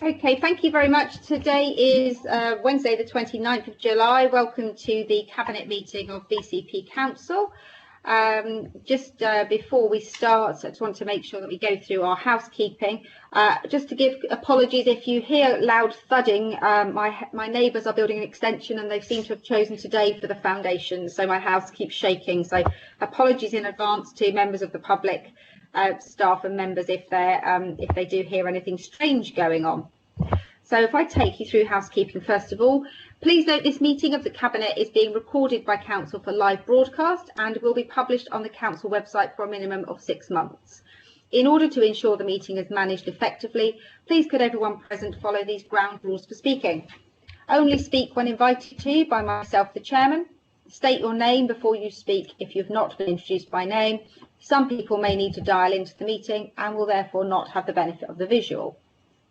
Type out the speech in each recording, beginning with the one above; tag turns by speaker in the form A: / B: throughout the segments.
A: Okay, thank you very much. Today is Wednesday, the 29th of July. Welcome to the Cabinet meeting of BCP Council. Just before we start, I just want to make sure that we go through our housekeeping. Just to give apologies if you hear loud thudding. My neighbours are building an extension and they seem to have chosen today for the foundation, so my house keeps shaking. So apologies in advance to members of the public, staff and members if they do hear anything strange going on. So if I take you through housekeeping first of all, please note this meeting of the Cabinet is being recorded by Council for live broadcast and will be published on the Council website for a minimum of 6 months. In order to ensure the meeting is managed effectively, please could everyone present follow these ground rules for speaking. Only speak when invited to by myself, the Chairman. State your name before you speak if you've not been introduced by name. Some people may need to dial into the meeting and will therefore not have the benefit of the visual.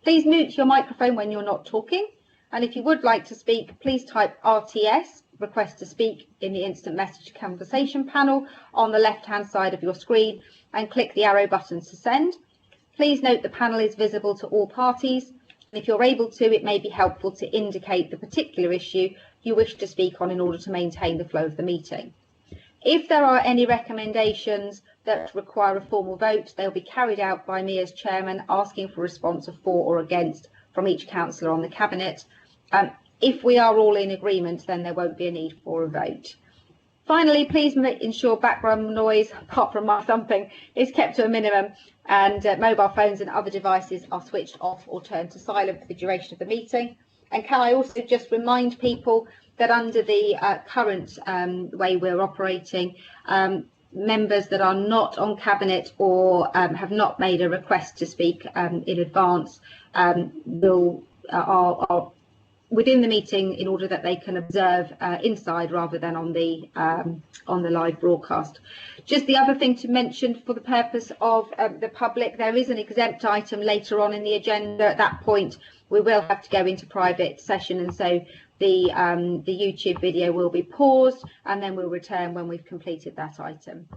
A: Please mute your microphone when you're not talking. And if you would like to speak, please type RTS, request to speak, in the instant message conversation panel on the left-hand side of your screen and click the arrow buttons to send. Please note the panel is visible to all parties. If you're able to, it may be helpful to indicate the particular issue you wish to speak on in order to maintain the flow of the meeting. If there are any recommendations that require a formal vote, they'll be carried out by me as Chairman, asking for a response of for or against from each councillor on the Cabinet. If we are all in agreement, then there won't be a need for a vote. Finally, please ensure background noise, apart from my thumping, is kept to a minimum and mobile phones and other devices are switched off or turned to silent for the duration of the meeting. And can I also just remind people that under the current way we're operating, members that are not on Cabinet or have not made a request to speak in advance are within the meeting in order that they can observe inside rather than on the live broadcast. Just the other thing to mention for the purpose of the public, there is an exempt item later on in the agenda. At that point we will have to go into private session, and so the YouTube video will be paused and then we'll return when we've completed that item.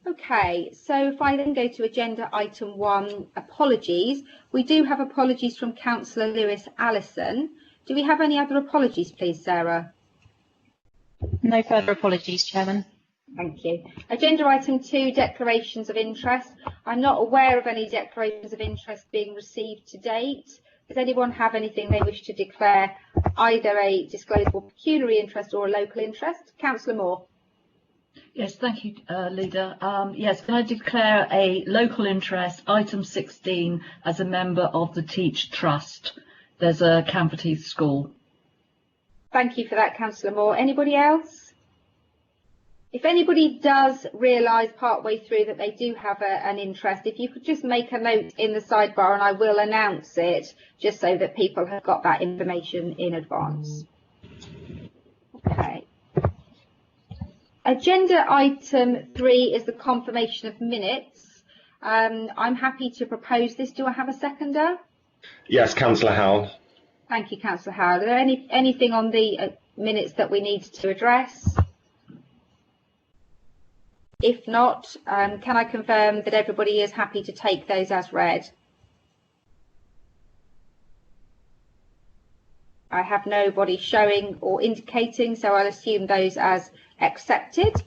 A: Okay, so if I then go to agenda item 1, apologies. We do have apologies from Councillor Lewis Allison. Do we have any other apologies, please, Sarah?
B: No further apologies, Chairman.
A: Thank you. Agenda item 2, declarations of interest. I'm not aware of any declarations of interest being received to date. Does anyone have anything they wish to declare, either a disclosable pecuniary interest or a local interest? Councillor Moore.
C: Yes, thank you, Leader. Yes, can I declare a local interest, item 16, as a member of the Teach Trust? There's a Canford Heath school.
A: Thank you for that, Councillor Moore. Anybody else? If anybody does realise partway through that they do have an interest, if you could just make a note in the sidebar and I will announce it, just so that people have got that information in advance. Okay. Agenda item 3 is the confirmation of minutes. I'm happy to propose this. Do I have a seconder?
D: Yes, Councillor Howell.
A: Thank you, Councillor Howell. Are there anything on the minutes that we need to address? If not, can I confirm that everybody is happy to take those as read? I have nobody showing or indicating, so I'll assume those as accepted.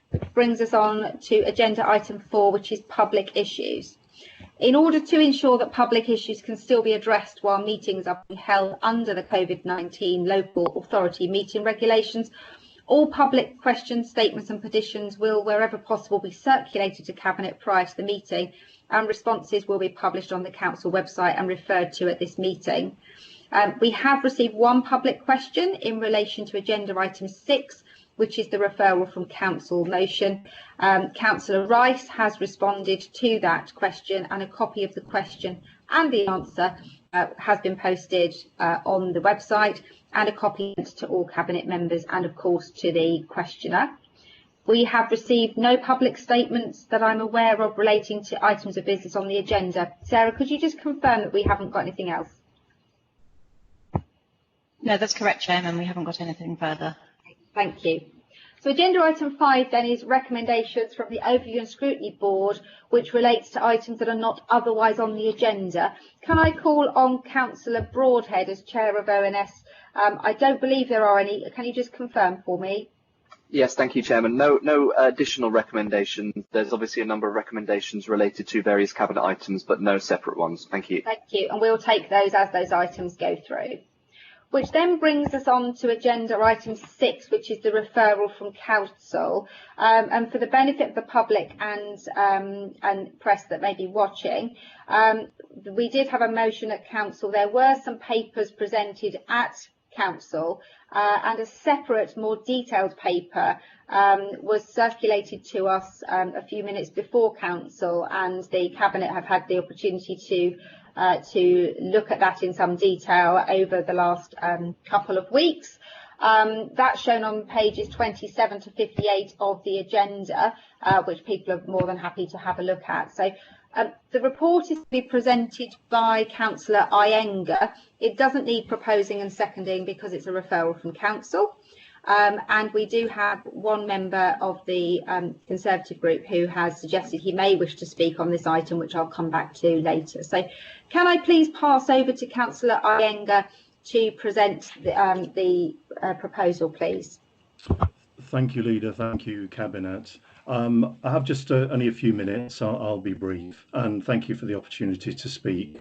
A: Which brings us on to agenda item 4, which is public issues. In order to ensure that public issues can still be addressed while meetings are being held under the COVID-19 local authority meeting regulations, all public questions, statements and petitions will, wherever possible, be circulated to Cabinet prior to the meeting, and responses will be published on the Council website and referred to at this meeting. We have received one public question in relation to agenda item 6, which is the referral from Council motion. Councillor Rice has responded to that question, and a copy of the question and the answer has been posted on the website, and a copy to all Cabinet members and of course to the questioner. We have received no public statements that I'm aware of relating to items of business on the agenda. Sarah, could you just confirm that we haven't got anything else?
B: No, that's correct, Chairman. We haven't got anything further.
A: Thank you. So agenda item 5 then is recommendations from the Overview and Scrutiny Board, which relates to items that are not otherwise on the agenda. Can I call on Councillor Broadhead as Chair of ONS? I don't believe there are any. Can you just confirm for me?
E: Yes, thank you, Chairman. No additional recommendations. There's obviously a number of recommendations related to various Cabinet items, but no separate ones. Thank you.
A: Thank you. And we'll take those as those items go through. Which then brings us on to agenda item 6, which is the referral from Council. And for the benefit of the public and press that may be watching, we did have a motion at Council. There were some papers presented at Council and a separate, more detailed paper was circulated to us a few minutes before Council, and the Cabinet have had the opportunity to look at that in some detail over the last couple of weeks. That's shown on pages 27 to 58 of the agenda, which people are more than happy to have a look at. So the report is to be presented by Councillor Iyengar. It doesn't need proposing and seconding because it's a referral from Council. And we do have one member of the Conservative group who has suggested he may wish to speak on this item, which I'll come back to later. So can I please pass over to Councillor Iyengar to present the proposal, please?
F: Thank you, Leader. Thank you, Cabinet. I have just only a few minutes, so I'll be brief, and thank you for the opportunity to speak.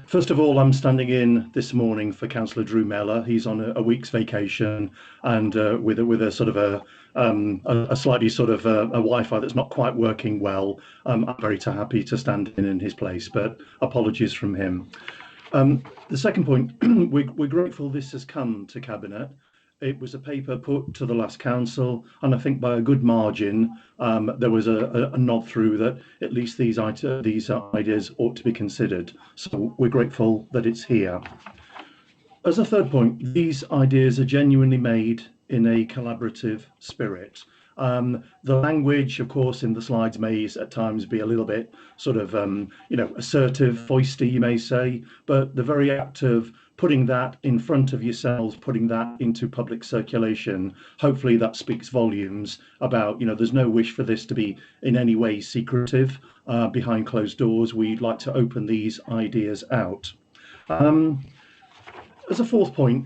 F: First of all, I'm standing in this morning for Councillor Drew Mellor. He's on a week's vacation and with a sort of a slightly sort of a Wi-Fi that's not quite working well. I'm very happy to stand in his place, but apologies from him. The second point, we're grateful this has come to Cabinet. It was a paper put to the last Council, and I think by a good margin there was a nod through that at least these ideas ought to be considered. So we're grateful that it's here. As a third point, these ideas are genuinely made in a collaborative spirit. The language, of course, in the slides may at times be a little bit sort of, assertive, foisty, you may say, but the very act of putting that in front of yourselves, putting that into public circulation, hopefully that speaks volumes about, there's no wish for this to be in any way secretive behind closed doors. We'd like to open these ideas out. As a fourth point,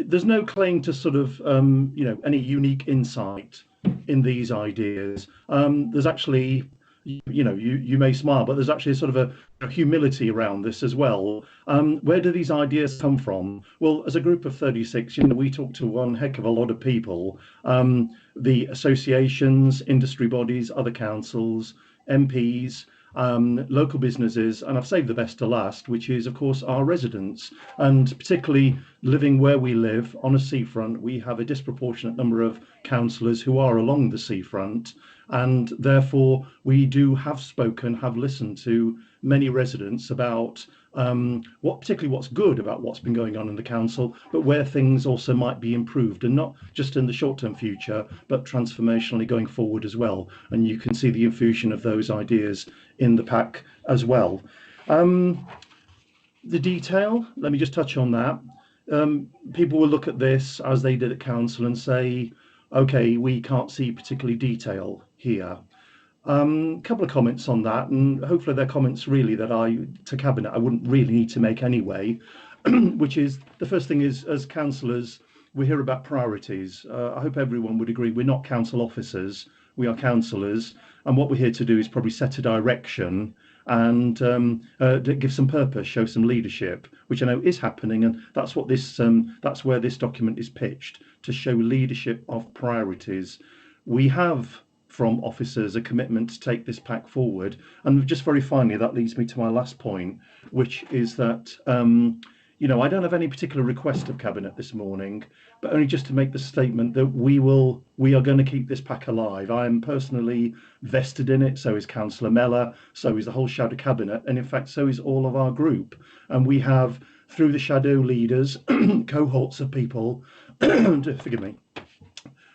F: there's no claim to sort of, any unique insight in these ideas. There's actually, you may smile, but there's actually sort of a humility around this as well. Where do these ideas come from? Well, as a group of 36, we talk to one heck of a lot of people, the associations, industry bodies, other councils, MPs, local businesses, and I've saved the best to last, which is, of course, our residents. And particularly living where we live on a seafront, we have a disproportionate number of councillors who are along the seafront, and therefore we have listened to many residents about particularly what's good about what's been going on in the council, but where things also might be improved, and not just in the short-term future, but transformationally going forward as well. And you can see the infusion of those ideas in the pack as well. The detail, let me just touch on that. People will look at this as they did at council and say, okay, we can't see particularly detail here. Couple of comments on that, and hopefully they're comments really that to Cabinet I wouldn't really need to make anyway, which is, the first thing is, as councillors, we hear about priorities. I hope everyone would agree we're not council officers, we are councillors, and what we're here to do is probably set a direction and give some purpose, show some leadership, which I know is happening, and that's what this that's where this document is pitched, to show leadership of priorities. We have from officers a commitment to take this pack forward, and just very finally that leads me to my last point, which is that I don't have any particular request of Cabinet this morning, but only just to make the statement that we are going to keep this pack alive. I am personally vested in it, so is Councillor Mellor, so is the whole Shadow Cabinet, and in fact so is all of our group. And we have, through the Shadow leaders, cohorts of people, forgive me,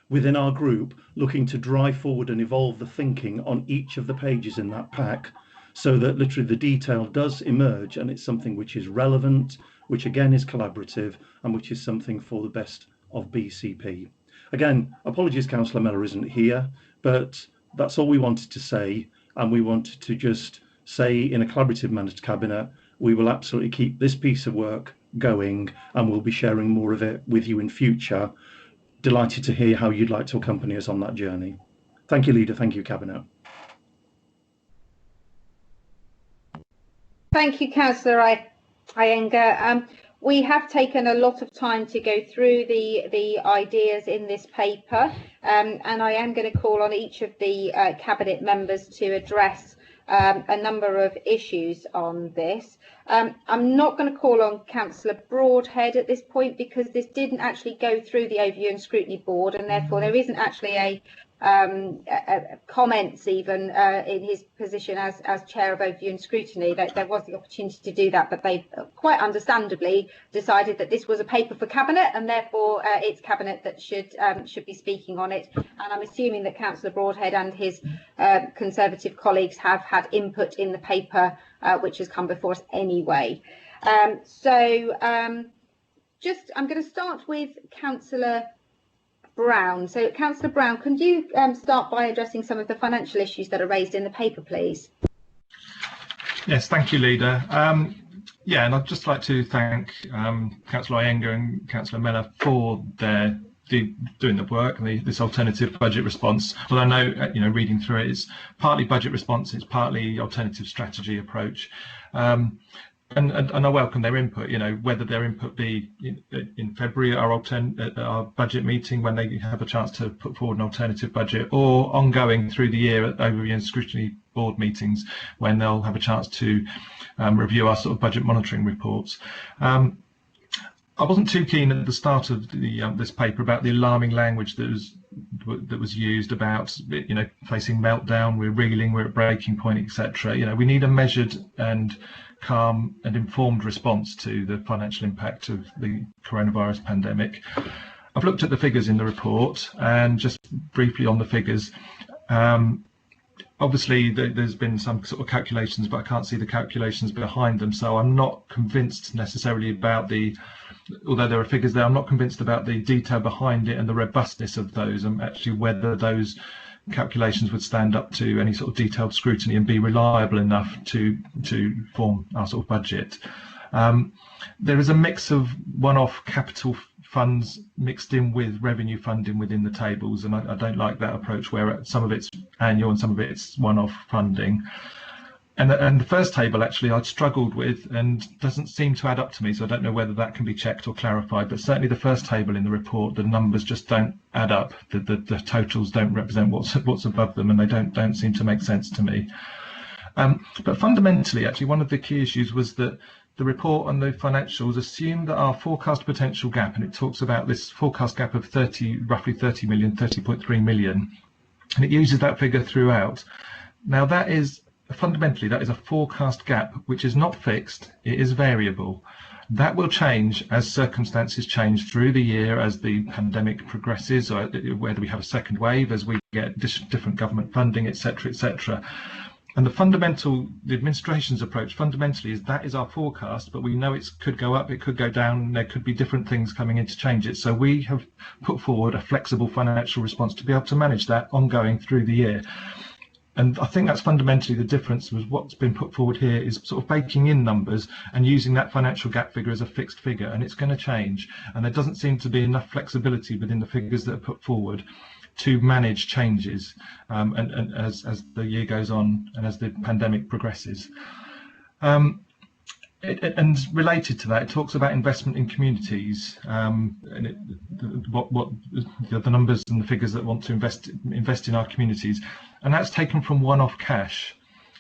F: within our group, looking to drive forward and evolve the thinking on each of the pages in that pack, so that literally the detail does emerge and it's something which is relevant, which again is collaborative, and which is something for the best of BCP. again, apologies, Councillor Mellor isn't here, but that's all we wanted to say, and we wanted to just say in a collaborative manner to Cabinet, we will absolutely keep this piece of work going, and we'll be sharing more of it with you in future. Delighted to hear how you'd like to accompany us on that journey. Thank you, Leader. Thank you, Cabinet.
A: Thank you, Councillor Iyengar. We have taken a lot of time to go through the ideas in this paper, and I am going to call on each of the Cabinet members to address a number of issues on this. I'm not going to call on Councillor Broadhead at this point because this didn't actually go through the Overview and Scrutiny Board, and therefore there isn't actually a comments even in his position as Chair of Overview and Scrutiny. That there was the opportunity to do that, but they quite understandably decided that this was a paper for Cabinet, and therefore it's Cabinet that should be speaking on it. And I'm assuming that Councillor Broadhead and his Conservative colleagues have had input in the paper which has come before us anyway. I'm going to start with Councillor Brown. So, Councillor Brown, can you start by addressing some of the financial issues that are raised in the paper, please?
G: Yes, thank you, Leader. Yeah, and I'd just like to thank Councillor Iyengar and Councillor Mellor for their doing the work and this alternative budget response. Well, I know, reading through it, it's partly budget response, it's partly alternative strategy approach. And I welcome their input, whether their input be in February at our budget meeting when they have a chance to put forward an alternative budget, or ongoing through the year at Overview and Scrutiny Board meetings when they'll have a chance to review our sort of budget monitoring reports. I wasn't too keen at the start of this paper about the alarming language that was used about, facing meltdown, we're reeling, we're at breaking point, etc. We need a measured and calm and informed response to the financial impact of the coronavirus pandemic. I've looked at the figures in the report, and just briefly on the figures, obviously there's been some sort of calculations, but I can't see the calculations behind them, so I'm not convinced necessarily about although there are figures there, I'm not convinced about the detail behind it and the robustness of those, and actually whether those calculations would stand up to any sort of detailed scrutiny and be reliable enough to form our sort of budget. There is a mix of one-off capital funds mixed in with revenue funding within the tables, and I don't like that approach where some of it's annual and some of it's one-off funding. And the first table actually I'd struggled with and doesn't seem to add up to me, so I don't know whether that can be checked or clarified, but certainly the first table in the report, the numbers just don't add up, the totals don't represent what's above them, and they don't seem to make sense to me. But fundamentally, actually, one of the key issues was that the report and the financials assume that our forecast potential gap, and it talks about this forecast gap of roughly 30 million, 30.3 million, and it uses that figure throughout. Now fundamentally, that is a forecast gap which is not fixed, it is variable. That will change as circumstances change through the year, as the pandemic progresses, or whether we have a second wave, as we get different government funding, etc., etc. And the administration's approach fundamentally is that is our forecast, but we know it could go up, it could go down, there could be different things coming in to change it. So we have put forward a flexible financial response to be able to manage that ongoing through the year. And I think that's fundamentally the difference with what's been put forward here, is sort of baking in numbers and using that financial gap figure as a fixed figure, and it's going to change. And there doesn't seem to be enough flexibility within the figures that are put forward to manage changes and as the year goes on and as the pandemic progresses. And related to that, it talks about investment in communities, and what the numbers and the figures that want to invest in our communities, and that's taken from one-off cash.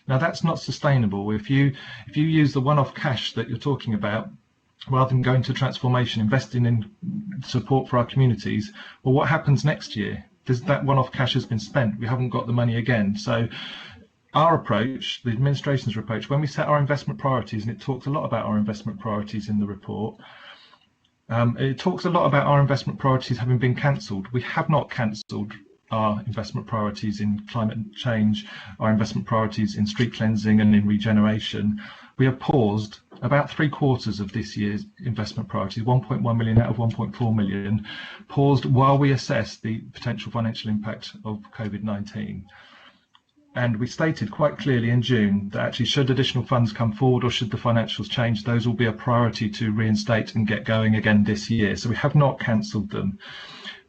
G: Now that's not sustainable. If you use the one-off cash that you're talking about, rather than going to transformation, investing in support for our communities, well, what happens next year? That one-off cash has been spent. We haven't got the money again. So our approach, the administration's approach, when we set our investment priorities, and it talks a lot about our investment priorities in the report, it talks a lot about our investment priorities having been cancelled. We have not cancelled our investment priorities in climate change, our investment priorities in street cleansing and in regeneration. We have paused about 3/4 of this year's investment priorities, 1.1 million out of 1.4 million, paused while we assess the potential financial impact of COVID-19. And we stated quite clearly in June that actually should additional funds come forward or should the financials change, those will be a priority to reinstate and get going again this year. So we have not cancelled them.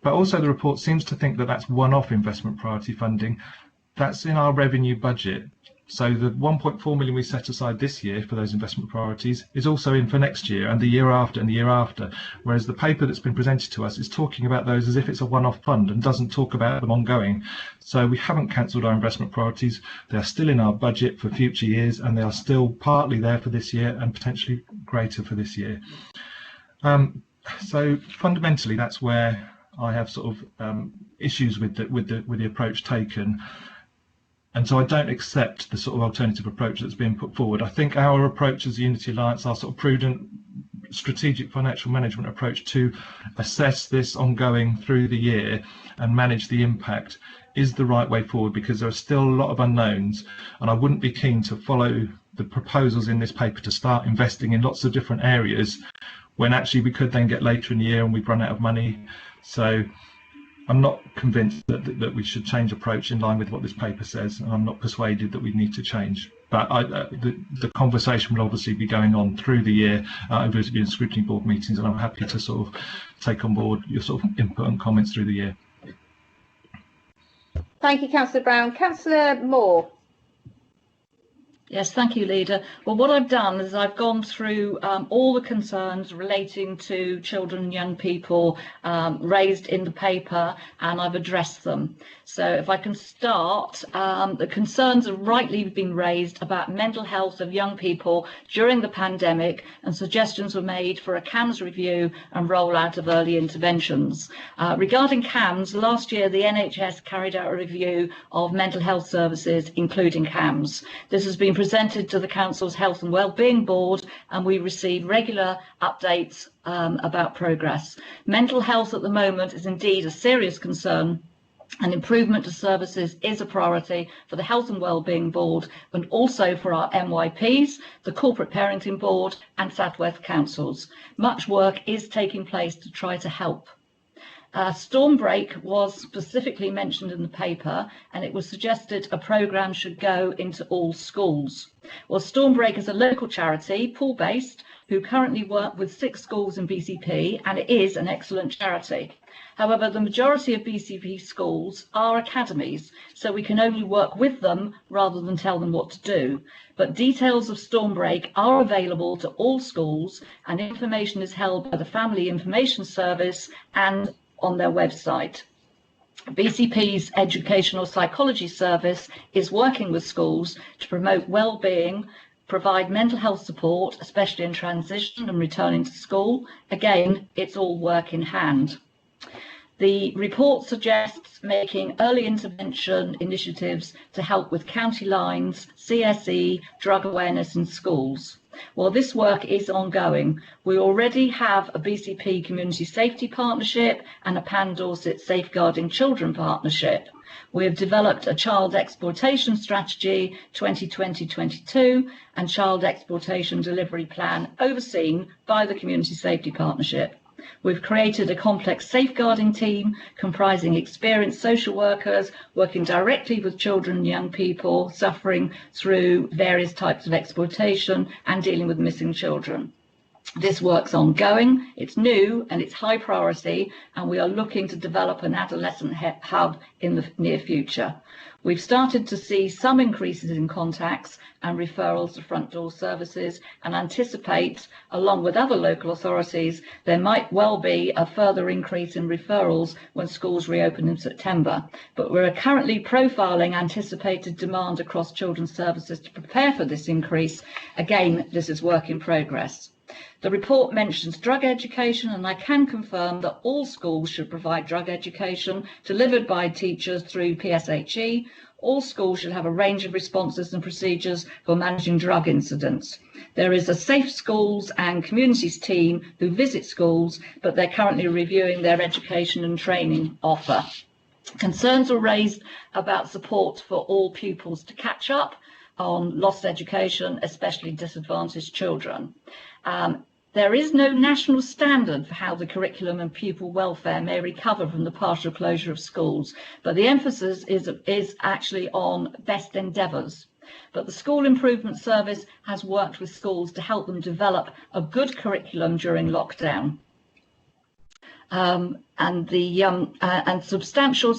G: But also the report seems to think that that's one-off investment priority funding. That's in our revenue budget. So the 1.4 million we set aside this year for those investment priorities is also in for next year and the year after and the year after. Whereas the paper that's been presented to us is talking about those as if it's a one-off fund and doesn't talk about them ongoing. So we haven't cancelled our investment priorities. They are still in our budget for future years and they are still partly there for this year and potentially greater for this year. So fundamentally, that's where I have sort of issues with the approach taken. And so I don't accept the sort of alternative approach that's being put forward. I think our approach as the Unity Alliance, our sort of prudent strategic financial management approach to assess this ongoing through the year and manage the impact is the right way forward, because there are still a lot of unknowns, and I wouldn't be keen to follow the proposals in this paper to start investing in lots of different areas when actually we could then get later in the year and we've run out of money. So I'm not convinced that we should change approach in line with what this paper says, and I'm not persuaded that we need to change. But the conversation will obviously be going on through the year over the scrutiny board meetings, and I'm happy to sort of take on board your sort of input and comments through the year.
A: Thank you, Councillor Brown. Councillor Moore.
C: Yes, thank you, Leader. Well, what I've done is I've gone through all the concerns relating to children and young people raised in the paper, and I've addressed them. So if I can start, the concerns have rightly been raised about mental health of young people during the pandemic, and suggestions were made for a CAMS review and rollout of early interventions. Regarding CAMS, last year the NHS carried out a review of mental health services, including CAMS. This has been presented to the Council's Health and Wellbeing Board, and we receive regular updates about progress. Mental health at the moment is indeed a serious concern, and improvement to services is a priority for the Health and Wellbeing Board and also for our MYPs, the Corporate Parenting Board and Southwest Councils. Much work is taking place to try to help. Stormbreak was specifically mentioned in the paper, and it was suggested a programme should go into all schools. Well, Stormbreak is a local charity, Poole based, who currently work with 6 schools in BCP, and it is an excellent charity. However, the majority of BCP schools are academies, so we can only work with them rather than tell them what to do. But details of Stormbreak are available to all schools, and information is held by the Family Information Service and on their website. BCP's Educational Psychology Service is working with schools to promote well-being, provide mental health support, especially in transition and returning to school. Again, it's all work in hand. The report suggests making early intervention initiatives to help with county lines, CSE, drug awareness in schools. Well, this work is ongoing. We already have a BCP Community Safety Partnership and a Pan Dorset Safeguarding Children Partnership. We have developed a Child Exploitation Strategy 2020-22 and Child Exploitation Delivery Plan overseen by the Community Safety Partnership. We've created a complex safeguarding team comprising experienced social workers working directly with children and young people suffering through various types of exploitation and dealing with missing children. This work's ongoing, it's new and it's high priority, and we are looking to develop an adolescent hub in the near future. We've started to see some increases in contacts and referrals to front door services, and anticipate, along with other local authorities, there might well be a further increase in referrals when schools reopen in September. But we're currently profiling anticipated demand across children's services to prepare for this increase. Again, this is work in progress. The report mentions drug education, and I can confirm that all schools should provide drug education delivered by teachers through PSHE. All schools should have a range of responses and procedures for managing drug incidents. There is a Safe Schools and Communities team who visit schools, but they're currently reviewing their education and training offer. Concerns were raised about support for all pupils to catch up. on lost education, especially disadvantaged children. There is no national standard for how the curriculum and pupil welfare may recover from the partial closure of schools, but the emphasis is actually on best endeavours. But the School Improvement Service has worked with schools to help them develop a good curriculum during lockdown. And substantial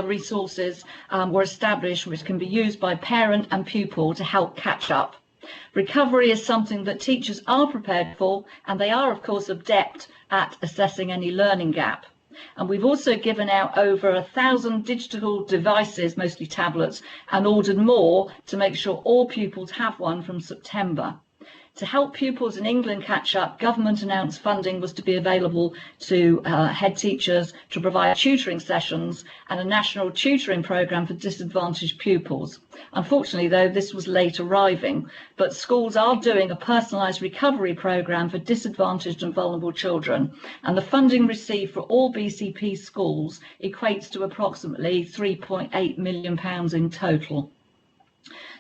C: resources were established which can be used by parent and pupil to help catch up. Recovery is something that teachers are prepared for, and they are of course adept at assessing any learning gap. And we've also given out over 1,000 digital devices, mostly tablets, and ordered more to make sure all pupils have one from September. To help pupils in England catch up, government announced funding was to be available to head teachers to provide tutoring sessions and a national tutoring programme for disadvantaged pupils. Unfortunately, though, this was late arriving, but schools are doing a personalised recovery programme for disadvantaged and vulnerable children, and the funding received for all BCP schools equates to approximately £3.8 million in total.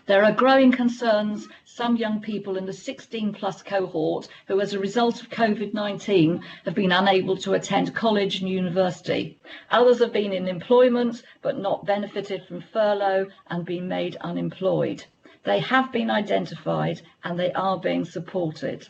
C: There are growing concerns. Some young people in the 16+ cohort who, as a result of COVID-19, have been unable to attend college and university. Others have been in employment but not benefited from furlough and been made unemployed. They have been identified and they are being supported.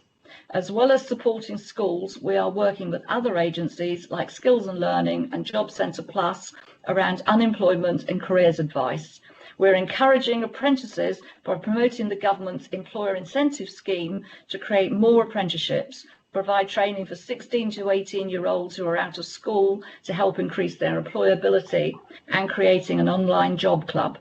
C: As well as supporting schools, we are working with other agencies like Skills and Learning and Job Centre Plus around unemployment and careers advice. We're encouraging apprentices by promoting the government's employer incentive scheme to create more apprenticeships, provide training for 16 to 18-year-olds who are out of school to help increase their employability, and creating an online job club.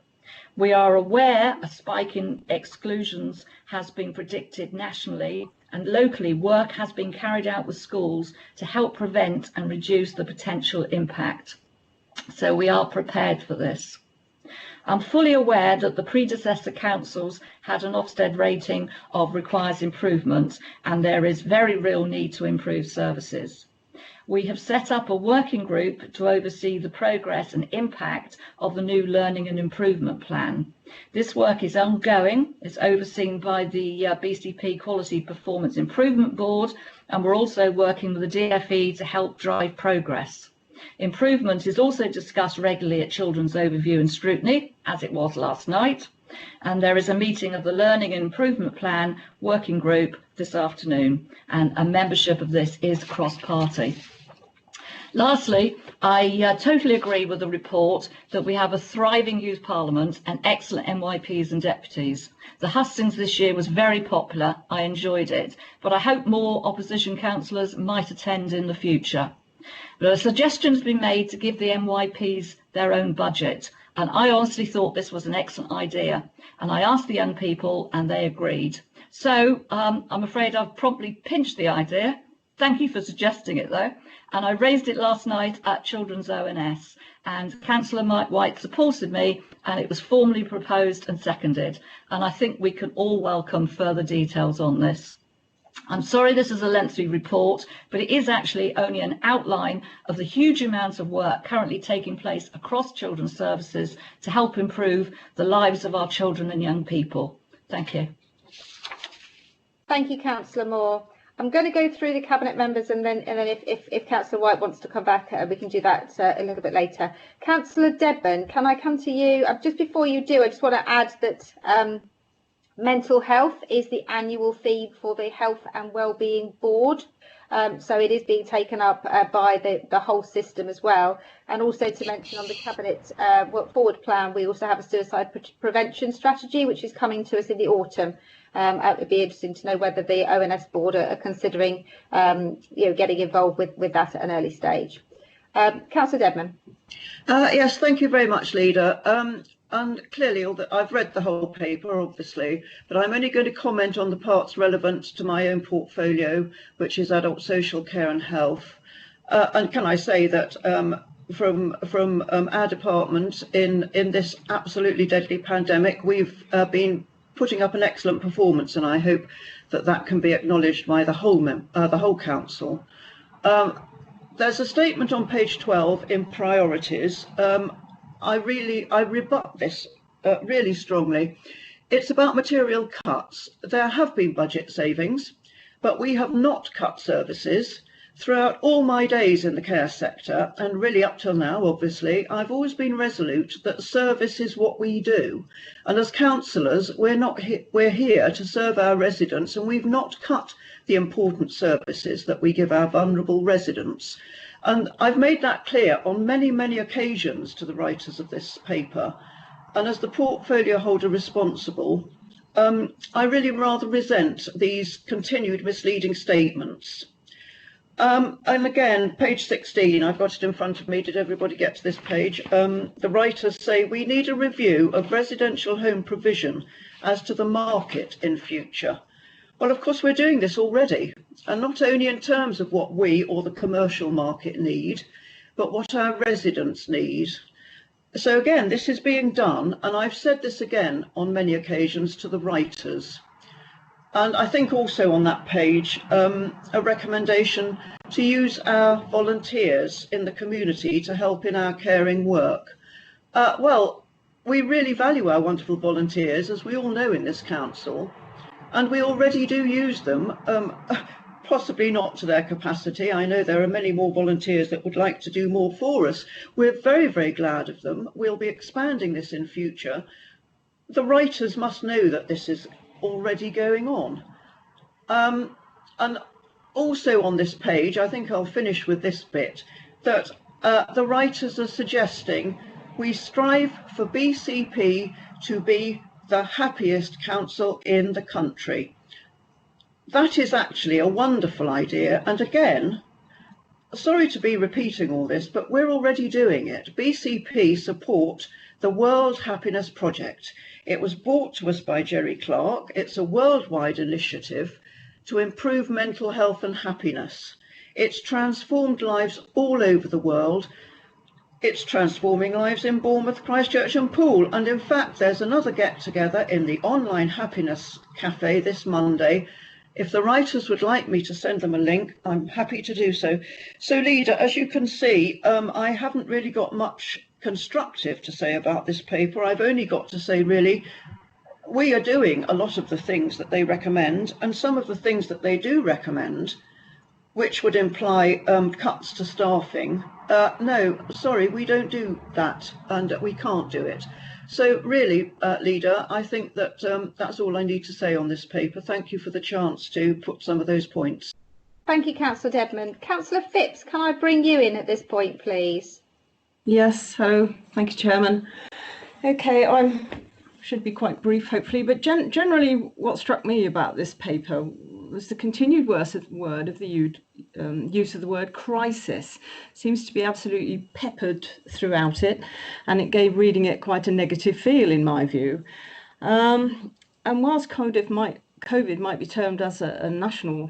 C: We are aware a spike in exclusions has been predicted nationally, and locally work has been carried out with schools to help prevent and reduce the potential impact. So we are prepared for this. I'm fully aware that the predecessor councils had an Ofsted rating of requires improvement, and there is very real need to improve services. We have set up a working group to oversee the progress and impact of the new Learning and Improvement Plan. This work is ongoing. It's overseen by the BCP Quality Performance Improvement Board, and we're also working with the DFE to help drive progress. Improvement is also discussed regularly at Children's Overview and Scrutiny, as it was last night, and there is a meeting of the Learning and Improvement Plan Working Group this afternoon, and a membership of this is cross-party. Lastly, I totally agree with the report that we have a thriving youth parliament and excellent MYPs and deputies. The hustings this year was very popular. I enjoyed it, but I hope more opposition councillors might attend in the future. But a suggestion has been made to give the MYPs their own budget, and I honestly thought this was an excellent idea, and I asked the young people and they agreed. So I'm afraid I've promptly pinched the idea. Thank you for suggesting it though, and I raised it last night at Children's ONS, and Councillor Mike White supported me, and it was formally proposed and seconded, and I think we can all welcome further details on this. I'm sorry this is a lengthy report, but it is actually only an outline of the huge amounts of work currently taking place across children's services to help improve the lives of our children and young people. Thank you.
A: Thank you, Councillor Moore. I'm going to go through the Cabinet members, and then if Councillor White wants to come back, we can do that a little bit later. Councillor Dedman, can I come to you? Just before you do, I just want to add that mental health is the annual theme for the Health and Wellbeing Board, so it is being taken up by the whole system as well. And also to mention on the Cabinet forward plan, we also have a suicide prevention strategy which is coming to us in the autumn. It would be interesting to know whether the ONS board are considering getting involved with that at an early stage. Councillor Dedman.
H: Yes, thank you very much, Leader. And clearly, I've read the whole paper, obviously, but I'm only going to comment on the parts relevant to my own portfolio, which is adult social care and health. And can I say that from our department in this absolutely deadly pandemic, we've been putting up an excellent performance, and I hope that can be acknowledged by the whole council. There's a statement on page 12 in priorities. I rebut this really strongly. It's about material cuts. There have been budget savings, but we have not cut services. Throughout all my days in the care sector, and really up till now, obviously, I've always been resolute that service is what we do. And as councillors, we're here to serve our residents, and we've not cut the important services that we give our vulnerable residents. And I've made that clear on many, many occasions to the writers of this paper. And as the portfolio holder responsible, I really rather resent these continued misleading statements. And again, page 16, I've got it in front of me. Did everybody get to this page? The writers say we need a review of residential home provision as to the market in future. Well, of course, we're doing this already, and not only in terms of what we or the commercial market need, but what our residents need. So again, this is being done, and I've said this again on many occasions to the writers. And I think also on that page, a recommendation to use our volunteers in the community to help in our caring work. Well, we really value our wonderful volunteers, as we all know in this council, and we already do use them, possibly not to their capacity. I know there are many more volunteers that would like to do more for us. We're very, very glad of them. We'll be expanding this in future. The writers must know that this is already going on. And also on this page, I think I'll finish with this bit, that the writers are suggesting we strive for BCP to be the happiest council in the country. That is actually a wonderful idea, and again, sorry to be repeating all this, but we're already doing it. BCP support the World Happiness Project. It was brought to us by Jerry Clark. It's a worldwide initiative to improve mental health and happiness. It's transformed lives all over the world. It's transforming lives in Bournemouth, Christchurch and Poole. And in fact, there's another get-together in the online happiness cafe this Monday. If the writers would like me to send them a link, I'm happy to do so. So, Leader, as you can see, I haven't really got much constructive to say about this paper. I've only got to say, really, we are doing a lot of the things that they recommend, and some of the things that they do recommend, which would imply cuts to staffing. No, sorry, we don't do that, and we can't do it. So really, Leader, I think that that's all I need to say on this paper. Thank you for the chance to put some of those points.
A: Thank you, Councillor Dedman. Councillor Phipps, can I bring you in at this point, please?
I: Yes, hello. Thank you, Chairman. Okay, I should be quite brief, hopefully, but generally what struck me about this paper was the continued word of the use of the word crisis. Seems to be absolutely peppered throughout it, and it gave reading it quite a negative feel in my view. And whilst COVID might be termed as a national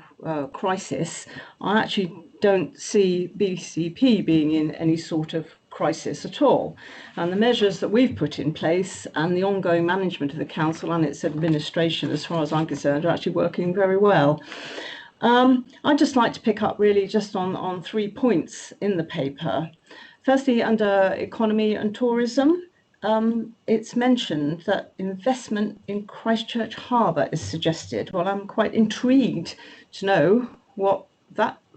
I: crisis, I actually don't see BCP being in any sort of crisis at all. And the measures that we've put in place and the ongoing management of the council and its administration, as far as I'm concerned, are actually working very well. I'd just like to pick up really just on 3 points in the paper. Firstly, under economy and tourism, it's mentioned that investment in Christchurch Harbour is suggested. Well, I'm quite intrigued to know what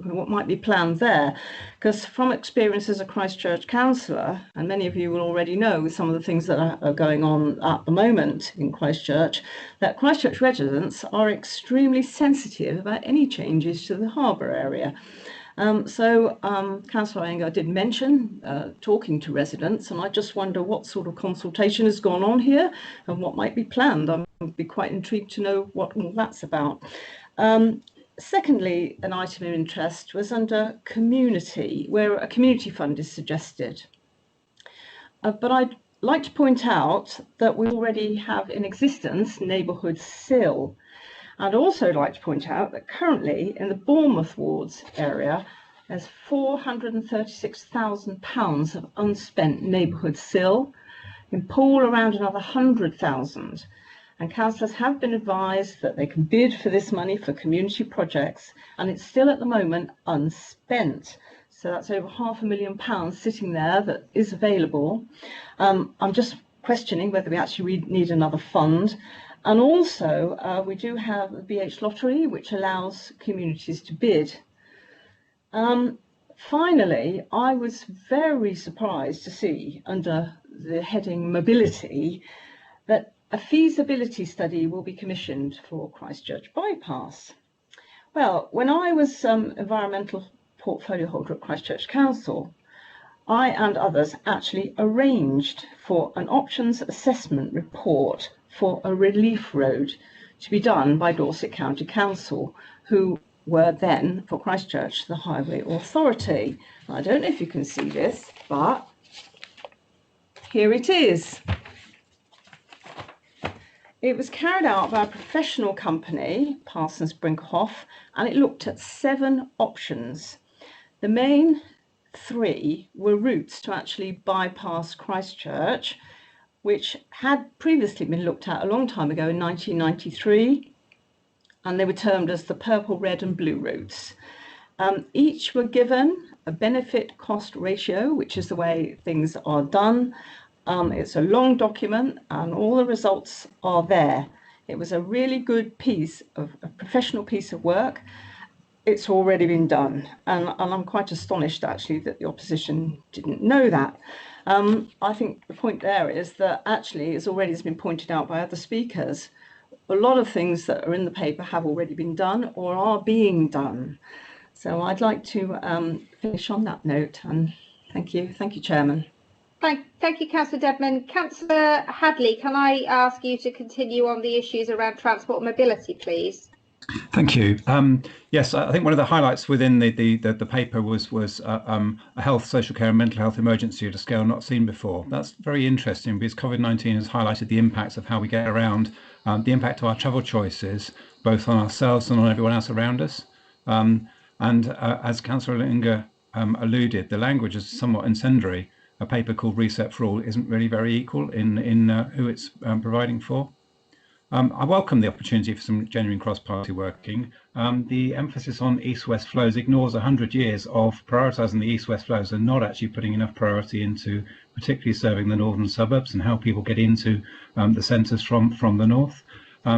I: might be planned there, because from experience as a Christchurch councillor, and many of you will already know some of the things that are going on at the moment in Christchurch, that Christchurch residents are extremely sensitive about any changes to the harbour area. Councillor Iyengar did mention talking to residents, and I just wonder what sort of consultation has gone on here and what might be planned. I would be quite intrigued to know what all that's about. Secondly, an item of interest was under community, where a community fund is suggested. But I'd like to point out that we already have in existence neighbourhood SIL. I'd also like to point out that currently in the Bournemouth wards area, there's £436,000 of unspent neighbourhood SIL. In Poole, around another 100,000. And councillors have been advised that they can bid for this money for community projects, and it's still at the moment unspent. So that's over £500,000 sitting there that is available. I'm just questioning whether we actually need another fund. And also we do have the BH Lottery, which allows communities to bid. Finally, I was very surprised to see under the heading Mobility that a feasibility study will be commissioned for Christchurch Bypass. Well, when I was environmental portfolio holder at Christchurch Council, I and others actually arranged for an options assessment report for a relief road to be done by Dorset County Council, who were then, for Christchurch, the Highway Authority. I don't know if you can see this, but here it is. It was carried out by a professional company, Parsons Brinkhoff, and it looked at 7 options. The main 3 were routes to actually bypass Christchurch, which had previously been looked at a long time ago in 1993, and they were termed as the purple, red and blue routes. Each were given a benefit cost ratio, which is the way things are done. It's a long document and all the results are there. It was a really good piece of a professional piece of work. It's already been done, and I'm quite astonished actually that the opposition didn't know that. I think the point there is that actually it's already been pointed out by other speakers. A lot of things that are in the paper have already been done or are being done. So I'd like to finish on that note, and thank you, Chairman.
A: Thank you, Councillor Dedman. Councillor Hadley, can I ask you to continue on the issues around transport and mobility, please?
J: Thank you. Yes, I think one of the highlights within the paper was a health, social care and mental health emergency at a scale not seen before. That's very interesting because COVID-19 has highlighted the impacts of how we get around, the impact of our travel choices, both on ourselves and on everyone else around us. As Councillor Inger alluded, the language is somewhat incendiary. A paper called Reset for All isn't really very equal in who it's providing for. I welcome the opportunity for some genuine cross-party working. The emphasis on east-west flows ignores 100 years of prioritising the east-west flows and not actually putting enough priority into particularly serving the northern suburbs and how people get into the centres from the north.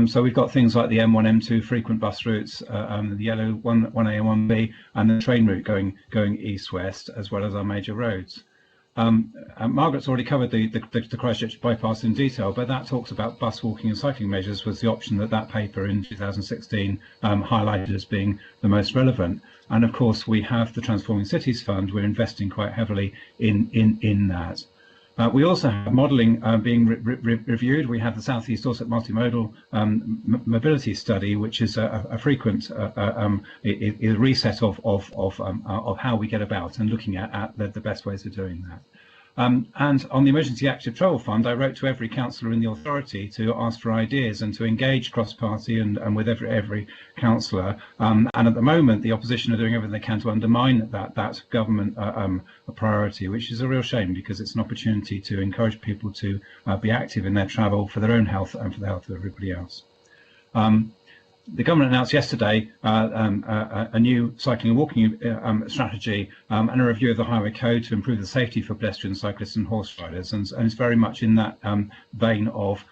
J: So we've got things like the M1, M2 frequent bus routes, the yellow 1A and 1B, and the train route going east-west, as well as our major roads. Margaret's already covered the Christchurch bypass in detail, but that talks about bus, walking and cycling measures was the option that paper in 2016 highlighted as being the most relevant. And of course we have the Transforming Cities Fund. We're investing quite heavily in that. We also have modelling being reviewed. We have the South East Dorset Multimodal Mobility Study, which is a frequent a reset of how we get about and looking at the best ways of doing that. And on the Emergency Active Travel Fund, I wrote to every councillor in the authority to ask for ideas and to engage cross-party and with every councillor. And at the moment, the opposition are doing everything they can to undermine that government priority, which is a real shame because it's an opportunity to encourage people to be active in their travel for their own health and for the health of everybody else. The government announced yesterday a new cycling and walking strategy and a review of the highway code to improve the safety for pedestrians, cyclists and horse riders, and it's very much in that vein of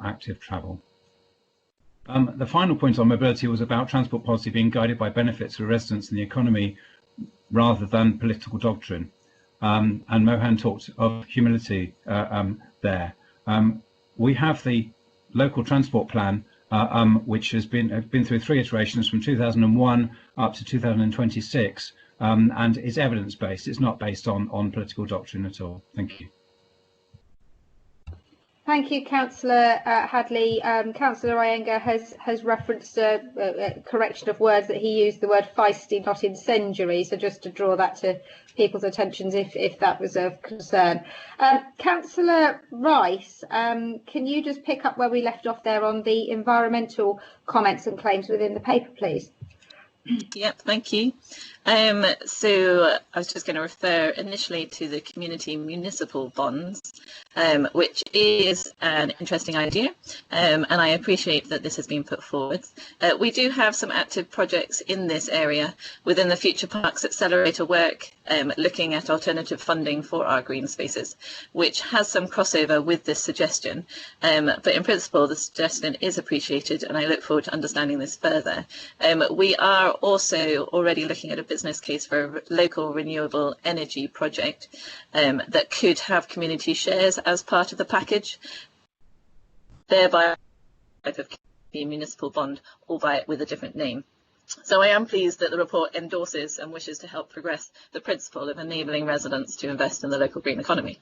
J: active travel. The final point on mobility was about transport policy being guided by benefits for residents and the economy rather than political doctrine. And Mohan talked of humility there. We have the local transport plan which has been through 3 iterations from 2001 up to 2026, and is evidence-based. It's not based on political doctrine at all. Thank you.
A: Thank you, Councillor Hadley. Councillor Iyengar has referenced a correction of words that he used the word feisty, not incendiary. So just to draw that to people's attentions if that was of concern. Councillor Rice, can you just pick up where we left off there on the environmental comments and claims within the paper, please?
K: Yep, thank you. So I was just going to refer initially to the community municipal bonds, which is an interesting idea, and I appreciate that this has been put forward. We do have some active projects in this area within the Future Parks Accelerator work looking at alternative funding for our green spaces, which has some crossover with this suggestion. But in principle, the suggestion is appreciated, and I look forward to understanding this further. We are also already looking at a business case for a local renewable energy project that could have community shares as part of the package, thereby type of the municipal bond, albeit with a different name. So I am pleased that the report endorses and wishes to help progress the principle of enabling residents to invest in the local green economy.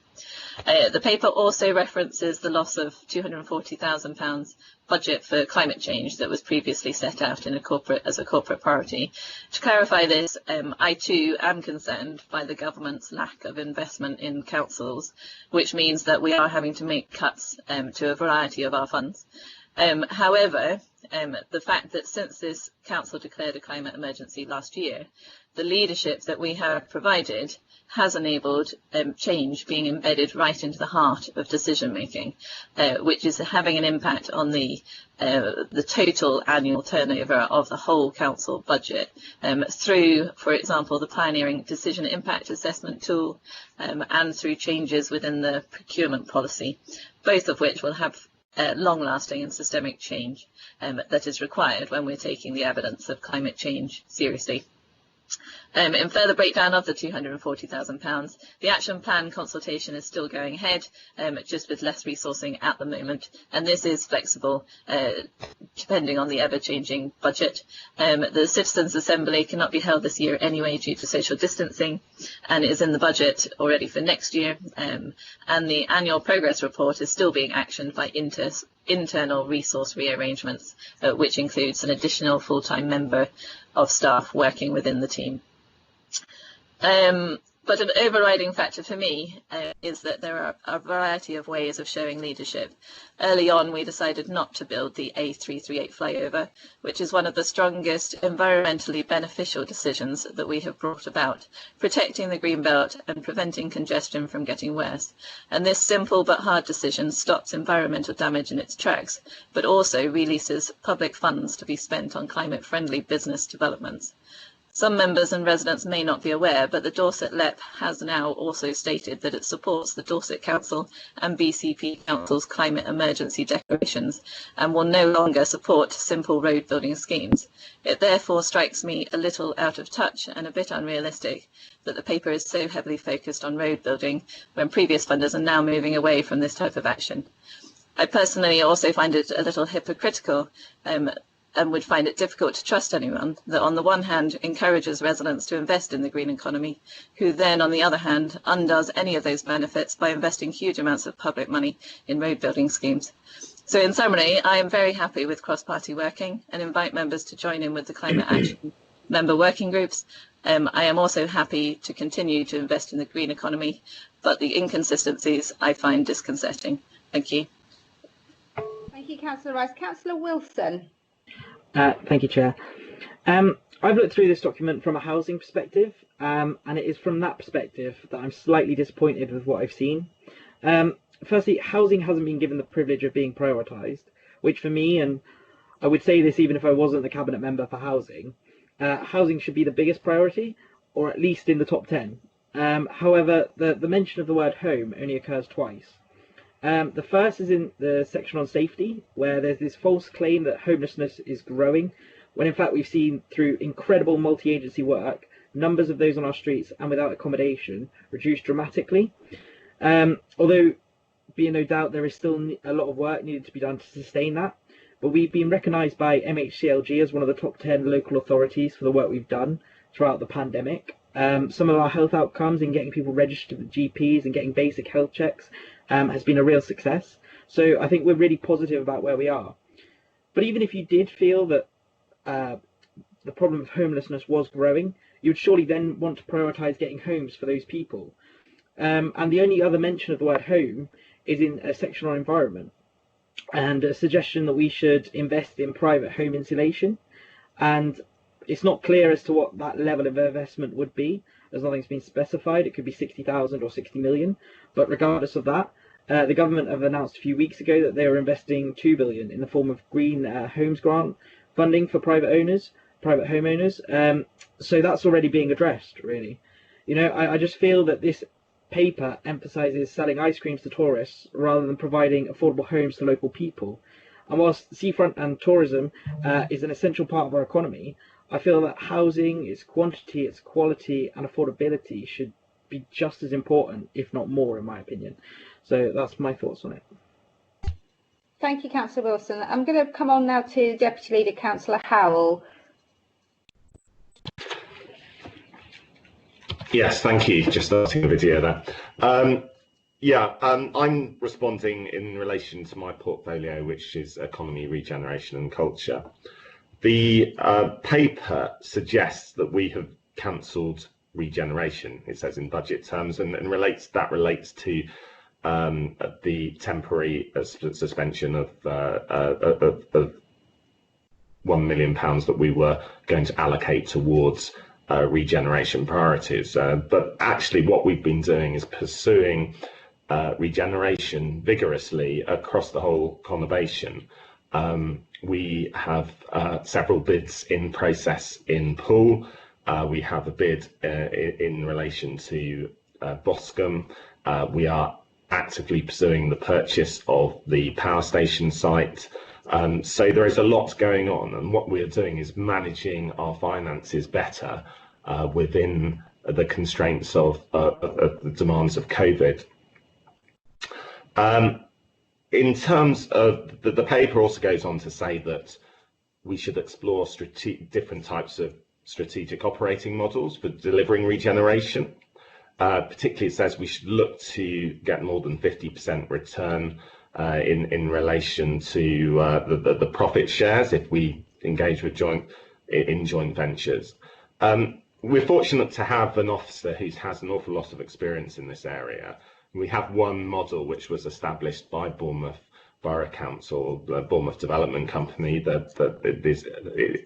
K: The paper also references the loss of £240,000 budget for climate change that was previously set out in as a corporate priority. To clarify this, I too am concerned by the government's lack of investment in councils, which means that we are having to make cuts to a variety of our funds. However, the fact that since this council declared a climate emergency last year, the leadership that we have provided has enabled change being embedded right into the heart of decision making, which is having an impact on the total annual turnover of the whole council budget through, for example, the pioneering decision impact assessment tool and through changes within the procurement policy, both of which will have long-lasting and systemic change that is required when we're taking the evidence of climate change seriously. In further breakdown of the £240,000, the action plan consultation is still going ahead, just with less resourcing at the moment, and this is flexible depending on the ever-changing budget. The Citizens' Assembly cannot be held this year anyway due to social distancing, and it is in the budget already for next year, and the annual progress report is still being actioned by internal resource rearrangements, which includes an additional full-time member of staff working within the team. But an overriding factor for me is that there are a variety of ways of showing leadership. Early on, we decided not to build the A338 flyover, which is one of the strongest environmentally beneficial decisions that we have brought about, protecting the green belt and preventing congestion from getting worse. And this simple but hard decision stops environmental damage in its tracks, but also releases public funds to be spent on climate-friendly business developments. Some members and residents may not be aware, but the Dorset LEP has now also stated that it supports the Dorset Council and BCP Council's climate emergency declarations and will no longer support simple road building schemes. It therefore strikes me a little out of touch and a bit unrealistic that the paper is so heavily focused on road building when previous funders are now moving away from this type of action. I personally also find it a little hypocritical and would find it difficult to trust anyone that on the one hand encourages residents to invest in the green economy, who then on the other hand undoes any of those benefits by investing huge amounts of public money in road building schemes. So in summary, I am very happy with cross-party working and invite members to join in with the climate action member working groups. I am also happy to continue to invest in the green economy, but the inconsistencies I find disconcerting. Thank you.
A: Thank you, Councillor Rice. Councillor Wilson.
L: Thank you, Chair. I've looked through this document from a housing perspective, and it is from that perspective that I'm slightly disappointed with what I've seen. Firstly, housing hasn't been given the privilege of being prioritised, which for me, and I would say this even if I wasn't the Cabinet member for housing, housing should be the biggest priority, or at least in the top 10. However, the mention of the word home only occurs twice. The first is in the section on safety, where there's this false claim that homelessness is growing, when in fact we've seen through incredible multi-agency work, numbers of those on our streets and without accommodation reduced dramatically. Although, be in no doubt, there is still a lot of work needed to be done to sustain that, but we've been recognised by MHCLG as one of the top 10 local authorities for the work we've done throughout the pandemic. Some of our health outcomes in getting people registered with GPs and getting basic health checks has been a real success. So I think we're really positive about where we are. But even if you did feel that the problem of homelessness was growing, you would surely then want to prioritise getting homes for those people. And the only other mention of the word home is in a section on environment, and a suggestion that we should invest in private home insulation. And it's not clear as to what that level of investment would be, as nothing's been specified. It could be 60,000 or 60 million, but regardless of that, the government have announced a few weeks ago that they were investing 2 billion in the form of green homes grant funding for private homeowners. So that's already being addressed, really. You know, I just feel that this paper emphasises selling ice creams to tourists rather than providing affordable homes to local people. And whilst seafront and tourism is an essential part of our economy, I feel that housing, its quantity, its quality and affordability should be just as important, if not more, in my opinion. So that's my thoughts on it.
A: Thank you, Councillor Wilson. I'm going to come on now to Deputy Leader Councillor Howell.
D: Yes, thank you. Just starting the video there. I'm responding in relation to my portfolio, which is economy, regeneration and culture. The paper suggests that we have cancelled regeneration, it says in budget terms, and relates to the temporary suspension of £1 million that we were going to allocate towards regeneration priorities. But actually what we've been doing is pursuing regeneration vigorously across the whole conurbation. We have several bids in process in Poole. We have a bid in relation to Boscombe. We are actively pursuing the purchase of the power station site. So there is a lot going on, and what we are doing is managing our finances better within the constraints of the demands of COVID. In terms of the paper also goes on to say that we should explore different types of strategic operating models for delivering regeneration. Particularly, it says we should look to get more than 50% return in relation to the profit shares if we engage with joint ventures. We're fortunate to have an officer who has an awful lot of experience in this area. We have one model which was established by Bournemouth Borough Council, the Bournemouth Development Company, that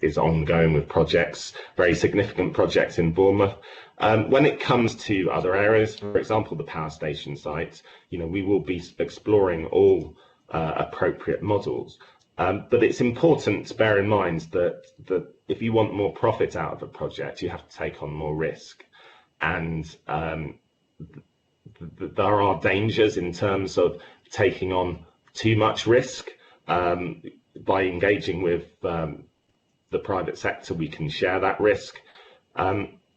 D: is ongoing with projects, very significant projects in Bournemouth. When it comes to other areas, for example, the power station sites, we will be exploring all appropriate models. But it's important to bear in mind that if you want more profit out of a project, you have to take on more risk. And there are dangers in terms of taking on too much risk. By engaging with the private sector, we can share that risk.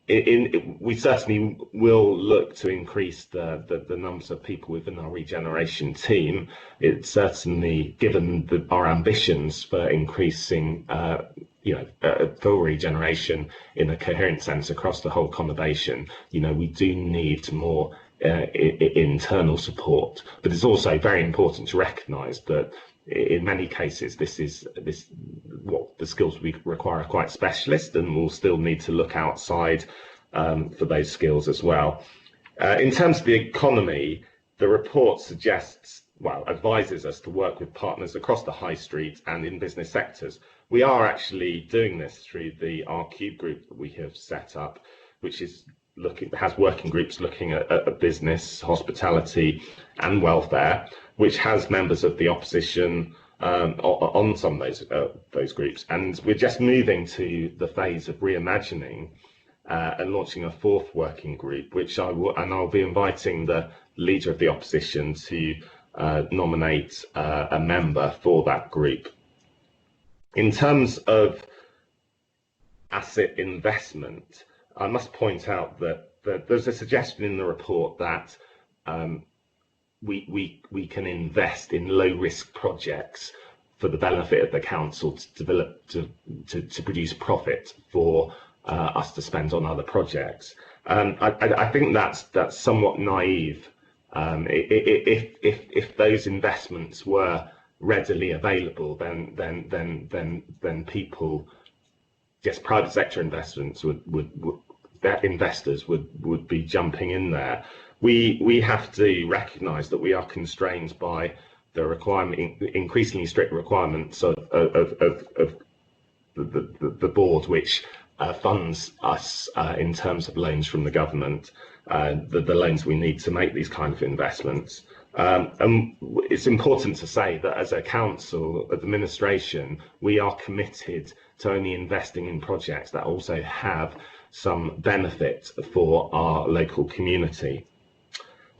D: We certainly will look to increase the numbers of people within our regeneration team. It's certainly, given our ambitions for increasing full regeneration in a coherent sense across the whole conurbation, we do need more internal support. But it's also very important to recognise that in many cases what the skills we require are quite specialist, and we'll still need to look outside for those skills as well. In terms of the economy, the report advises us to work with partners across the high street and in business sectors. We are actually doing this through the R-Cube group that we have set up, which has working groups looking at business, hospitality and welfare, which has members of the opposition on some of those groups. And we're just moving to the phase of reimagining and launching a fourth working group, which I'll be inviting the leader of the opposition to nominate a member for that group. In terms of asset investment, I must point out that there's a suggestion in the report that we can invest in low-risk projects for the benefit of the council to develop to produce profit for us to spend on other projects. I think that's somewhat naive. If those investments were readily available, then people, private sector investments investors would be jumping in there. We have to recognise that we are constrained by the increasingly strict requirements of the board, which funds us in terms of loans from the government, the loans we need to make these kind of investments. And it's important to say that as a council administration, we are committed to only investing in projects that also have some benefit for our local community.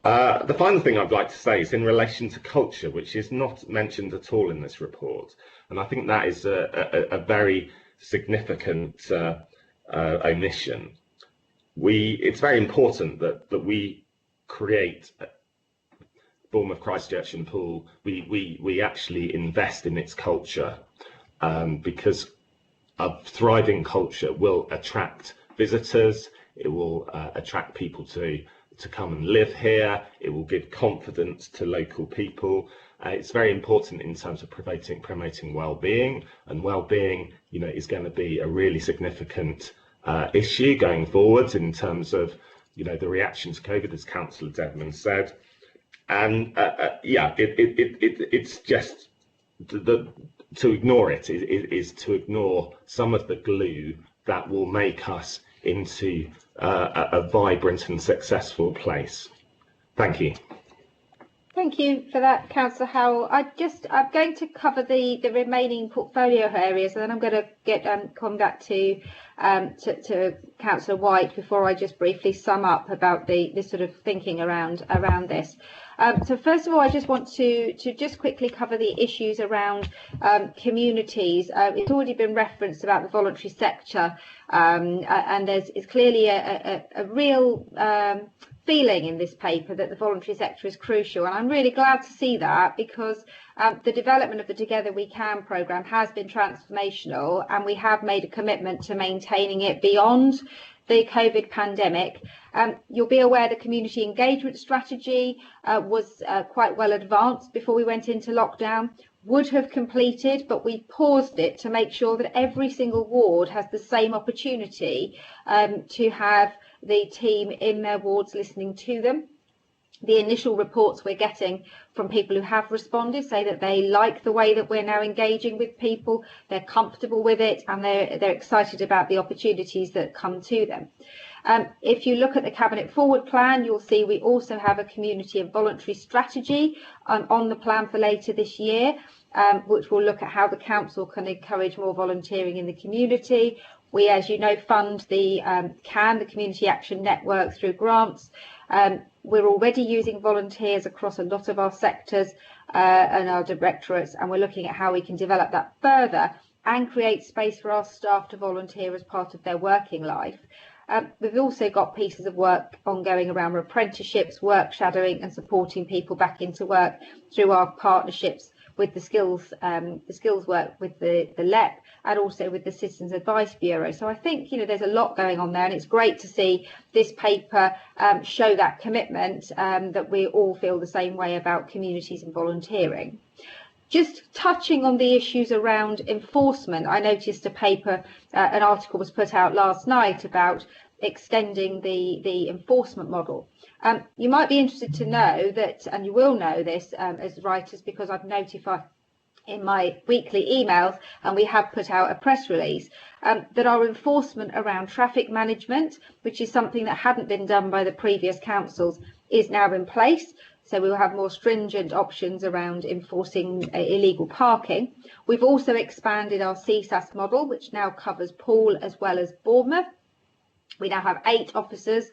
D: The final thing I'd like to say is in relation to culture, which is not mentioned at all in this report. And I think that is a very significant omission. It's very important that we create Bournemouth, Christchurch and Poole, we actually invest in its culture, because a thriving culture will attract visitors, it will attract people to come and live here, it will give confidence to local people. It's very important in terms of promoting well-being, and well-being, is going to be a really significant issue going forward in terms of, the reaction to COVID, as Councillor Dedman said. And it's just to ignore it is to ignore some of the glue that will make us into a vibrant and successful place. Thank you.
A: Thank you for that, Councillor Howell. I'm going to cover the remaining portfolio areas, and then I'm going to come back to Councillor White before I just briefly sum up about the sort of thinking around this. So first of all, I just want to just quickly cover the issues around communities. It's already been referenced about the voluntary sector, and it's clearly a real feeling in this paper that the voluntary sector is crucial, and I'm really glad to see that, because the development of the Together We Can programme has been transformational, and we have made a commitment to maintaining it beyond the COVID pandemic. You'll be aware the community engagement strategy was quite well advanced before we went into lockdown, would have completed, but we paused it to make sure that every single ward has the same opportunity to have the team in their wards listening to them. The initial reports we're getting from people who have responded say that they like the way that we're now engaging with people, they're comfortable with it, and they're excited about the opportunities that come to them. If you look at the Cabinet Forward Plan, you'll see we also have a community and voluntary strategy on the plan for later this year, which will look at how the council can encourage more volunteering in the community. We, as you know, fund the the Community Action Network, through grants. We're already using volunteers across a lot of our sectors and our directorates, and we're looking at how we can develop that further and create space for our staff to volunteer as part of their working life. We've also got pieces of work ongoing around apprenticeships, work shadowing, and supporting people back into work through our partnerships with the skills work with the LEP, and also with the Citizens Advice Bureau. So I think there's a lot going on there, and it's great to see this paper show that commitment, that we all feel the same way about communities and volunteering. Just touching on the issues around enforcement, I noticed a paper, an article was put out last night about extending the enforcement model. You might be interested to know that, and you will know this as writers, because I've notified in my weekly emails, and we have put out a press release, that our enforcement around traffic management, which is something that hadn't been done by the previous councils, is now in place. So we will have more stringent options around enforcing illegal parking. We've also expanded our CSAS model, which now covers Poole as well as Bournemouth. We now have 8 officers.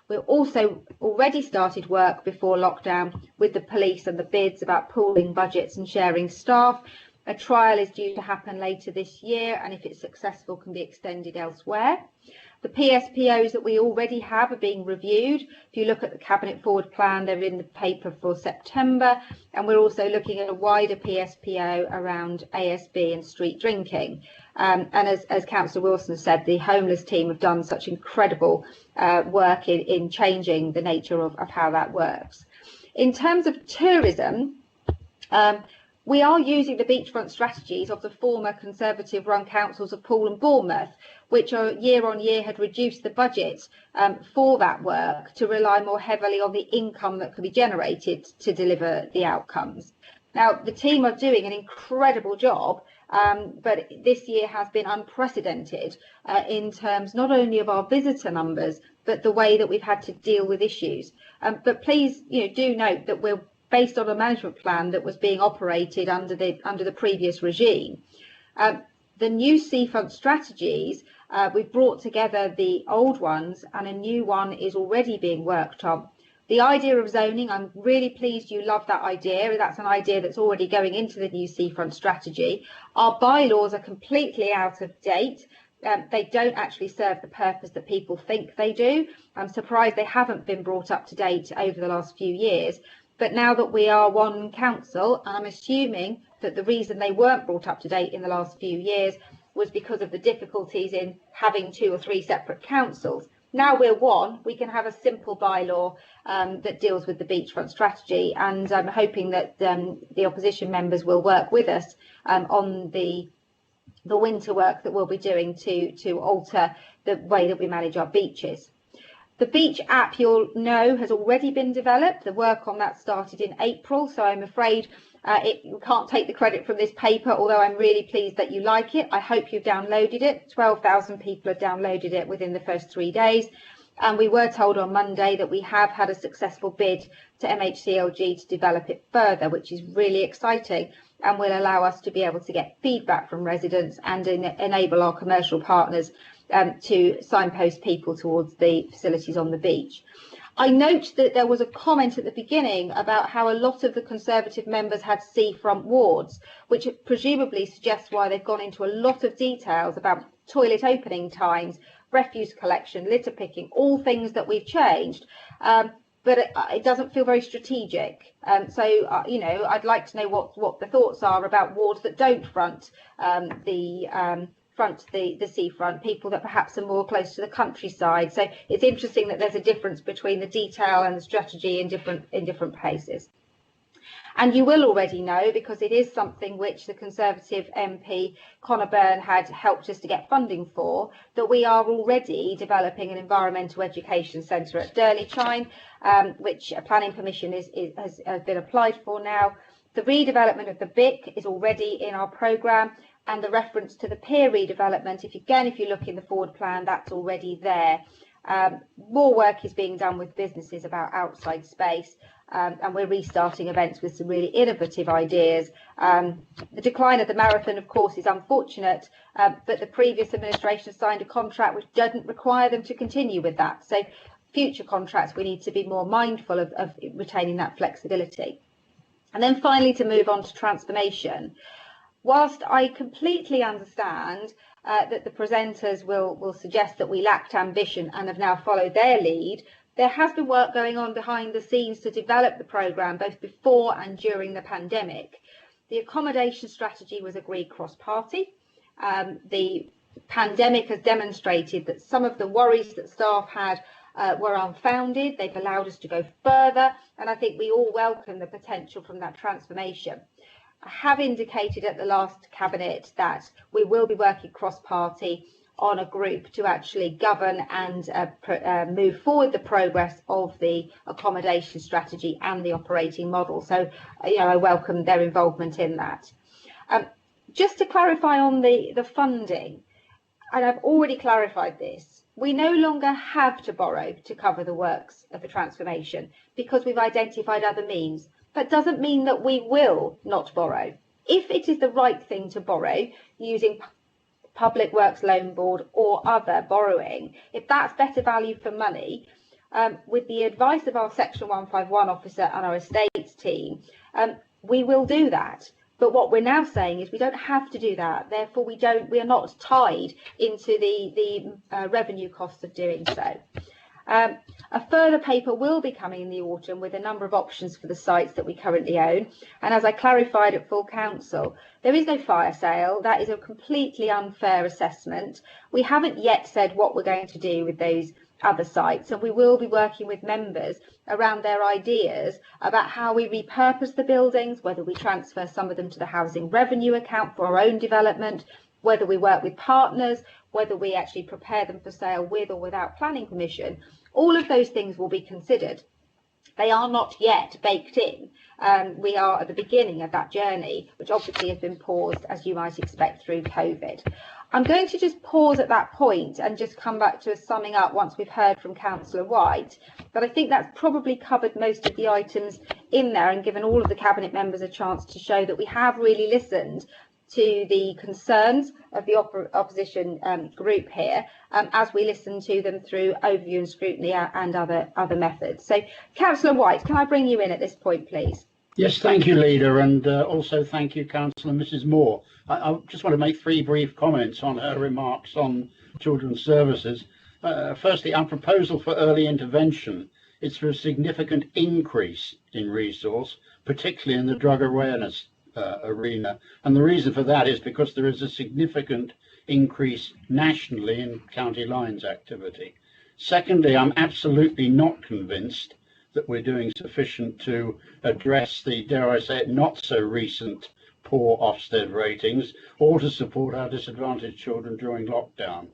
A: We've also already started work before lockdown with the police and the bids about pooling budgets and sharing staff. A trial is due to happen later this year, and if it's successful, can be extended elsewhere. The PSPOs that we already have are being reviewed. If you look at the Cabinet Forward Plan, they're in the paper for September, and we're also looking at a wider PSPO around ASB and street drinking. And as Councillor Wilson said, the homeless team have done such incredible work in changing the nature of how that works. In terms of tourism, we are using the beachfront strategies of the former Conservative-run councils of Poole and Bournemouth, which are year on year had reduced the budget for that work to rely more heavily on the income that could be generated to deliver the outcomes. Now, the team are doing an incredible job, but this year has been unprecedented in terms not only of our visitor numbers, but the way that we've had to deal with issues. But please, do note that we're based on a management plan that was being operated under the previous regime. The new seafront strategies, we've brought together the old ones and a new one is already being worked on. The idea of zoning, I'm really pleased you love that idea. That's an idea that's already going into the new seafront strategy. Our bylaws are completely out of date. They don't actually serve the purpose that people think they do. I'm surprised they haven't been brought up to date over the last few years. But now that we are one council, I'm assuming that the reason they weren't brought up to date in the last few years was because of the difficulties in having 2 or 3 separate councils. Now we're one, we can have a simple bylaw that deals with the beachfront strategy, and I'm hoping that the opposition members will work with us on the winter work that we'll be doing to alter the way that we manage our beaches. The beach app, you'll know, has already been developed. The work on that started in April, so I'm afraid you can't take the credit from this paper, although I'm really pleased that you like it. I hope you've downloaded it. 12,000 people have downloaded it within the first 3 days. And we were told on Monday that we have had a successful bid to MHCLG to develop it further, which is really exciting and will allow us to be able to get feedback from residents and enable our commercial partners to signpost people towards the facilities on the beach. I note that there was a comment at the beginning about how a lot of the Conservative members had seafront wards, which presumably suggests why they've gone into a lot of details about toilet opening times, refuse collection, litter picking, all things that we've changed. But it doesn't feel very strategic. So, you know, I'd like to know what the thoughts are about wards that don't front the seafront, people that perhaps are more close to the countryside. So it's interesting that there's a difference between the detail and the strategy in different places. And you will already know, because it is something which the Conservative MP Conor Byrne had helped us to get funding for, that we are already developing an environmental education centre at Durleychine, which a planning permission has been applied for now. The redevelopment of the BIC is already in our programme, and the reference to the pier redevelopment, if you look in the forward plan, that's already there. More work is being done with businesses about outside space, and we're restarting events with some really innovative ideas. The decline of the marathon, of course, is unfortunate, but the previous administration signed a contract which doesn't require them to continue with that. So future contracts, we need to be more mindful of retaining that flexibility. And then finally, to move on to transformation. Whilst I completely understand that the presenters will suggest that we lacked ambition and have now followed their lead, there has been work going on behind the scenes to develop the programme both before and during the pandemic. The accommodation strategy was agreed cross-party. The pandemic has demonstrated that some of the worries that staff had were unfounded. They've allowed us to go further, and I think we all welcome the potential from that transformation. I have indicated at the last Cabinet that we will be working cross-party on a group to actually govern and move forward the progress of the accommodation strategy and the operating model. So, you know, I welcome their involvement in that. Just to clarify on the funding, and I've already clarified this, we no longer have to borrow to cover the works of the transformation because we've identified other means. That doesn't mean that we will not borrow. If it is the right thing to borrow using Public Works Loan Board or other borrowing, if that's better value for money, with the advice of our Section 151 officer and our estates team, we will do that. But what we're now saying is we don't have to do that. Therefore, we are not tied into the revenue costs of doing so. A further paper will be coming in the autumn with a number of options for the sites that we currently own. And as I clarified at full council, there is no fire sale. That is a completely unfair assessment. We haven't yet said what we're going to do with those other sites, and we will be working with members around their ideas about how we repurpose the buildings, whether we transfer some of them to the housing revenue account for our own development, whether we work with partners, whether we actually prepare them for sale with or without planning permission. All of those things will be considered. They are not yet baked in. We are at the beginning of that journey, which obviously has been paused, as you might expect, through COVID. I'm going to just pause at that point and just come back to a summing up once we've heard from Councillor White. But I think that's probably covered most of the items in there and given all of the Cabinet members a chance to show that we have really listened to the concerns of the opposition group here, as we listen to them through overview and scrutiny and other methods. So, Councillor White, can I bring you in at this point, please?
M: Yes, thank you, Leader, and also thank you, Councillor Mrs. Moore. I just want to make 3 brief comments on her remarks on children's services. Firstly, our proposal for early intervention is for a significant increase in resource, particularly in the drug awareness arena. And the reason for that is because there is a significant increase nationally in county lines activity. Secondly, I'm absolutely not convinced that we're doing sufficient to address the, dare I say it, not so recent poor Ofsted ratings, or to support our disadvantaged children during lockdown.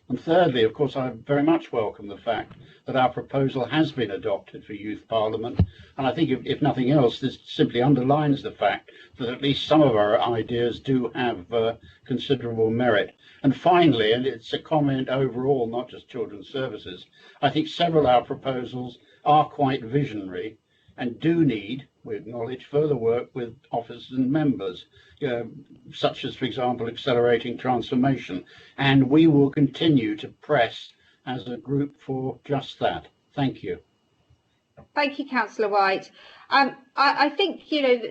M: And thirdly, of course, I very much welcome the fact that our proposal has been adopted for Youth Parliament. And I think if nothing else, this simply underlines the fact that at least some of our ideas do have considerable merit. And finally, and it's a comment overall, not just children's services, I think several of our proposals are quite visionary and do need, we acknowledge, further work with officers and members, such as, for example, accelerating transformation. And we will continue to press as a group for just that. Thank you.
A: Thank you, Councillor White. I think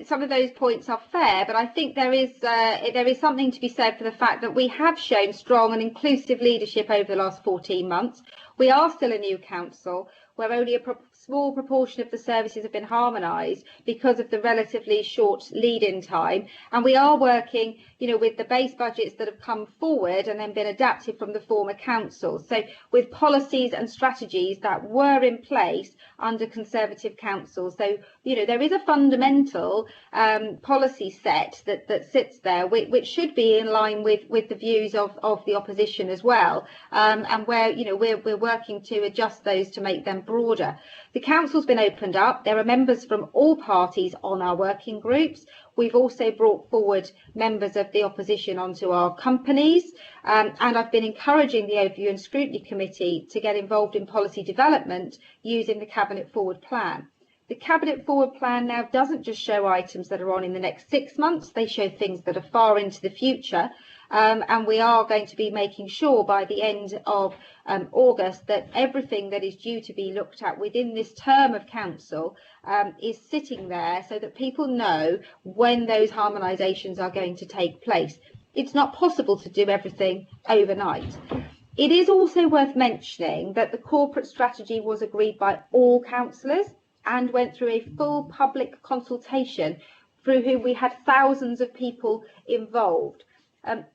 A: some of those points are fair, but I think there is something to be said for the fact that we have shown strong and inclusive leadership over the last 14 months. We are still a new council where only a small proportion of the services have been harmonised because of the relatively short lead-in time, and we are working with the base budgets that have come forward and then been adapted from the former council, so with policies and strategies that were in place under Conservative councils. So there is a fundamental policy set that sits there which should be in line with the views of the opposition as well, and where we're working to adjust those to make them broader. The council's been opened up. There are members from all parties on our working groups. We've also brought forward members of the opposition onto our companies, and I've been encouraging the Overview and Scrutiny Committee to get involved in policy development using the Cabinet Forward Plan. The Cabinet Forward Plan now doesn't just show items that are on in the next 6 months, they show things that are far into the future. And we are going to be making sure by the end of August that everything that is due to be looked at within this term of council is sitting there so that people know when those harmonisations are going to take place. It's not possible to do everything overnight. It is also worth mentioning that the corporate strategy was agreed by all councillors and went through a full public consultation through whom we had thousands of people involved.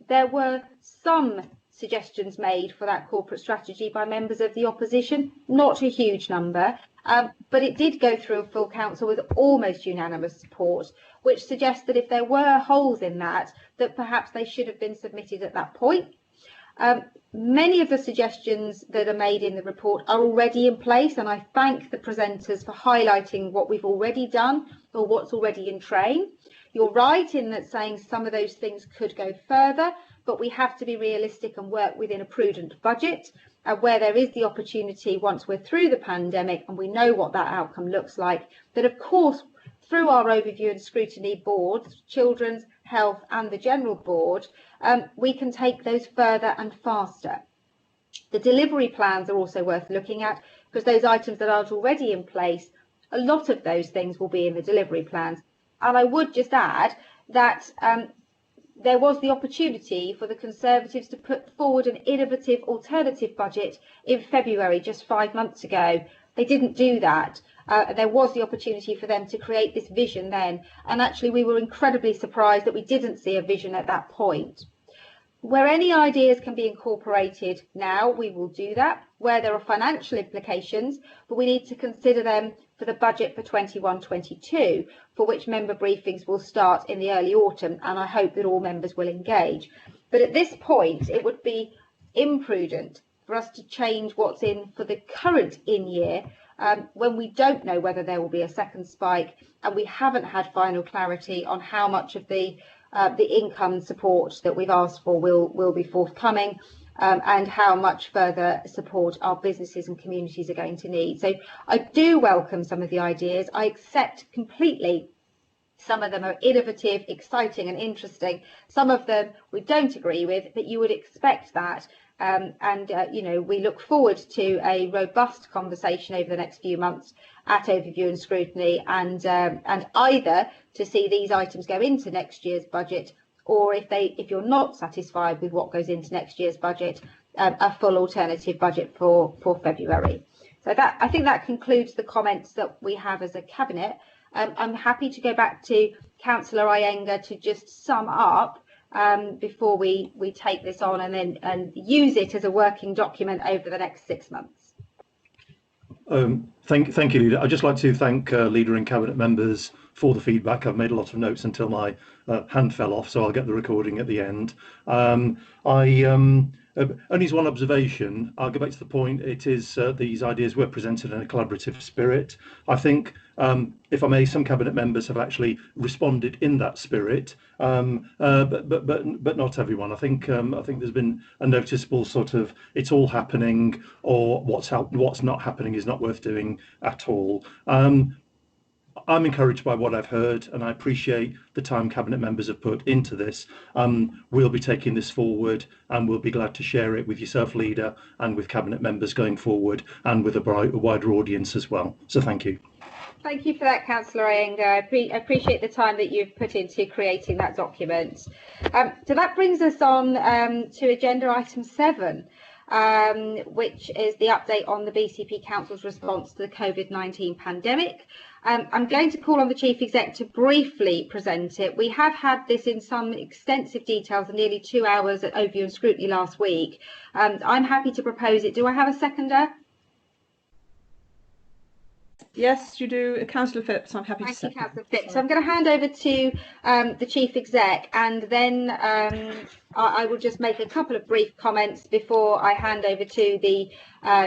A: There were some suggestions made for that corporate strategy by members of the opposition, not a huge number, but it did go through a full council with almost unanimous support, which suggests that if there were holes in that perhaps they should have been submitted at that point. Many of the suggestions that are made in the report are already in place, and I thank the presenters for highlighting what we've already done or what's already in train. You're right in that saying some of those things could go further, but we have to be realistic and work within a prudent budget, where there is the opportunity, once we're through the pandemic and we know what that outcome looks like, that of course through our Overview and Scrutiny boards, Children's, Health and the General Board, we can take those further and faster. The delivery plans are also worth looking at, because those items that aren't already in place, a lot of those things will be in the delivery plans. And I would just add that there was the opportunity for the Conservatives to put forward an innovative alternative budget in February, just 5 months ago. They didn't do that. There was the opportunity for them to create this vision then, and actually we were incredibly surprised that we didn't see a vision at that point. Where any ideas can be incorporated now, we will do that, where there are financial implications, but we need to consider them for the budget for 21-22, for which member briefings will start in the early autumn, and I hope that all members will engage. But at this point, it would be imprudent for us to change what's in for the current in-year when we don't know whether there will be a second spike, and we haven't had final clarity on how much of the income support that we've asked for will be forthcoming, and how much further support our businesses and communities are going to need. So I do welcome some of the ideas. I accept completely Some of them are innovative, exciting and interesting. Some of them we don't agree with, but you would expect that. You know, we look forward to a robust conversation over the next few months at overview and scrutiny, and either to see these items go into next year's budget, or if you're not satisfied with what goes into next year's budget, a full alternative budget for February. So that, I think that concludes the comments that we have as a cabinet. I'm happy to go back to Councillor Iyengar to just sum up before we take this on and use it as a working document over the next 6 months.
F: Thank you, Leader. I'd just like to thank Leader and Cabinet members for the feedback. I've made a lot of notes until my hand fell off, so I'll get the recording at the end. Only one observation. I'll go back to the point. It is these ideas were presented in a collaborative spirit. I think, if I may, some cabinet members have actually responded in that spirit, but not everyone. I think there's been a noticeable sort of it's all happening, or what's not happening is not worth doing at all. I'm encouraged by what I've heard, and I appreciate the time cabinet members have put into this. We'll be taking this forward, and we'll be glad to share it with yourself, Leader, and with cabinet members going forward, and with a wider audience as well. So thank you.
A: Thank you for that, Councillor Iyengar. I appreciate the time that you've put into creating that document. So that brings us on to agenda item 7. Which is the update on the BCP Council's response to the COVID-19 pandemic. I'm going to call on the Chief Exec to briefly present it. We have had this in some extensive details and nearly 2 hours at overview and scrutiny last week. I'm happy to propose it. Do I have a seconder?
I: Yes, you do. Councillor Phipps, I'm happy to second.
A: Thank you, Councillor Phipps. So I'm going to hand over to the Chief Exec, and then I will just make a couple of brief comments before I hand over to the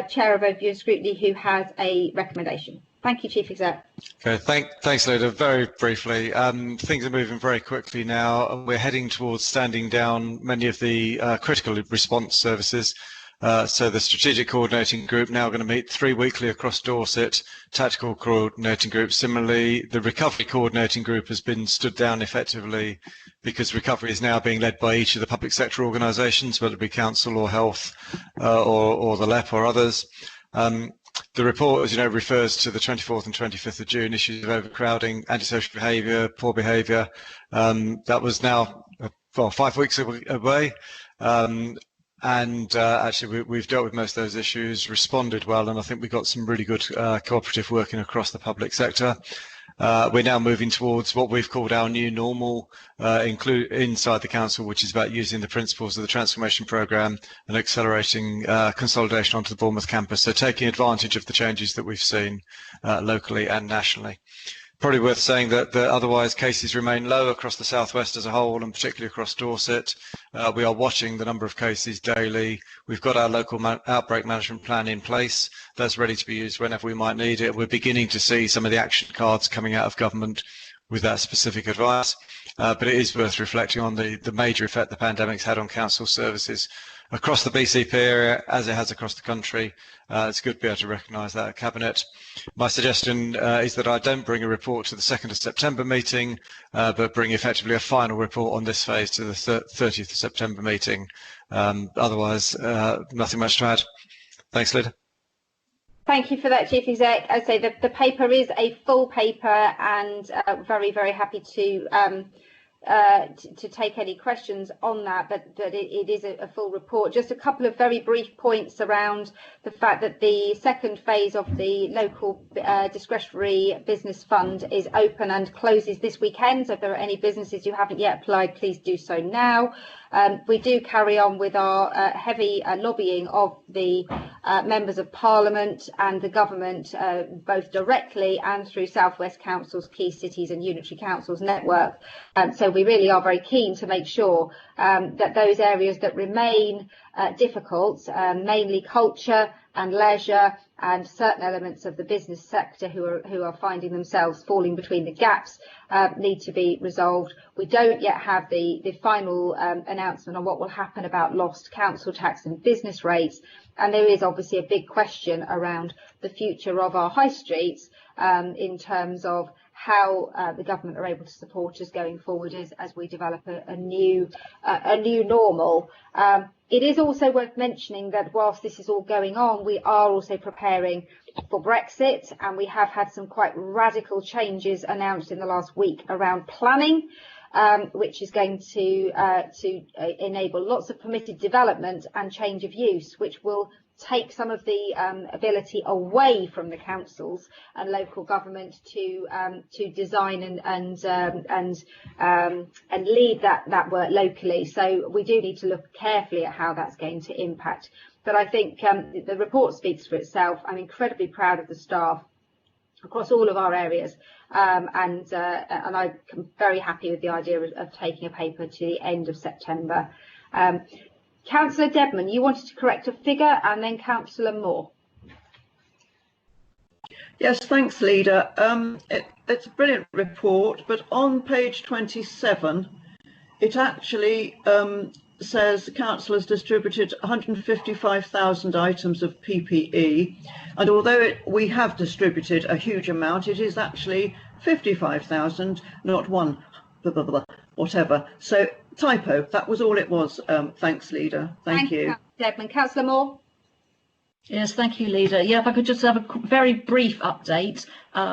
A: Chair of Overview and Scrutiny, who has a recommendation. Thank you, Chief Exec.
N: Okay, thanks, Leader. Very briefly, things are moving very quickly now. We're heading towards standing down many of the critical response services. So the Strategic Coordinating Group now going to meet 3 weekly across Dorset, Tactical Coordinating Group. Similarly, the Recovery Coordinating Group has been stood down effectively because recovery is now being led by each of the public sector organisations, whether it be Council or Health or the LEP or others. The report, as you know, refers to the 24th and 25th of June issues of overcrowding, antisocial behaviour, poor behaviour. That was now 5 weeks away. Actually, we've dealt with most of those issues, responded well, and I think we've got some really good cooperative working across the public sector. We're now moving towards what we've called our new normal inside the council, which is about using the principles of the transformation programme and accelerating consolidation onto the Bournemouth campus, so taking advantage of the changes that we've seen locally and nationally. Probably worth saying that otherwise cases remain low across the southwest as a whole, and particularly across Dorset. We are watching the number of cases daily. We've got our local outbreak management plan in place. That's ready to be used whenever we might need it. We're beginning to see some of the action cards coming out of government with that specific advice. But it is worth reflecting on the major effect the pandemic's had on council services across the BCP area, as it has across the country. It's good to be able to recognise that at Cabinet. My suggestion is that I don't bring a report to the 2nd of September meeting, but bring effectively a final report on this phase to the 30th of September meeting. Otherwise, nothing much to add. Thanks, Leader.
A: Thank you for that, Chief Exec. As I say, the paper is a full paper, and very, very happy to take any questions on that, but it is a full report. Just a couple of very brief points around the fact that the second phase of the local discretionary business fund is open and closes this weekend. So if there are any businesses who haven't yet applied, please do so now. We do carry on with our heavy lobbying of the members of Parliament and the government, both directly and through South West Council's Key Cities and Unitary Councils network. So we really are very keen to make sure that those areas that remain difficult, mainly culture and leisure and certain elements of the business sector who are finding themselves falling between the gaps, need to be resolved. We don't yet have the final announcement on what will happen about lost council tax and business rates, and there is obviously a big question around the future of our high streets in terms of how the government are able to support us going forward as we develop a new normal. It is also worth mentioning that whilst this is all going on, we are also preparing for Brexit, and we have had some quite radical changes announced in the last week around planning, which is going to enable lots of permitted development and change of use, which will take some of the ability away from the councils and local government to design and lead that work locally. So we do need to look carefully at how that's going to impact. But I think the report speaks for itself. I'm incredibly proud of the staff across all of our areas, and I'm very happy with the idea of taking a paper to the end of September. Councillor Dedman, you wanted to correct a figure, and then Councillor Moore.
H: Yes, thanks, Leader. It's a brilliant report, but on page 27, it actually says the council has distributed 155,000 items of PPE, and although we have distributed a huge amount, it is actually 55,000, not one, whatever. So typo, that was all it was. Thanks, Leader. Thank you.
A: Dedman. Councillor Moore.
C: Yes, thank you, Leader. Yeah, if I could just have a very brief update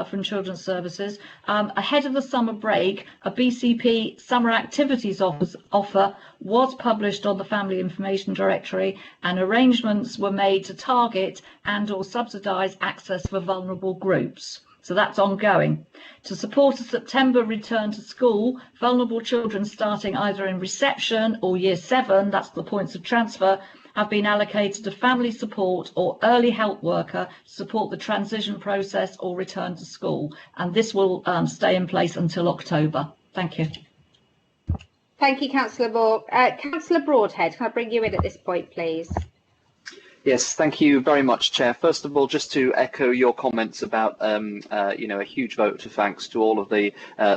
C: from Children's Services. Ahead of the summer break, a BCP summer activities offer was published on the Family Information Directory, and arrangements were made to target and/or subsidise access for vulnerable groups. So that's ongoing. To support a September return to school, vulnerable children starting either in reception or Year 7, that's the points of transfer, have been allocated a family support or early help worker to support the transition process or return to school. And this will stay in place until October. Thank you.
A: Thank you, Councillor Moore. Councillor Broadhead, can I bring you in at this point, please?
E: Yes, thank you very much, Chair. First of all, just to echo your comments about, a huge vote of thanks to all of the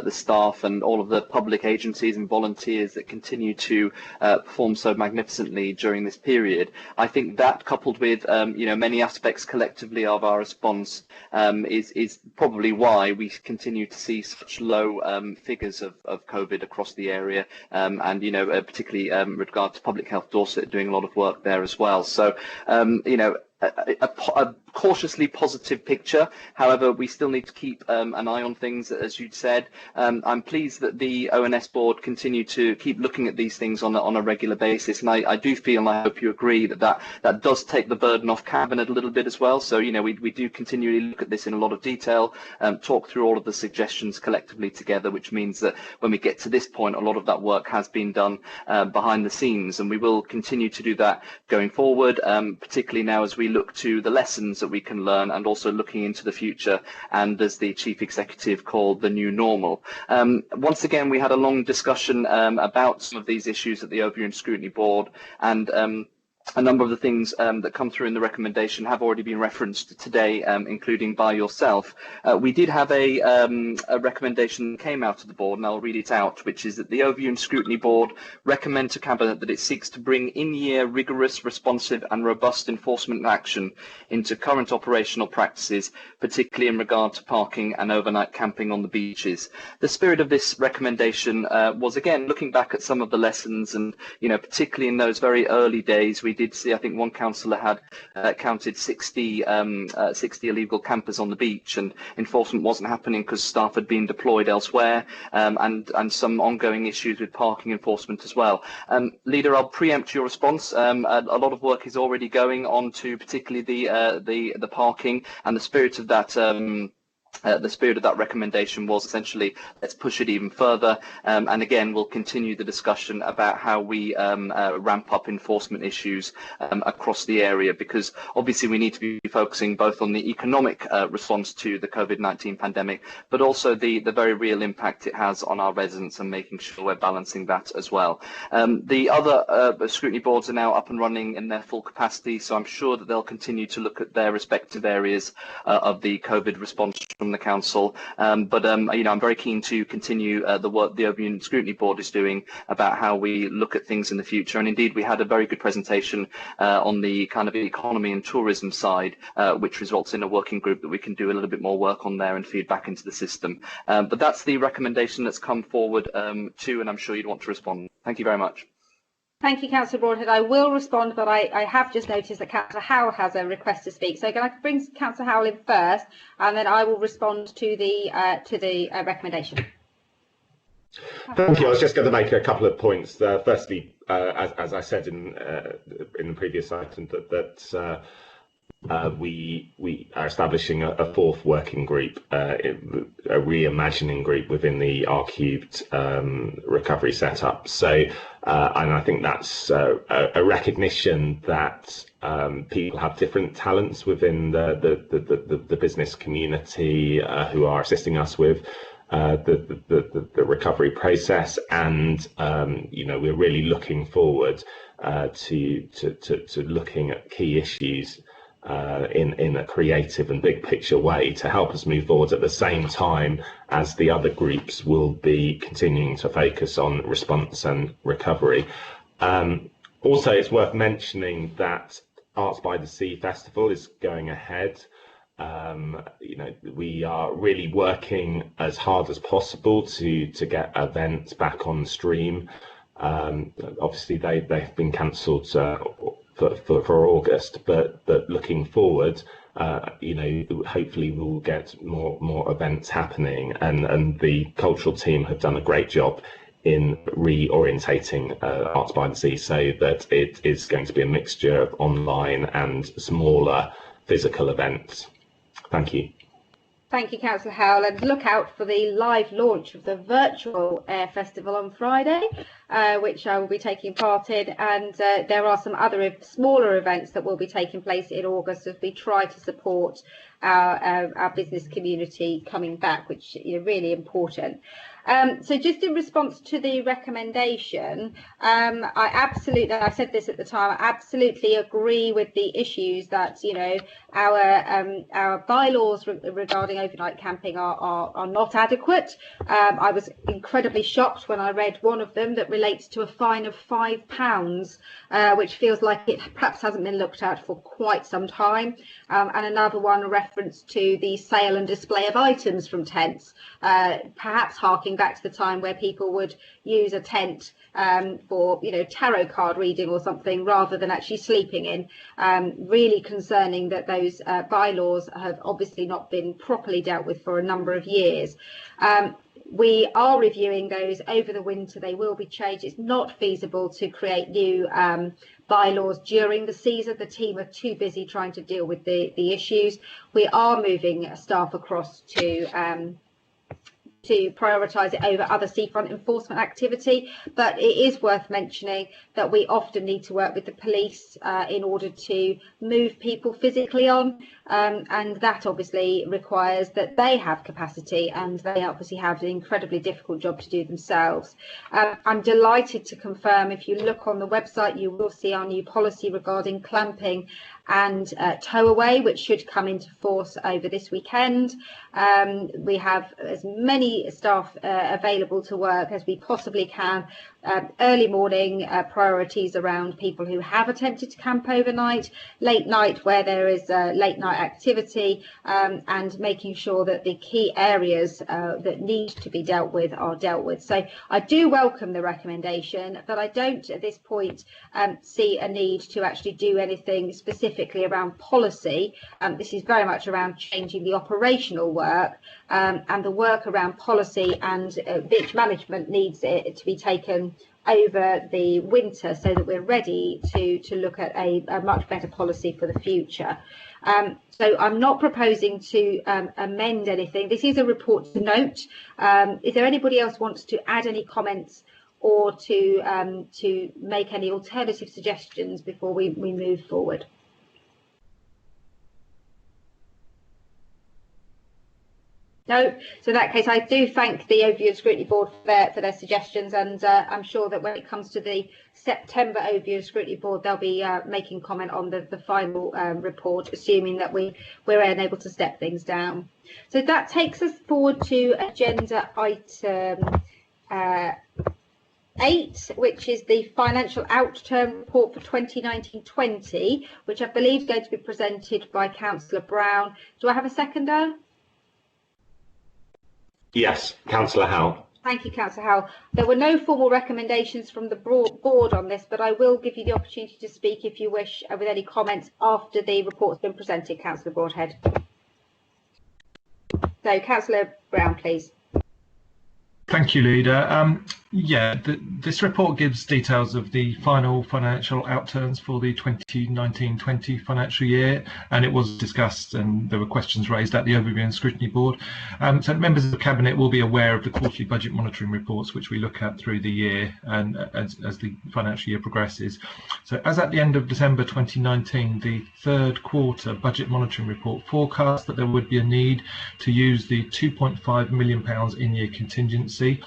E: staff and all of the public agencies and volunteers that continue to perform so magnificently during this period. I think that, coupled with, many aspects collectively of our response, is probably why we continue to see such low figures of COVID across the area, and particularly with regard to Public Health Dorset doing a lot of work there as well. So. A cautiously positive picture. However, we still need to keep an eye on things, as you'd said. I'm pleased that the ONS board continue to keep looking at these things on a regular basis, and I do feel, and I hope you agree, that does take the burden off Cabinet a little bit as well. So we do continually look at this in a lot of detail, talk through all of the suggestions collectively together, which means that when we get to this point, a lot of that work has been done behind the scenes, and we will continue to do that going forward, particularly now as we look to the lessons that we can learn, and also looking into the future, and as the Chief Executive called, the new normal. Once again, we had a long discussion about some of these issues at the Overview and Scrutiny Board, and a number of the things that come through in the recommendation have already been referenced today, including by yourself. We did have a recommendation that came out of the board, and I'll read it out, which is that the Overview and Scrutiny Board recommend to Cabinet that it seeks to bring in-year rigorous, responsive and robust enforcement action into current operational practices, particularly in regard to parking and overnight camping on the beaches. The spirit of this recommendation was, again, looking back at some of the lessons, and particularly in those very early days, we did see, I think one councillor had counted 60 illegal campers on the beach, and enforcement wasn't happening because staff had been deployed elsewhere, and some ongoing issues with parking enforcement as well. Leader, I'll preempt your response. A lot of work is already going on to particularly the parking, and the spirit of that. The spirit of that recommendation was essentially, let's push it even further, and again we'll continue the discussion about how we ramp up enforcement issues across the area, because obviously we need to be focusing both on the economic response to the COVID-19 pandemic, but also the very real impact it has on our residents, and making sure we're balancing that as well. The other scrutiny boards are now up and running in their full capacity, so I'm sure that they'll continue to look at their respective areas of the COVID response from from the council. But you know, I'm very keen to continue the work the Open Scrutiny Board is doing about how we look at things in the future. And indeed, we had a very good presentation on the kind of economy and tourism side, which results in a working group that we can do a little bit more work on there and feed back into the system. But that's the recommendation that's come forward too, and I'm sure you'd want to respond. Thank you very much.
A: Thank you, Councillor Broadhead. I will respond, but I have just noticed that Councillor Howell has a request to speak. So can I bring Councillor Howell in first, and then I will respond to the recommendation.
D: Thank you. I was just going to make a couple of points. Firstly, as I said in the previous item, that we are establishing a fourth working group, a reimagining group within the R³ recovery setup. So, and I think that's a recognition that people have different talents within the business community who are assisting us with the recovery process, and you know, we're really looking forward to looking at key issues in a creative and big picture way to help us move forward at the same time as the other groups will be continuing to focus on response and recovery. Also, it's worth mentioning that Arts by the Sea Festival is going ahead. You know, we are really working as hard as possible to get events back on stream. Obviously, they've been cancelled for August, but looking forward, you know, hopefully we'll get more events happening, and the cultural team have done a great job in reorientating Arts by the Sea so that it is going to be a mixture of online and smaller physical events. Thank you.
A: Thank you, Councillor Howell, and look out for the live launch of the virtual Air Festival on Friday, which I will be taking part in, and there are some other smaller events that will be taking place in August as we try to support our business community coming back, which is really important. So just in response to the recommendation, I said this at the time, I absolutely agree with the issues that, you know, our bylaws regarding overnight camping are not adequate. I was incredibly shocked when I read one of them that relates to a fine of £5, which feels like it perhaps hasn't been looked at for quite some time, and another one a reference to the sale and display of items from tents, perhaps harking back to the time where people would use a tent for, you know, tarot card reading or something rather than actually sleeping in. Really concerning that those bylaws have obviously not been properly dealt with for a number of years. We are reviewing those over the winter. They will be changed. It's not feasible to create new bylaws during the season. The team are too busy trying to deal with the issues. We are moving staff across to prioritise it over other seafront enforcement activity, but it is worth mentioning that we often need to work with the police in order to move people physically on, and that obviously requires that they have capacity, and they obviously have an incredibly difficult job to do themselves. I'm delighted to confirm, if you look on the website, you will see our new policy regarding clamping and tow away, which should come into force over this weekend. We have as many staff available to work as we possibly can. Early morning priorities around people who have attempted to camp overnight, late night where there is late night activity, and making sure that the key areas that need to be dealt with are dealt with. So I do welcome the recommendation, but I don't at this point see a need to actually do anything specifically around policy. This is very much around changing the operational work, and the work around policy and beach management needs it to be taken over the winter so that we're ready to look at a much better policy for the future. So I'm not proposing to amend anything. This is a report to note. Is there anybody else wants to add any comments or to make any alternative suggestions before we move forward? No, so in that case, I do thank the Overview and Scrutiny Board for their suggestions, and I'm sure that when it comes to the September Overview and Scrutiny Board, they'll be making comment on the final report, assuming that we're unable to step things down. So that takes us forward to agenda item 8, which is the financial outturn report for 2019-20, which I believe is going to be presented by Councillor Brown. Do I have a seconder?
D: Yes, Councillor Howell.
A: Thank you, Councillor Howell. There were no formal recommendations from the board on this, but I will give you the opportunity to speak if you wish with any comments after the report's been presented, Councillor Broadhead. So, Councillor Brown, please.
G: Thank you, Leader. This report gives details of the final financial outturns for the 2019-20 financial year, and it was discussed and there were questions raised at the Overview and Scrutiny Board. So members of the Cabinet will be aware of the quarterly budget monitoring reports which we look at through the year and as the financial year progresses. So as at the end of December 2019, the third quarter budget monitoring report forecast that there would be a need to use the £2.5 million in-year contingency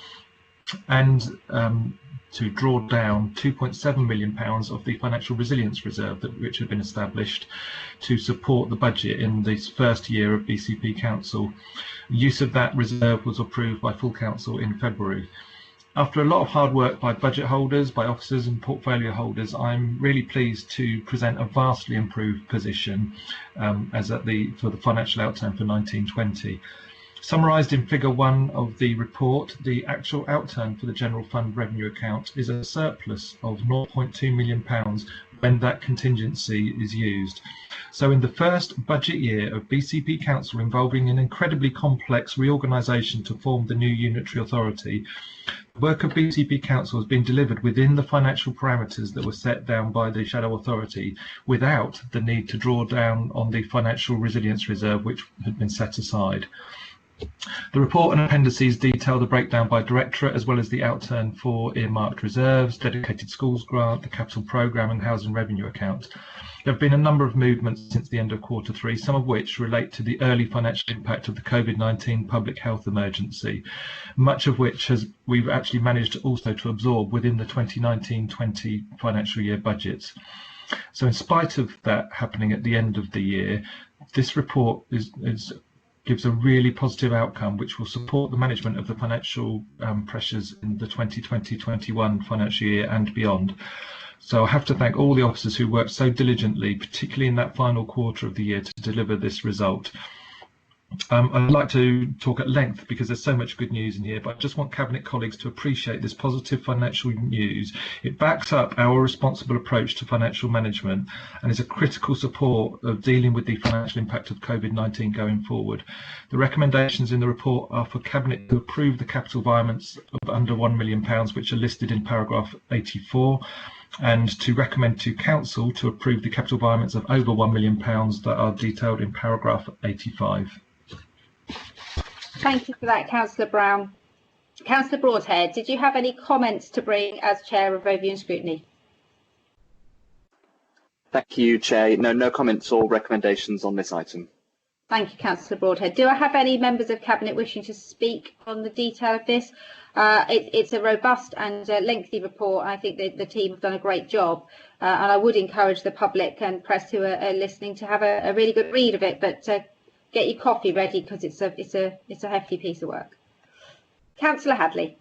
G: and to draw down £2.7 million of the financial resilience reserve which had been established to support the budget in this first year of BCP Council. Use of that reserve was approved by full council in February. After a lot of hard work by budget holders, by officers and portfolio holders, I'm really pleased to present a vastly improved position for the financial outturn for 1920. Summarised in figure 1 of the report, the actual outturn for the general fund revenue account is a surplus of £0.2 million when that contingency is used. So in the first budget year of BCP Council, involving an incredibly complex reorganisation to form the new unitary authority, the work of BCP Council has been delivered within the financial parameters that were set down by the Shadow Authority without the need to draw down on the financial resilience reserve which had been set aside. The report and appendices detail the breakdown by directorate as well as the outturn for earmarked reserves, dedicated schools grant, the capital programme and housing revenue account. There have been a number of movements since the end of Q3, some of which relate to the early financial impact of the COVID-19 public health emergency, much of which we've actually managed also to absorb within the 2019-20 financial year budgets. So in spite of that happening at the end of the year, this report gives a really positive outcome which will support the management of the financial pressures in the 2020-21 financial year and beyond. So I have to thank all the officers who worked so diligently, particularly in that final quarter of the year, to deliver this result. I'd like to talk at length because there's so much good news in here, but I just want Cabinet colleagues to appreciate this positive financial news. It backs up our responsible approach to financial management and is a critical support of dealing with the financial impact of COVID-19 going forward. The recommendations in the report are for Cabinet to approve the capital requirements of under £1 million, which are listed in paragraph 84, and to recommend to Council to approve the capital requirements of over £1 million that are detailed in paragraph 85.
A: Thank you for that, Councillor Brown. Councillor Broadhead, did you have any comments to bring as Chair of Overview and Scrutiny?
E: Thank you, Chair. No comments or recommendations on this item.
A: Thank you, Councillor Broadhead. Do I have any members of Cabinet wishing to speak on the detail of this? It's a robust and lengthy report. I think the team have done a great job, and I would encourage the public and press who are listening to have a really good read of it, but get your coffee ready because it's a hefty piece of work. Councillor Hadley.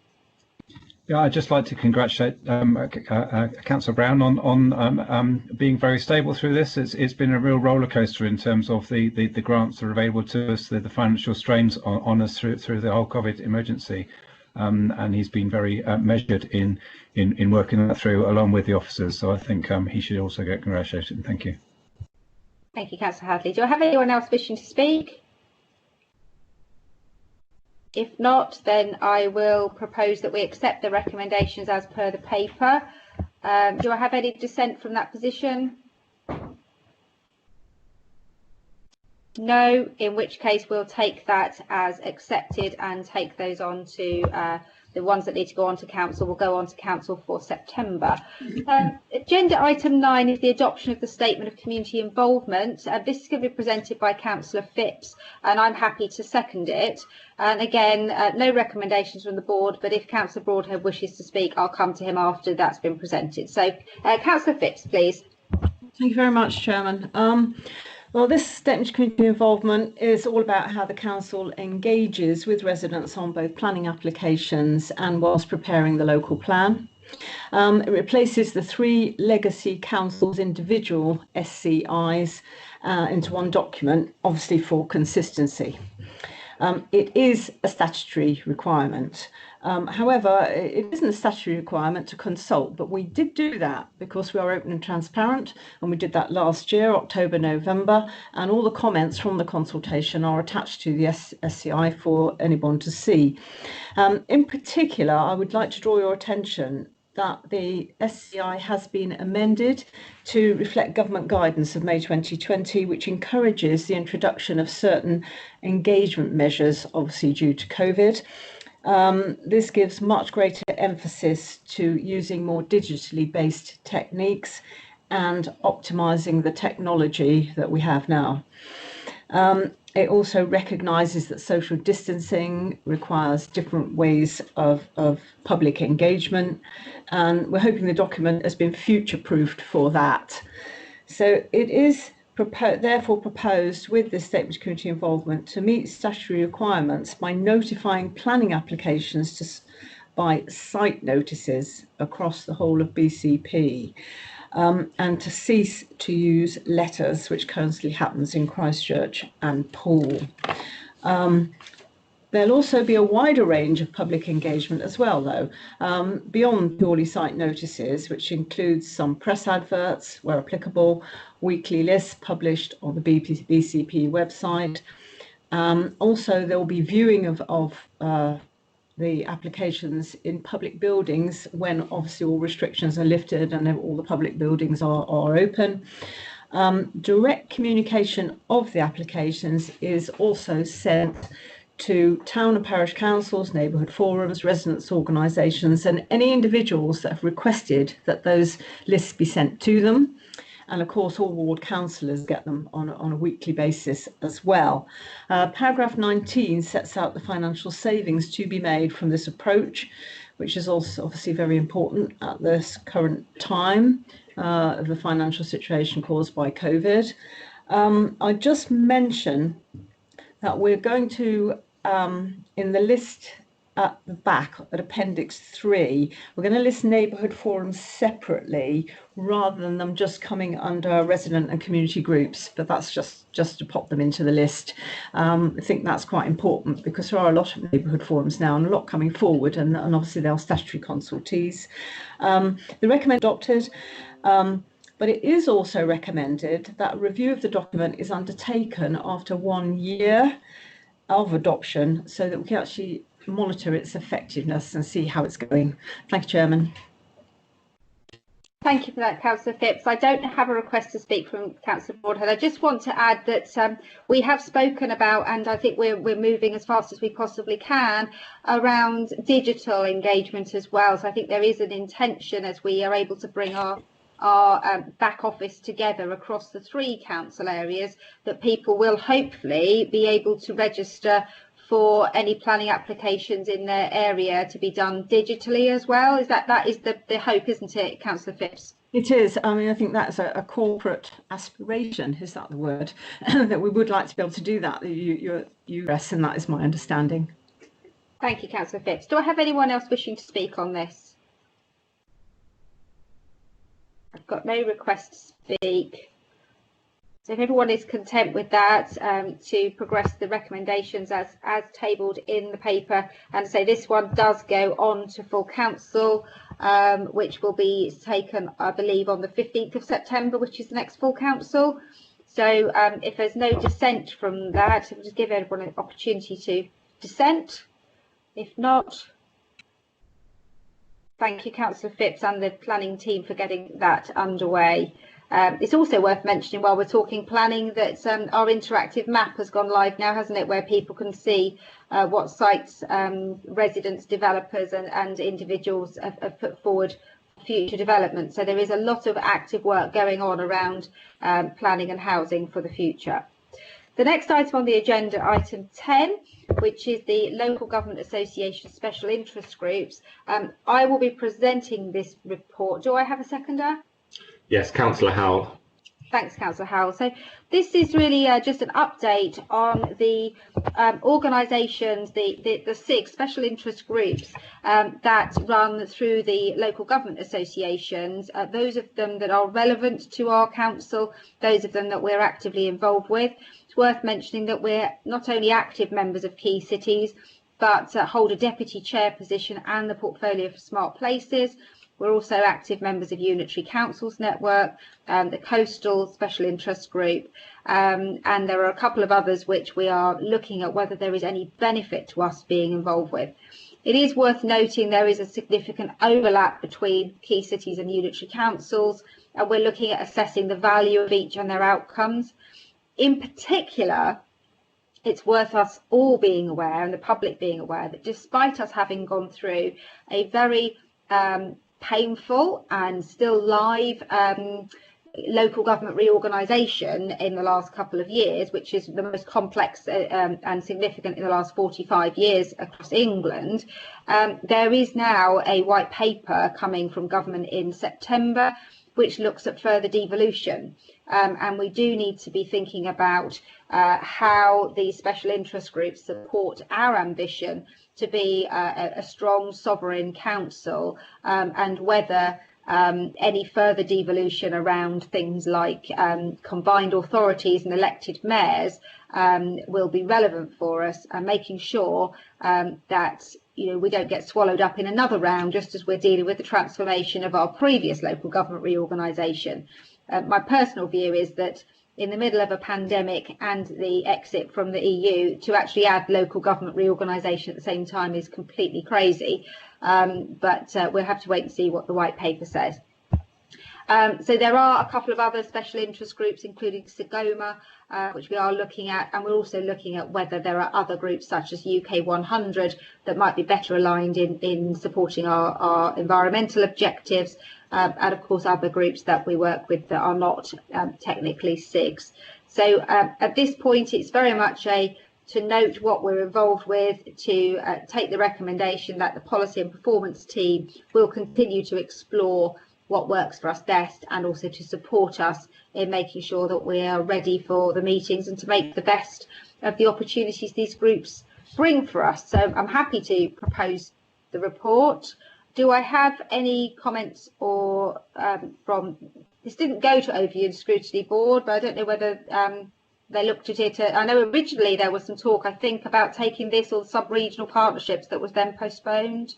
J: Yeah, I'd just like to congratulate Councillor Brown on being very stable through this. It's been a real roller coaster in terms of the grants that are available to us, the financial strains on us through the whole COVID emergency, and he's been very measured in working that through along with the officers. So I think he should also get congratulated. Thank you.
A: Thank you, Councillor Hadley. Do I have anyone else wishing to speak? If not, then I will propose that we accept the recommendations as per the paper. Do I have any dissent from that position? No, in which case we'll take that as accepted and take those on to the ones that need to go on to council will go on to council for September. Agenda item 9 is the adoption of the statement of community involvement. This is going to be presented by Councillor Phipps, and I'm happy to second it. And again, no recommendations from the board, but if Councillor Broadhead wishes to speak, I'll come to him after that's been presented. So, Councillor Phipps, please.
I: Thank you very much, Chairman. Well, this statement of community involvement is all about how the council engages with residents on both planning applications and whilst preparing the local plan. It replaces the 3 legacy councils' individual SCIs into one document, obviously for consistency. It is a statutory requirement. However, it isn't a statutory requirement to consult, but we did do that because we are open and transparent, and we did that last year, October, November, and all the comments from the consultation are attached to the SCI for anyone to see. In particular, I would like to draw your attention that the SCI has been amended to reflect government guidance of May 2020, which encourages the introduction of certain engagement measures, obviously due to COVID. This gives much greater emphasis to using more digitally based techniques and optimising the technology that we have now. It also recognises that social distancing requires different ways of public engagement, and we're hoping the document has been future-proofed for that. So it is therefore proposed with this statement of community involvement to meet statutory requirements by notifying planning applications by site notices across the whole of BCP. And to cease to use letters, which currently happens in Christchurch and Poole. There'll also be a wider range of public engagement as well, though, beyond purely site notices, which includes some press adverts, where applicable, weekly lists published on the BCP website. Also, there will be viewing of the applications in public buildings when obviously all restrictions are lifted and all the public buildings are open. Direct communication of the applications is also sent to town and parish councils, neighbourhood forums, residents' organisations and any individuals that have requested that those lists be sent to them. And of course, all ward councillors get them on a weekly basis as well. Paragraph 19 sets out the financial savings to be made from this approach, which is also obviously very important at this current time of the financial situation caused by COVID. I just mention that we're going to, in the list at the back at Appendix 3, we're going to list neighbourhood forums separately rather than them just coming under resident and community groups, but that's just to pop them into the list. I think that's quite important because there are a lot of neighbourhood forums now and a lot coming forward, and obviously they're statutory consultees. The recommend adopted, but it is also recommended that a review of the document is undertaken after 1 year of adoption so that we can actually monitor its effectiveness and see how it's going. Thank you, Chairman.
A: Thank you for that, Councillor Phipps. I don't have a request to speak from Councillor Broadhead. I just want to add that we have spoken about, and I think we're moving as fast as we possibly can, around digital engagement as well. So I think there is an intention, as we are able to bring our back office together across the 3 council areas, that people will hopefully be able to register for any planning applications in their area to be done digitally as well. Is that is the hope, isn't it, Councillor Phipps?
I: It is. I mean, I think that's a corporate aspiration, is that the word, that we would like to be able to do that. You rest, and that is my understanding.
A: Thank you, Councillor Phipps. Do I have anyone else wishing to speak on this? I've got no request to speak. So if everyone is content with that, to progress the recommendations as tabled in the paper, and say this one does go on to full council, which will be taken, I believe, on the 15th of September, which is the next full council. So if there's no dissent from that, we'll just give everyone an opportunity to dissent. If not, thank you, Councillor Phipps and the planning team for getting that underway. It's also worth mentioning while we're talking planning that our interactive map has gone live now, hasn't it, where people can see what sites residents, developers and individuals have put forward for future development. So there is a lot of active work going on around planning and housing for the future. The next item on the agenda, item 10, which is the Local Government Association Special Interest Groups. I will be presenting this report. Do I have a seconder?
D: Yes, Councillor Howell.
A: Thanks, Councillor Howell. So this is really just an update on the organisations, the 6 special interest groups that run through the local government associations, those of them that are relevant to our council, those of them that we're actively involved with. It's worth mentioning that we're not only active members of key cities, but hold a deputy chair position and the portfolio for smart places. We're also active members of Unitary Councils Network, the Coastal Special Interest Group, and there are a couple of others which we are looking at whether there is any benefit to us being involved with. It is worth noting there is a significant overlap between key cities and unitary councils, and we're looking at assessing the value of each and their outcomes. In particular, it's worth us all being aware and the public being aware that despite us having gone through a very painful and still live local government reorganisation in the last couple of years, which is the most complex and significant in the last 45 years across England, there is now a white paper coming from government in September which looks at further devolution, and we do need to be thinking about how these special interest groups support our ambition to be a strong sovereign council, and whether any further devolution around things like combined authorities and elected mayors will be relevant for us, and making sure that we don't get swallowed up in another round just as we're dealing with the transformation of our previous local government reorganisation. My personal view is that in the middle of a pandemic and the exit from the EU, to actually add local government reorganisation at the same time is completely crazy. But we'll have to wait and see what the white paper says. So there are a couple of other special interest groups, including Sagoma, which we are looking at, and we're also looking at whether there are other groups such as UK 100 that might be better aligned in supporting our environmental objectives, and of course other groups that we work with that are not technically SIGs. So at this point it's very much to note what we're involved with, to take the recommendation that the policy and performance team will continue to explore what works for us best, and also to support us in making sure that we are ready for the meetings and to make the best of the opportunities these groups bring for us. So I'm happy to propose the report. Do I have any comments or from this? Didn't go to overview and scrutiny board, but I don't know whether they looked at it. I know originally there was some talk, I think, about taking this or sub-regional partnerships that was then postponed.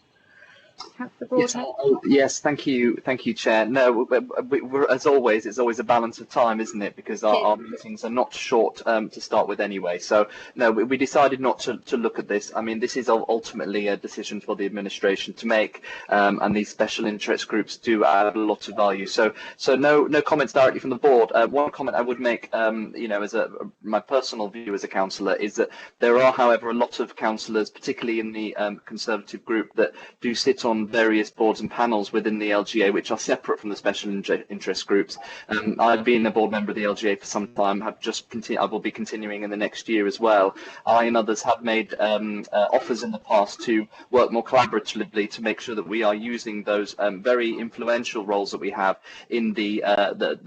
E: Yes, thank you, Chair. No, we're, as always, it's always a balance of time, isn't it? Because our meetings are not short to start with anyway. So no, we decided not to look at this. I mean, this is ultimately a decision for the administration to make, and these special interest groups do add a lot of value. So no comments directly from the board. One comment I would make, as my personal view as a councillor, is that there are, however, a lot of councillors, particularly in the Conservative group, that do sit on various boards and panels within the LGA which are separate from the special interest groups. I've been a board member of the LGA for some time, I will be continuing in the next year as well. I and others have made offers in the past to work more collaboratively to make sure that we are using those very influential roles that we have in the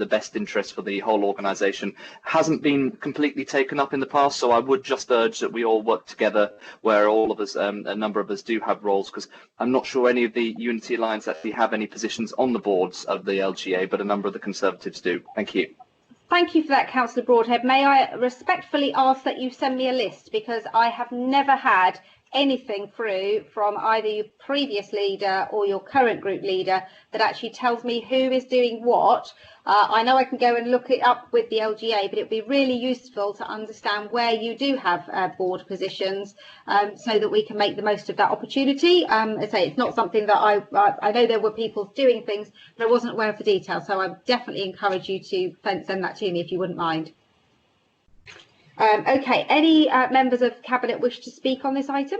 E: best interest for the whole organisation. Hasn't been completely taken up in the past, so I would just urge that we all work together where all of us, a number of us do have roles, because I'm not sure any of the Unity Alliance actually have any positions on the boards of the LGA, but a number of the Conservatives do. Thank you.
A: Thank you for that, Councillor Broadhead. May I respectfully ask that you send me a list, because I have never had anything through from either your previous leader or your current group leader that actually tells me who is doing what. I know I can go and look it up with the LGA, but it would be really useful to understand where you do have board positions, so that we can make the most of that opportunity. I say it's not something that I know there were people doing things, but I wasn't aware of the details, so I definitely encourage you to send that to me if you wouldn't mind. Okay, any members of Cabinet wish to speak on this item?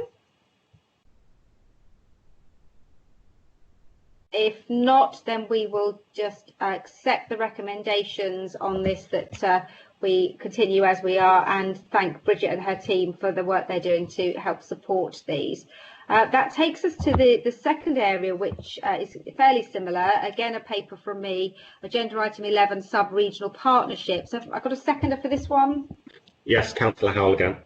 A: If not, then we will just accept the recommendations on this, that we continue as we are, and thank Bridget and her team for the work they're doing to help support these. That takes us to the second area, which is fairly similar. Again, a paper from me, Agenda Item 11, Sub-Regional Partnerships. Have I got a seconder for this one?
D: Yes, Councillor Howell again.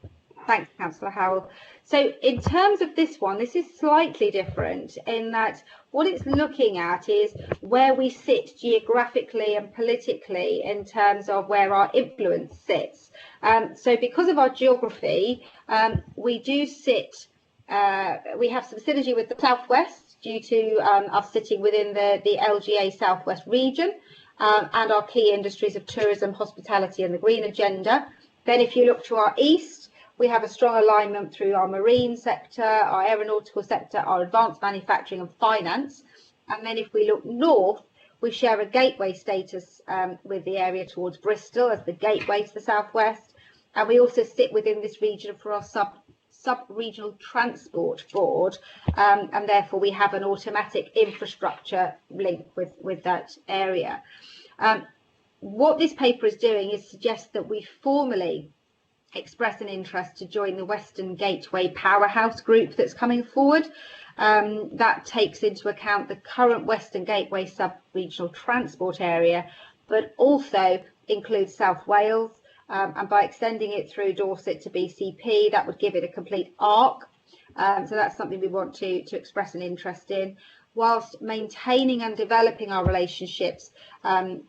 A: Thanks, Councillor Howell. So in terms of this one, this is slightly different in that what it's looking at is where we sit geographically and politically in terms of where our influence sits. So because of our geography, we do sit, we have some synergy with the Southwest due to us sitting within the LGA Southwest region, and our key industries of tourism, hospitality and the green agenda. Then if you look to our east, we have a strong alignment through our marine sector, our aeronautical sector, our advanced manufacturing and finance. And then if we look north, we share a gateway status with the area towards Bristol as the gateway to the southwest. And we also sit within this region for our sub-regional transport board, and therefore we have an automatic infrastructure link with that area. What this paper is doing is suggest that we formally express an interest to join the Western Gateway Powerhouse group that's coming forward. That takes into account the current Western Gateway sub-regional transport area, but also includes South Wales, and by extending it through Dorset to BCP, that would give it a complete arc. So that's something we want to express an interest in, whilst maintaining and developing our relationships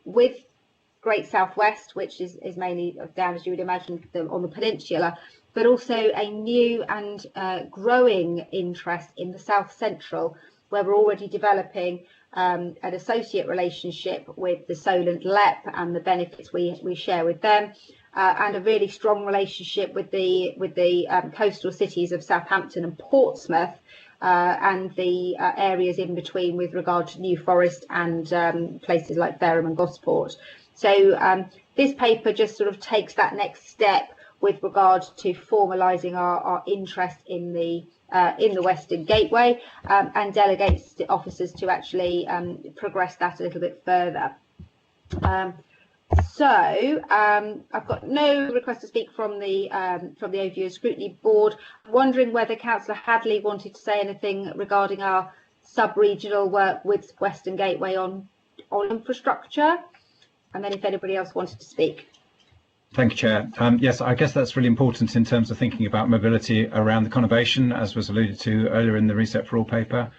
A: with Great Southwest, which is mainly down, as you would imagine, on the peninsula, but also a new and growing interest in the South Central, where we're already developing an associate relationship with the Solent LEP and the benefits we share with them, and a really strong relationship with the coastal cities of Southampton and Portsmouth, and the areas in between with regard to New Forest and places like Fareham and Gosport. So this paper just sort of takes that next step with regard to formalising our interest in the Western Gateway, and delegates the officers to actually progress that a little bit further. I've got no request to speak from the Overview and Scrutiny Board. I'm wondering whether Councillor Hadley wanted to say anything regarding our sub-regional work with Western Gateway on infrastructure. And then if anybody else wanted to speak.
J: Thank you, Chair. Yes, I guess that's really important in terms of thinking about mobility around the conurbation, as was alluded to earlier in the Reset for All paper,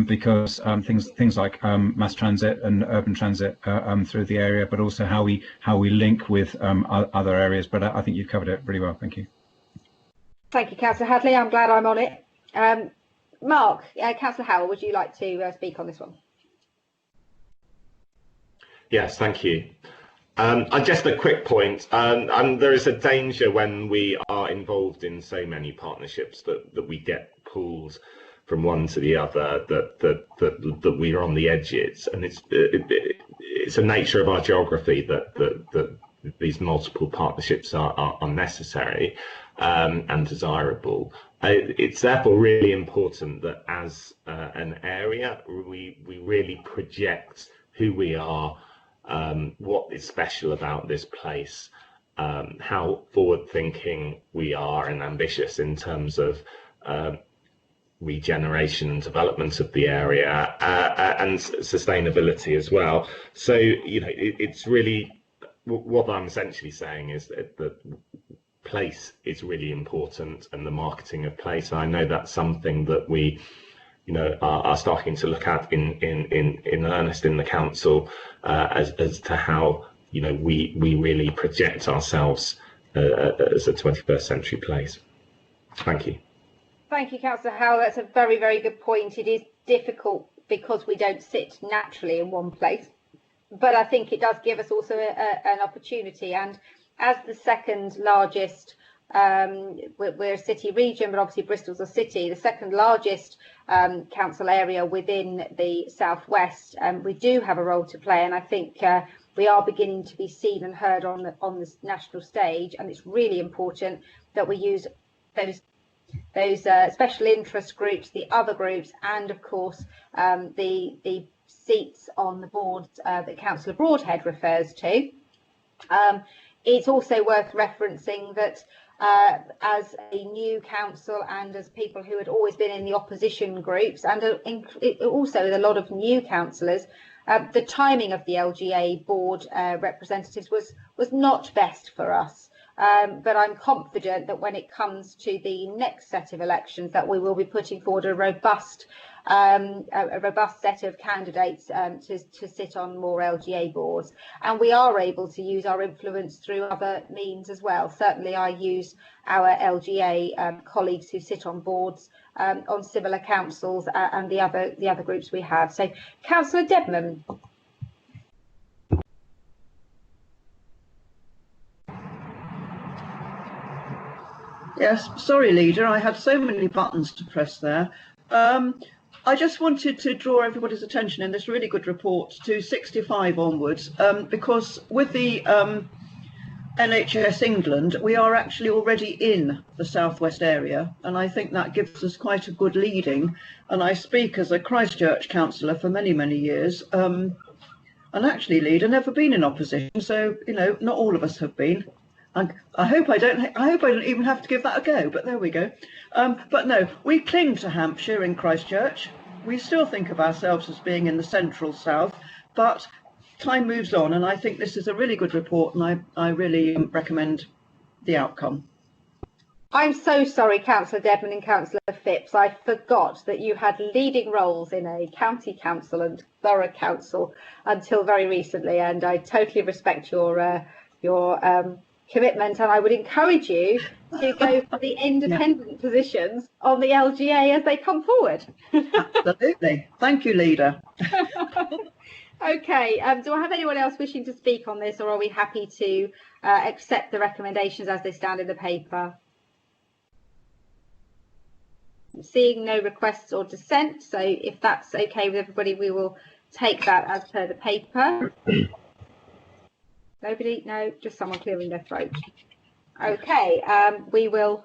J: because things like mass transit and urban transit through the area, but also how we link with other areas. But I think you've covered it really well. Thank you.
A: Thank you, Councillor Hadley. I'm glad I'm on it. Mark, Councillor Howell, would you like to speak on this one?
D: Yes, thank you. Just a quick point, and there is a danger when we are involved in so many partnerships that we get pulled from one to the other, that we are on the edges, and it's a nature of our geography that these multiple partnerships are necessary and desirable. It's therefore really important that as an area we really project who we are, what is special about this place, how forward-thinking we are and ambitious in terms of regeneration and development of the area, and sustainability as well. So, you know, it's really what I'm essentially saying is that the place is really important, and the marketing of place. And I know that's something that we, you know, are starting to look at in earnest in the council, as to how, you know, we really project ourselves as a 21st century place. Thank you.
A: Thank you, Councillor Howell. That's a very, very good point. It is difficult because we don't sit naturally in one place, but I think it does give us also an opportunity. And as the second largest, we're a city region, but obviously Bristol's a city, the second largest council area within the southwest, we do have a role to play, and I think we are beginning to be seen and heard on the national stage, and it's really important that we use those special interest groups, the other groups, and of course the seats on the board that Councillor Broadhead refers to. It's also worth referencing that as a new council and as people who had always been in the opposition groups, and also with a lot of new councillors, the timing of the LGA board representatives was not best for us. But I'm confident that when it comes to the next set of elections, that we will be putting forward a robust set of candidates to sit on more LGA boards, and we are able to use our influence through other means as well. Certainly, I use our LGA colleagues who sit on boards on similar councils and the other groups we have. So, Councillor Dedman.
H: Yes, sorry, Leader, I had so many buttons to press there. I just wanted to draw everybody's attention in this really good report to 65 onwards, because with the NHS England, we are actually already in the southwest area, and I think that gives us quite a good leading. And I speak as a Christchurch councillor for many, many years, and actually, Leader, never been in opposition, so you know, not all of us have been. And I hope I don't even have to give that a go, but there we go. But no, we cling to Hampshire in Christchurch. We still think of ourselves as being in the central south, but time moves on, and I think this is a really good report, and I really recommend the outcome.
A: I'm so sorry, Councillor Dedman and Councillor Phipps. I forgot that you had leading roles in a county council and borough council until very recently, and I totally respect your commitment, and I would encourage you to go for the independent positions on the LGA as they come forward.
H: Absolutely. Thank you, Leader.
A: Okay, do I have anyone else wishing to speak on this, or are we happy to accept the recommendations as they stand in the paper? Seeing no requests or dissent, so if that's okay with everybody, we will take that as per the paper. Nobody? No, just someone clearing their throat. Okay, we'll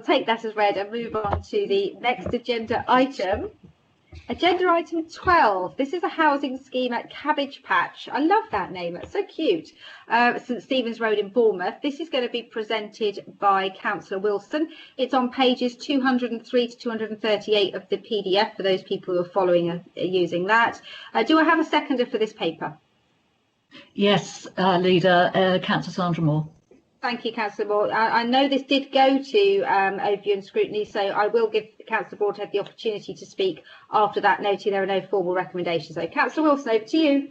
A: take that as read and move on to the next agenda item. Agenda item 12. This is a housing scheme at Cabbage Patch. I love that name. That's so cute. St Stephen's Road in Bournemouth. This is going to be presented by Councillor Wilson. It's on pages 203 to 238 of the PDF for those people who are following using that. Do I have a seconder for this paper?
C: Yes, Leader, Councillor Sandra Moore.
A: Thank you, Councillor Moore. I know this did go to overview and scrutiny, so I will give Councillor Broadhead the opportunity to speak after that, noting there are no formal recommendations. So, Councillor Wilson, over to you.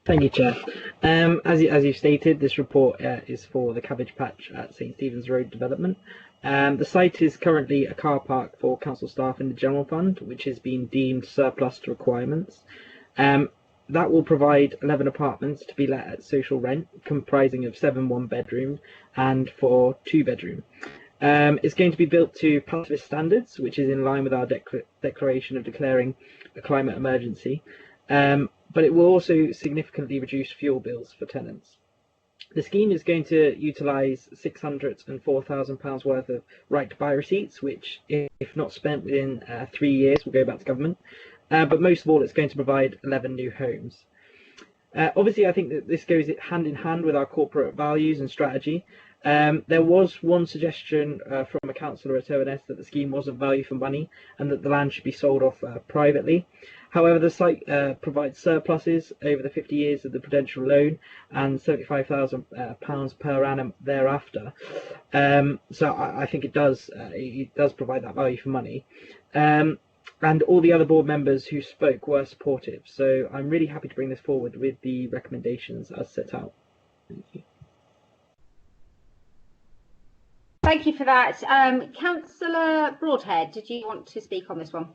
L: Thank you, Chair. As you've stated, this report is for the Cabbage Patch at St Stephen's Road development. The site is currently a car park for council staff in the general fund, which has been deemed surplus to requirements. That will provide 11 apartments to be let at social rent, comprising of 7 one-bedroom and 4 two-bedroom. It's going to be built to pacifist standards, which is in line with our declaration of declaring a climate emergency, but it will also significantly reduce fuel bills for tenants. The scheme is going to utilise £604,000 worth of right-to-buy receipts, which, if not spent within 3 years, will go back to government. But most of all, it's going to provide 11 new homes. Obviously, I think that this goes hand in hand with our corporate values and strategy. There was one suggestion from a councillor at ONS that the scheme wasn't value for money and that the land should be sold off privately. However, the site provides surpluses over the 50 years of the prudential loan and £75,000 per annum thereafter. So I think it does provide that value for money. And all the other board members who spoke were supportive. So I'm really happy to bring this forward with the recommendations as set out. Thank you.
A: Thank you for that. Councillor Broadhead, did you want to speak on this one?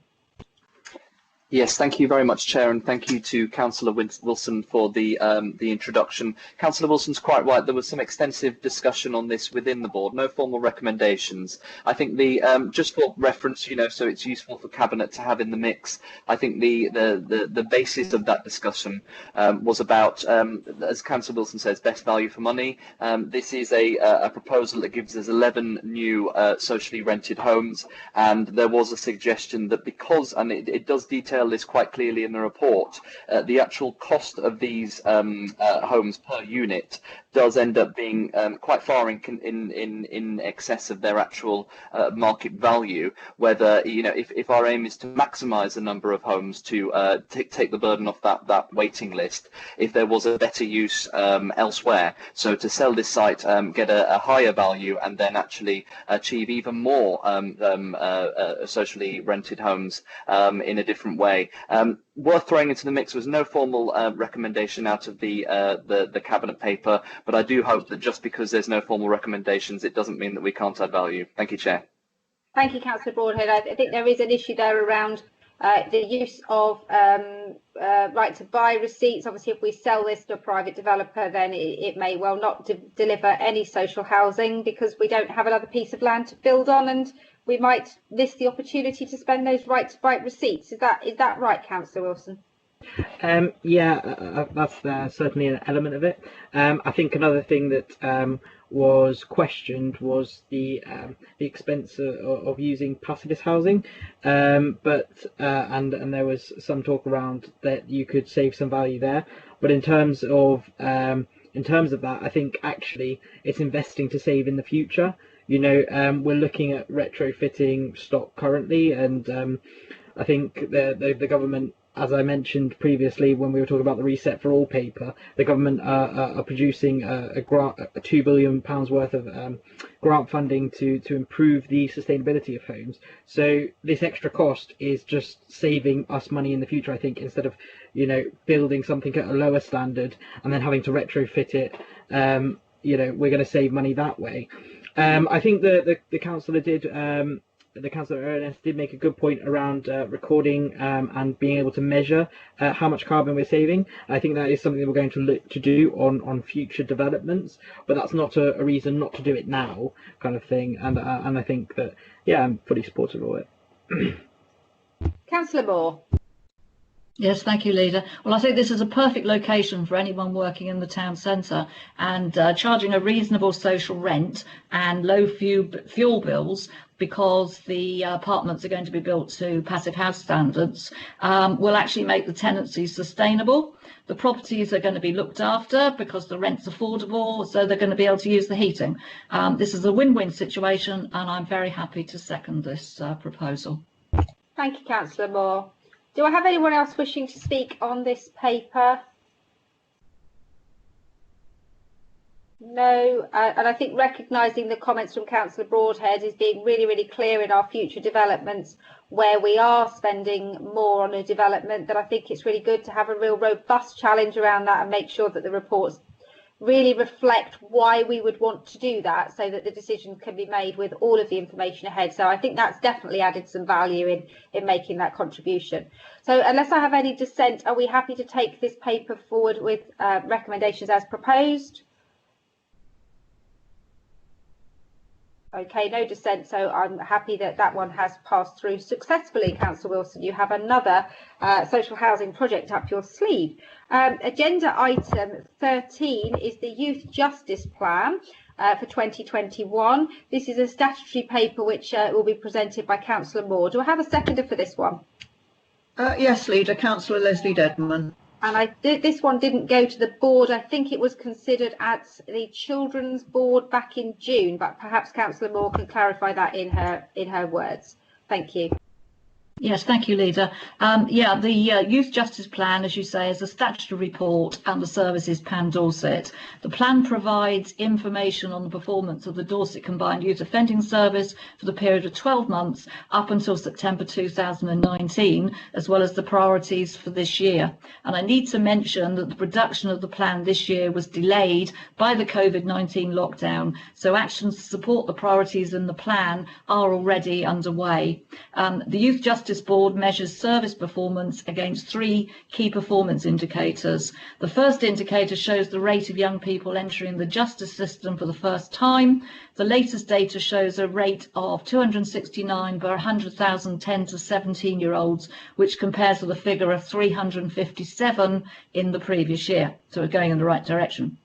E: Yes, thank you very much, Chair, and thank you to Councillor Wilson for the introduction. Councillor Wilson's quite right. There was some extensive discussion on this within the board. No formal recommendations. I think the just for reference, you know, so it's useful for Cabinet to have in the mix. I think the basis of that discussion was about, as Councillor Wilson says, best value for money. This is a proposal that gives us 11 new socially rented homes, and there was a suggestion that because, and it does detail this quite clearly in the report, the actual cost of these homes per unit does end up being quite far in excess of their actual market value. Whether, you know, if our aim is to maximise the number of homes to take the burden off that waiting list, if there was a better use elsewhere, so to sell this site, get a higher value, and then actually achieve even more socially rented homes in a different way. Worth throwing into the mix was no formal recommendation out of the Cabinet paper, but I do hope that just because there's no formal recommendations, it doesn't mean that we can't add value. Thank you, Chair.
A: Thank you, Councillor Broadhead. I think there is an issue there around the use of right to buy receipts. Obviously, if we sell this to a private developer, then it may well not deliver any social housing because we don't have another piece of land to build on, and we might miss the opportunity to spend those right to buy receipts. Is that right, Councillor Wilson?
L: Yeah, that's certainly an element of it. I think another thing that was questioned was the expense of using passivist housing, but there was some talk around that you could save some value there. But in terms of that, I think actually it's investing to save in the future. You know, we're looking at retrofitting stock currently, and I think the government, as I mentioned previously when we were talking about the Reset for All paper, the government are producing a £2 billion worth of grant funding to improve the sustainability of homes. So this extra cost is just saving us money in the future, I think, instead of, you know, building something at a lower standard and then having to retrofit it. You know, we're going to save money that way. I think the councillor the Councillor Ernest did make a good point around recording and being able to measure how much carbon we're saving. I think that is something that we're going to look to do on future developments, but that's not a reason not to do it now, kind of thing. And I think that, yeah, I'm fully supportive of it.
A: Councillor Moore.
C: Yes, thank you, Leader. Well, I think this is a perfect location for anyone working in the town centre, and charging a reasonable social rent and low fuel bills, because the apartments are going to be built to passive house standards, will actually make the tenancy sustainable. The properties are going to be looked after because the rent's affordable, so they're going to be able to use the heating. This is a win-win situation, and I'm very happy to second this proposal.
A: Thank you, Councillor Moore. Do I have anyone else wishing to speak on this paper? No, and I think recognising the comments from Councillor Broadhead is being really, really clear in our future developments where we are spending more on a development, that I think it's really good to have a real robust challenge around that and make sure that the reports really reflect why we would want to do that, so that the decision can be made with all of the information ahead. So I think that's definitely added some value in making that contribution. So unless I have any dissent, are we happy to take this paper forward with recommendations as proposed? Okay, no dissent, so I'm happy that that one has passed through successfully. Councillor Wilson, you have another social housing project up your sleeve. Agenda item 13 is the Youth Justice Plan for 2021. This is a statutory paper which will be presented by Councillor Moore. Do I have a seconder for this one?
H: Yes, Leader, Councillor Lesley Dedman.
A: And this one didn't go to the board. I think it was considered at the Children's Board back in June, but perhaps Councillor Moore can clarify that in her words. Thank you.
C: Yes, thank you, Leader. Yeah, the Youth Justice Plan, as you say, is a statutory report and the service is Pan Dorset. The plan provides information on the performance of the Dorset Combined Youth Offending Service for the period of 12 months up until September 2019, as well as the priorities for this year. And I need to mention that the production of the plan this year was delayed by the COVID-19 lockdown, so actions to support the priorities in the plan are already underway. The Youth Justice Board measures service performance against 3 key performance indicators. The first indicator shows the rate of young people entering the justice system for the first time. The latest data shows a rate of 269 per 100,000 10 to 17-year-olds, which compares with a figure of 357 in the previous year. So we're going in the right direction.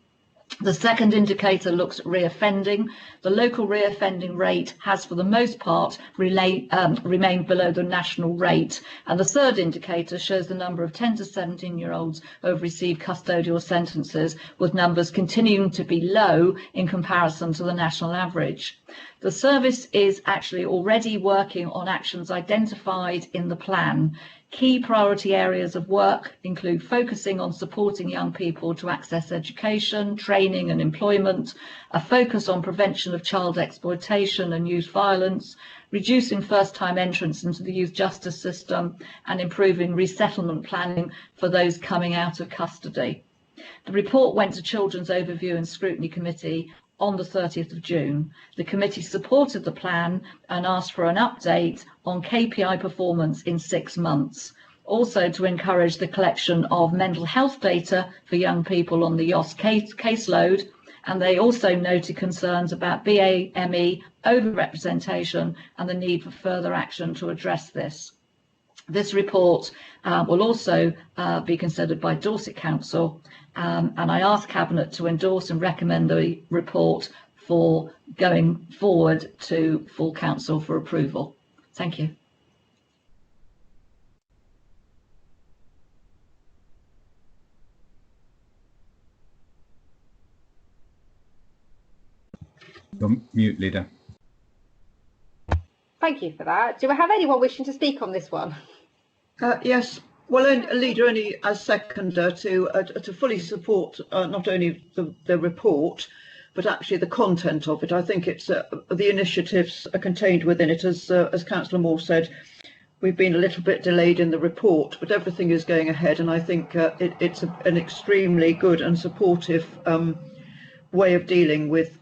C: The second indicator looks at reoffending. The local reoffending rate has, for the most part, remained below the national rate. And the third indicator shows the number of 10 to 17-year-olds who have received custodial sentences, with numbers continuing to be low in comparison to the national average. The service is actually already working on actions identified in the plan. Key priority areas of work include focusing on supporting young people to access education, training and employment, a focus on prevention of child exploitation and youth violence, reducing first-time entrance into the youth justice system, and improving resettlement planning for those coming out of custody. The report went to Children's Overview and Scrutiny Committee on the 30th of June. The committee supported the plan and asked for an update on KPI performance in 6 months. Also to encourage the collection of mental health data for young people on the YOS caseload, and they also noted concerns about BAME overrepresentation and the need for further action to address this. This report will also be considered by Dorset Council, and I ask Cabinet to endorse and recommend the report for going forward to full Council for approval. Thank you.
J: You're mute, Leader.
A: Thank you for that. Do we have anyone wishing to speak on this one?
H: Yes. Well, Leader, only as seconder to fully support not only the report, but actually the content of it. I think it's the initiatives are contained within it. As Councillor Moore said, we've been a little bit delayed in the report, but everything is going ahead, and I think it's an extremely good and supportive way of dealing with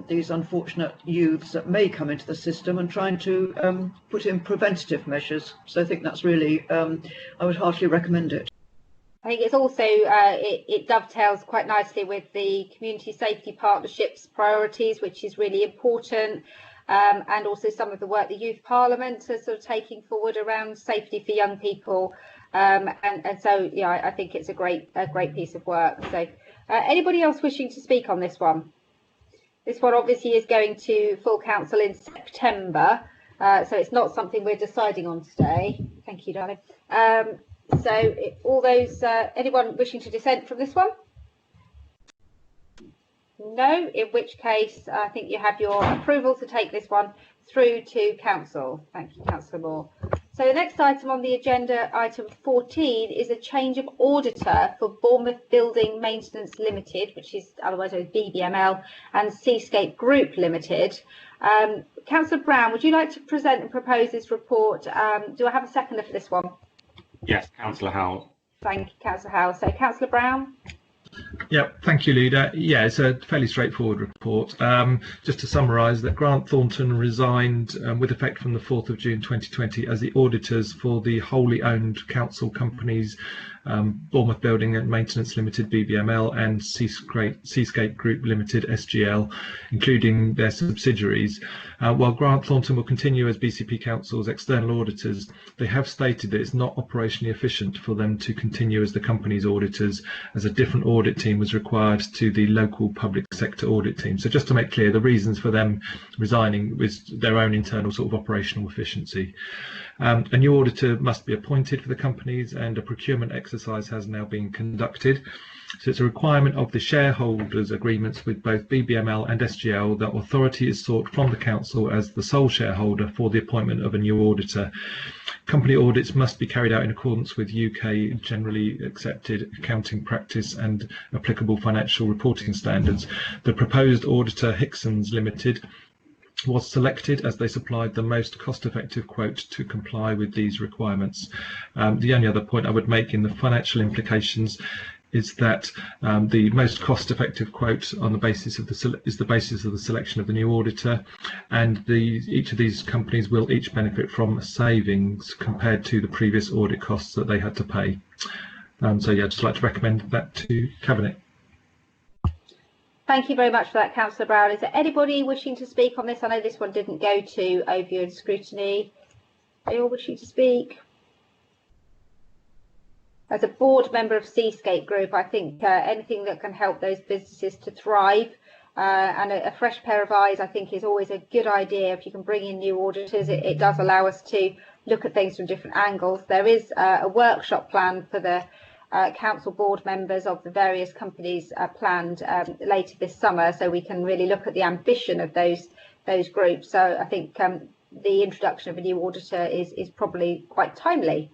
H: these unfortunate youths that may come into the system, and trying to put in preventative measures. So I think that's really, I would heartily recommend it.
A: I think it's also, it dovetails quite nicely with the Community Safety Partnerships priorities, which is really important, and also some of the work the Youth Parliament is sort of taking forward around safety for young people. And so, yeah, I think it's a great piece of work. So. Anybody else wishing to speak on this one? This one obviously is going to full council in September, so it's not something we're deciding on today. Thank you, darling. So all those, anyone wishing to dissent from this one? No, in which case I think you have your approval to take this one through to council. Thank you, Councillor Moore. So the next item on the agenda, item 14, is a change of auditor for Bournemouth Building Maintenance Limited, which is otherwise known as BBML, and Seascape Group Limited. Councillor Brown, would you like to present and propose this report? Do I have a seconder for this one?
D: Yes, Councillor Howell.
A: Thank you, Councillor Howell. So Councillor Brown?
G: Yep, thank you, Leader. Yeah, it's a fairly straightforward report. Just to summarise, that Grant Thornton resigned with effect from the 4th of June 2020 as the auditors for the wholly owned council companies Bournemouth Building and Maintenance Limited BBML and Seascape Group Limited SGL, including their subsidiaries. While Grant Thornton will continue as BCP Council's external auditors, they have stated that it's not operationally efficient for them to continue as the company's auditors, as a different audit team was required to the local public sector audit team. So just to make clear, the reasons for them resigning was their own internal sort of operational efficiency. A new auditor must be appointed for the companies, and a procurement exercise has now been conducted. So it's a requirement of the shareholders' agreements with both BBML and SGL that authority is sought from the council as the sole shareholder for the appointment of a new auditor. Company audits must be carried out in accordance with UK generally accepted accounting practice and applicable financial reporting standards. The proposed auditor, Hicksons Limited, was selected as they supplied the most cost-effective quote to comply with these requirements. The only other point I would make in the financial implications is that the most cost-effective quote on the basis of the selection of the new auditor, and each of these companies will each benefit from savings compared to the previous audit costs that they had to pay. So yeah, I'd just like to recommend that to Cabinet.
A: Thank you very much for that, Councillor Brown. Is there anybody wishing to speak on this? I know this one didn't go to overview and scrutiny. Are you all wishing to speak? As a board member of Seascape Group, I think anything that can help those businesses to thrive and a fresh pair of eyes, I think, is always a good idea. If you can bring in new auditors, it does allow us to look at things from different angles. There is a workshop planned for the council board members of the various companies planned later this summer, so we can really look at the ambition of those groups. So I think the introduction of a new auditor is probably quite timely.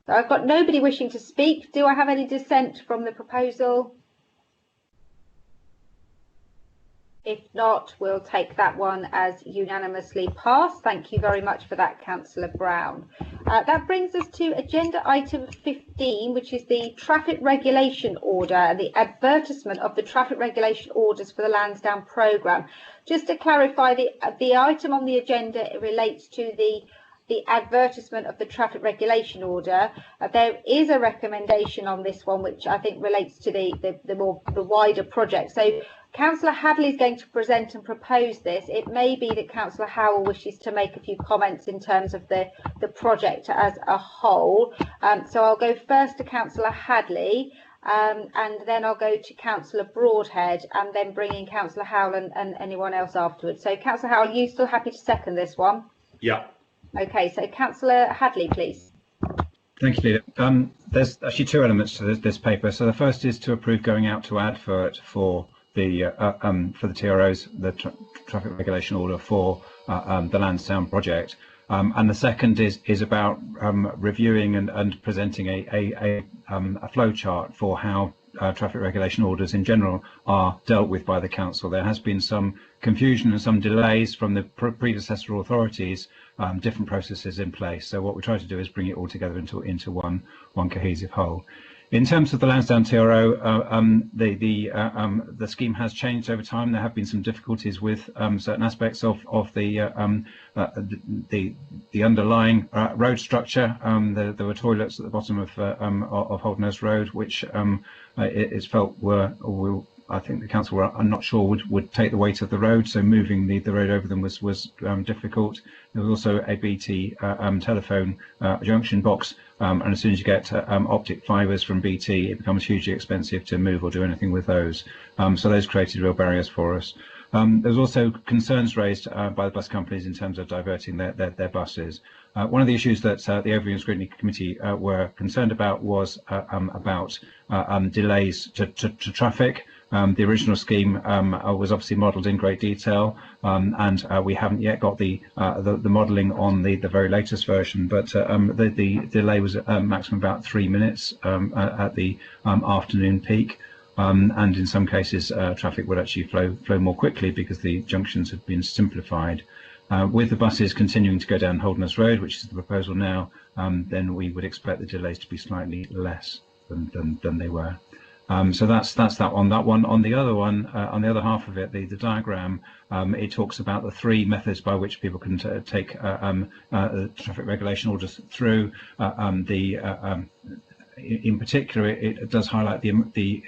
A: So I've got nobody wishing to speak. Do I have any dissent from the proposal? If not, we'll take that one as unanimously passed. Thank you very much for that, Councillor Brown. That brings us to agenda item 15, which is the traffic regulation order and the advertisement of the traffic regulation orders for the Lansdowne programme. Just to clarify, the item on the agenda relates to the advertisement of the traffic regulation order. There is a recommendation on this one, which I think relates to the wider project. So Councillor Hadley is going to present and propose this. It may be that Councillor Howell wishes to make a few comments in terms of the project as a whole. So I'll go first to Councillor Hadley, and then I'll go to Councillor Broadhead, and then bring in Councillor Howell and anyone else afterwards. So Councillor Howell, are you still happy to second this one?
D: Yeah.
A: Okay, so Councillor Hadley, please.
J: Thank you, Leader. There's actually two elements to this paper. So the first is to approve going out to advert for the TROs, the traffic regulation order for the Lansdowne project, and the second is about reviewing and presenting a flow chart for how traffic regulation orders in general are dealt with by the council. There has been some confusion and some delays from the predecessor authorities, different processes in place. So what we try to do is bring it all together into one cohesive whole. In terms of the Lansdowne TRO, the scheme has changed over time. There have been some difficulties with certain aspects of the underlying road structure. There were toilets at the bottom of Holderness Road, which is felt I think the council were, I'm not sure, would take the weight of the road, so moving the road over them was difficult. There was also a BT telephone junction box, and as soon as you get optic fibres from BT, it becomes hugely expensive to move or do anything with those. So those created real barriers for us. There's also concerns raised by the bus companies in terms of diverting their buses. One of the issues that the Overview and Scrutiny Committee were concerned about was about delays to traffic. The original scheme was obviously modelled in great detail, and we haven't yet got the modelling on the very latest version, but the delay was maximum about 3 minutes at the afternoon peak. And in some cases, traffic would actually flow more quickly because the junctions have been simplified. With the buses continuing to go down Holderness Road, which is the proposal now, then we would expect the delays to be slightly less than they were. So that's that on that one. On the other one, on the other half of it, the diagram, it talks about the three methods by which people can take traffic regulation orders through. In particular, it does highlight the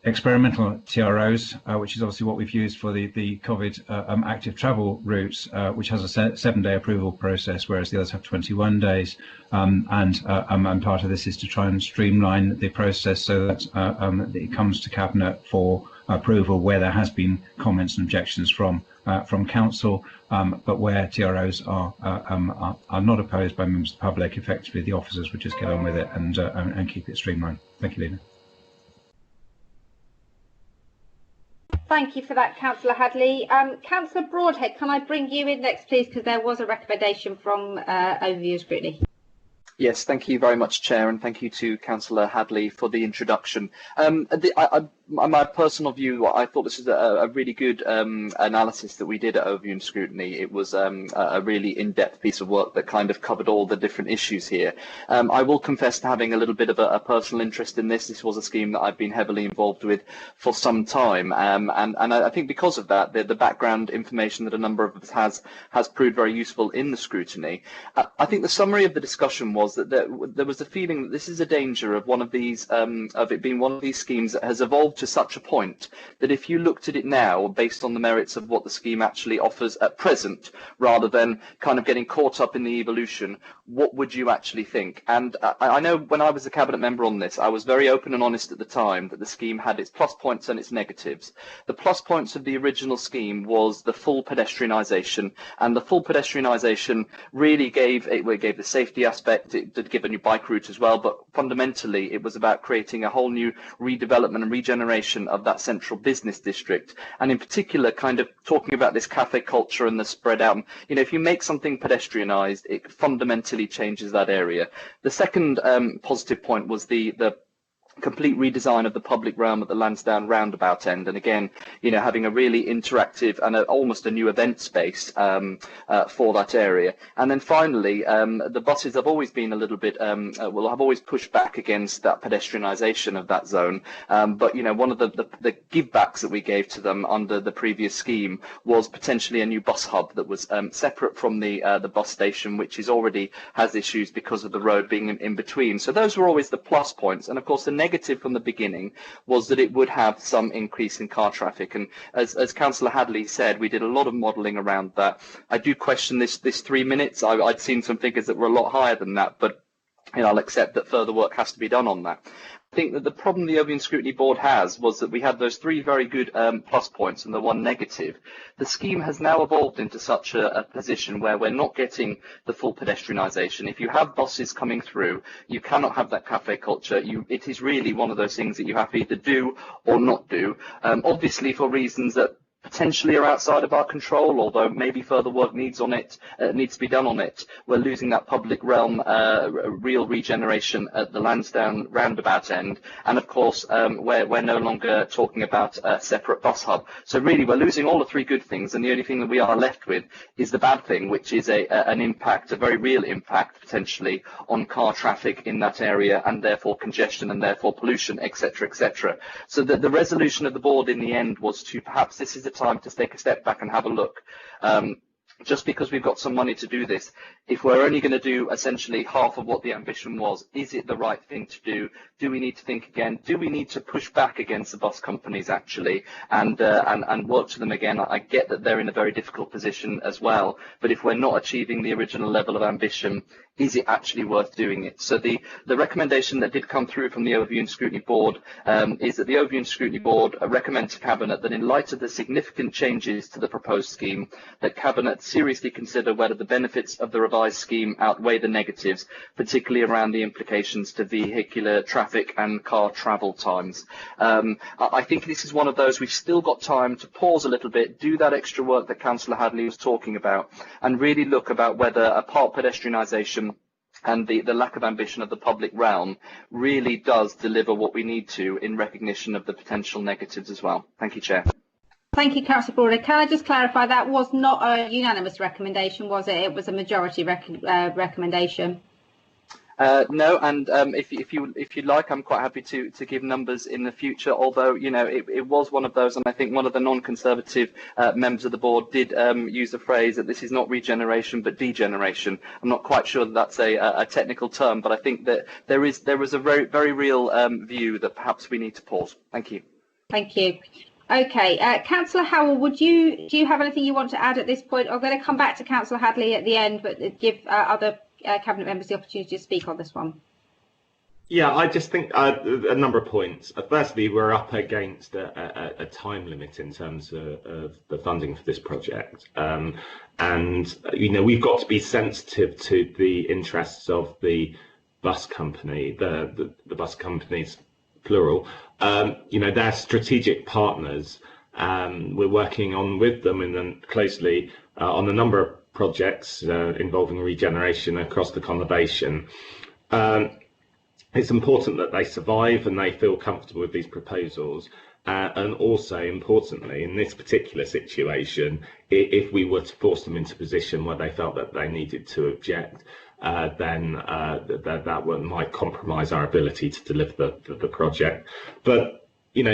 J: experimental TROs, which is obviously what we've used for the COVID active travel routes, which has a 7-day approval process, whereas the others have 21 days. And part of this is to try and streamline the process so that it comes to Cabinet for approval where there has been comments and objections from council, but where TROs are not opposed by members of the public, effectively the officers would just get on with it and keep it streamlined. Thank you, Leader.
A: Thank you for that, Councillor Hadley. Councillor Broadhead, can I bring you in next, please, because there was a recommendation from Overview and Scrutiny.
E: Yes, thank you very much, Chair, and thank you to Councillor Hadley for the introduction. My personal view, I thought this was a really good analysis that we did at Overview and Scrutiny. It was a really in-depth piece of work that kind of covered all the different issues here. I will confess to having a little bit of a personal interest in this. This was a scheme that I've been heavily involved with for some time, and I think because of that, the background information that a number of us has proved very useful in the scrutiny. I think the summary of the discussion was that there was a feeling that this is a danger of one of these, of it being one of these schemes that has evolved to such a point that if you looked at it now based on the merits of what the scheme actually offers at present, rather than kind of getting caught up in the evolution, what would you actually think? And I know when I was a cabinet member on this, I was very open and honest at the time that the scheme had its plus points and its negatives. The plus points of the original scheme was the full pedestrianisation, and the full pedestrianisation really gave the safety aspect. It did give a new bike route as well, but fundamentally it was about creating a whole new redevelopment and regeneration of that central business district, and in particular kind of talking about this cafe culture and the spread out. You know, if you make something pedestrianised, it fundamentally changes that area. The second positive point was the complete redesign of the public realm at the Lansdowne roundabout end, and again, you know, having a really interactive and almost a new event space for that area. And then finally, the buses have always been a little bit have always pushed back against that pedestrianisation of that zone, but you know, one of the give backs that we gave to them under the previous scheme was potentially a new bus hub that was separate from the bus station, which is already has issues because of the road being in between. So those were always the plus points, and of course the negative from the beginning was that it would have some increase in car traffic, and as Councillor Hadley said, we did a lot of modelling around that. I do question this 3 minutes. I'd seen some figures that were a lot higher than that, but you know, I'll accept that further work has to be done on that. I think that the problem the Overview and Scrutiny Board has was that we had those 3 very good plus points and the 1 negative. The scheme has now evolved into such a position where we're not getting the full pedestrianisation. If you have buses coming through, you cannot have that cafe culture. It is really one of those things that you have to either do or not do, obviously for reasons that potentially are outside of our control, although maybe further work needs to be done on it. We're losing that public realm real regeneration at the Lansdowne roundabout end, and of course we're no longer talking about a separate bus hub. So really we're losing all the 3 good things, and the only thing that we are left with is the bad thing, which is an impact, a very real impact potentially on car traffic in that area, and therefore congestion and therefore pollution, etc., etc. So the resolution of the board in the end was to perhaps this is time to take a step back and have a look. Just because we've got some money to do this, if we're only going to do essentially half of what the ambition was, is it the right thing to do? Do we need to think again? Do we need to push back against the bus companies actually and work to them again? I get that they're in a very difficult position as well, but if we're not achieving the original level of ambition, is it actually worth doing it? So the recommendation that did come through from the Overview and Scrutiny Board is that the Overview and Scrutiny Board recommend to Cabinet that in light of the significant changes to the proposed scheme, that Cabinet seriously consider whether the benefits of the revised scheme outweigh the negatives, particularly around the implications to vehicular traffic and car travel times. I think this is one of those we've still got time to pause a little bit, do that extra work that Councillor Hadley was talking about, and really look about whether apart pedestrianisation and the lack of ambition of the public realm really does deliver what we need to in recognition of the potential negatives as well. Thank you, Chair.
A: Thank you, Councillor Broadhead. Can I just clarify, that was not a unanimous recommendation, was it? It was a majority recommendation.
E: No, and if you'd like, I'm quite happy to give numbers in the future, although, you know, it was one of those, and I think one of the non-conservative members of the board did use the phrase that this is not regeneration but degeneration. I'm not quite sure that that's a technical term, but I think that there was a very, very real view that perhaps we need to pause. Thank you.
A: Thank you. Okay, Councillor Howell, do you have anything you want to add at this point? I'm going to come back to Councillor Hadley at the end, but give other Cabinet members the opportunity to speak on this one.
D: Yeah, I just think a number of points. Firstly, we're up against a time limit in terms of the funding for this project. And, we've got to be sensitive to the interests of the bus company, the bus companies, plural. They're strategic partners. We're working on with them and then closely on a number of projects involving regeneration across the conurbation. It's important that they survive and they feel comfortable with these proposals. And also, importantly, in this particular situation, if we were to force them into a position where they felt that they needed to object, then that might compromise our ability to deliver the project. But, in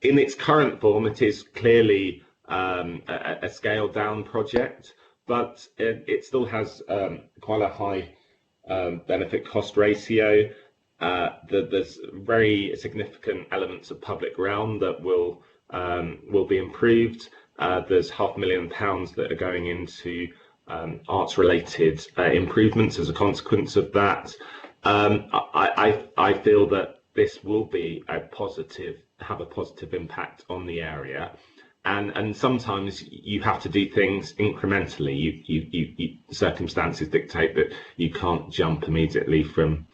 D: its current form, it is clearly a scaled down project, but it still has quite a high benefit cost ratio. There's very significant elements of public realm that will be improved. There's £500,000 that are going into arts-related improvements as a consequence of that. I feel that this will be have a positive impact on the area, and sometimes you have to do things incrementally. Circumstances dictate that you can't jump immediately from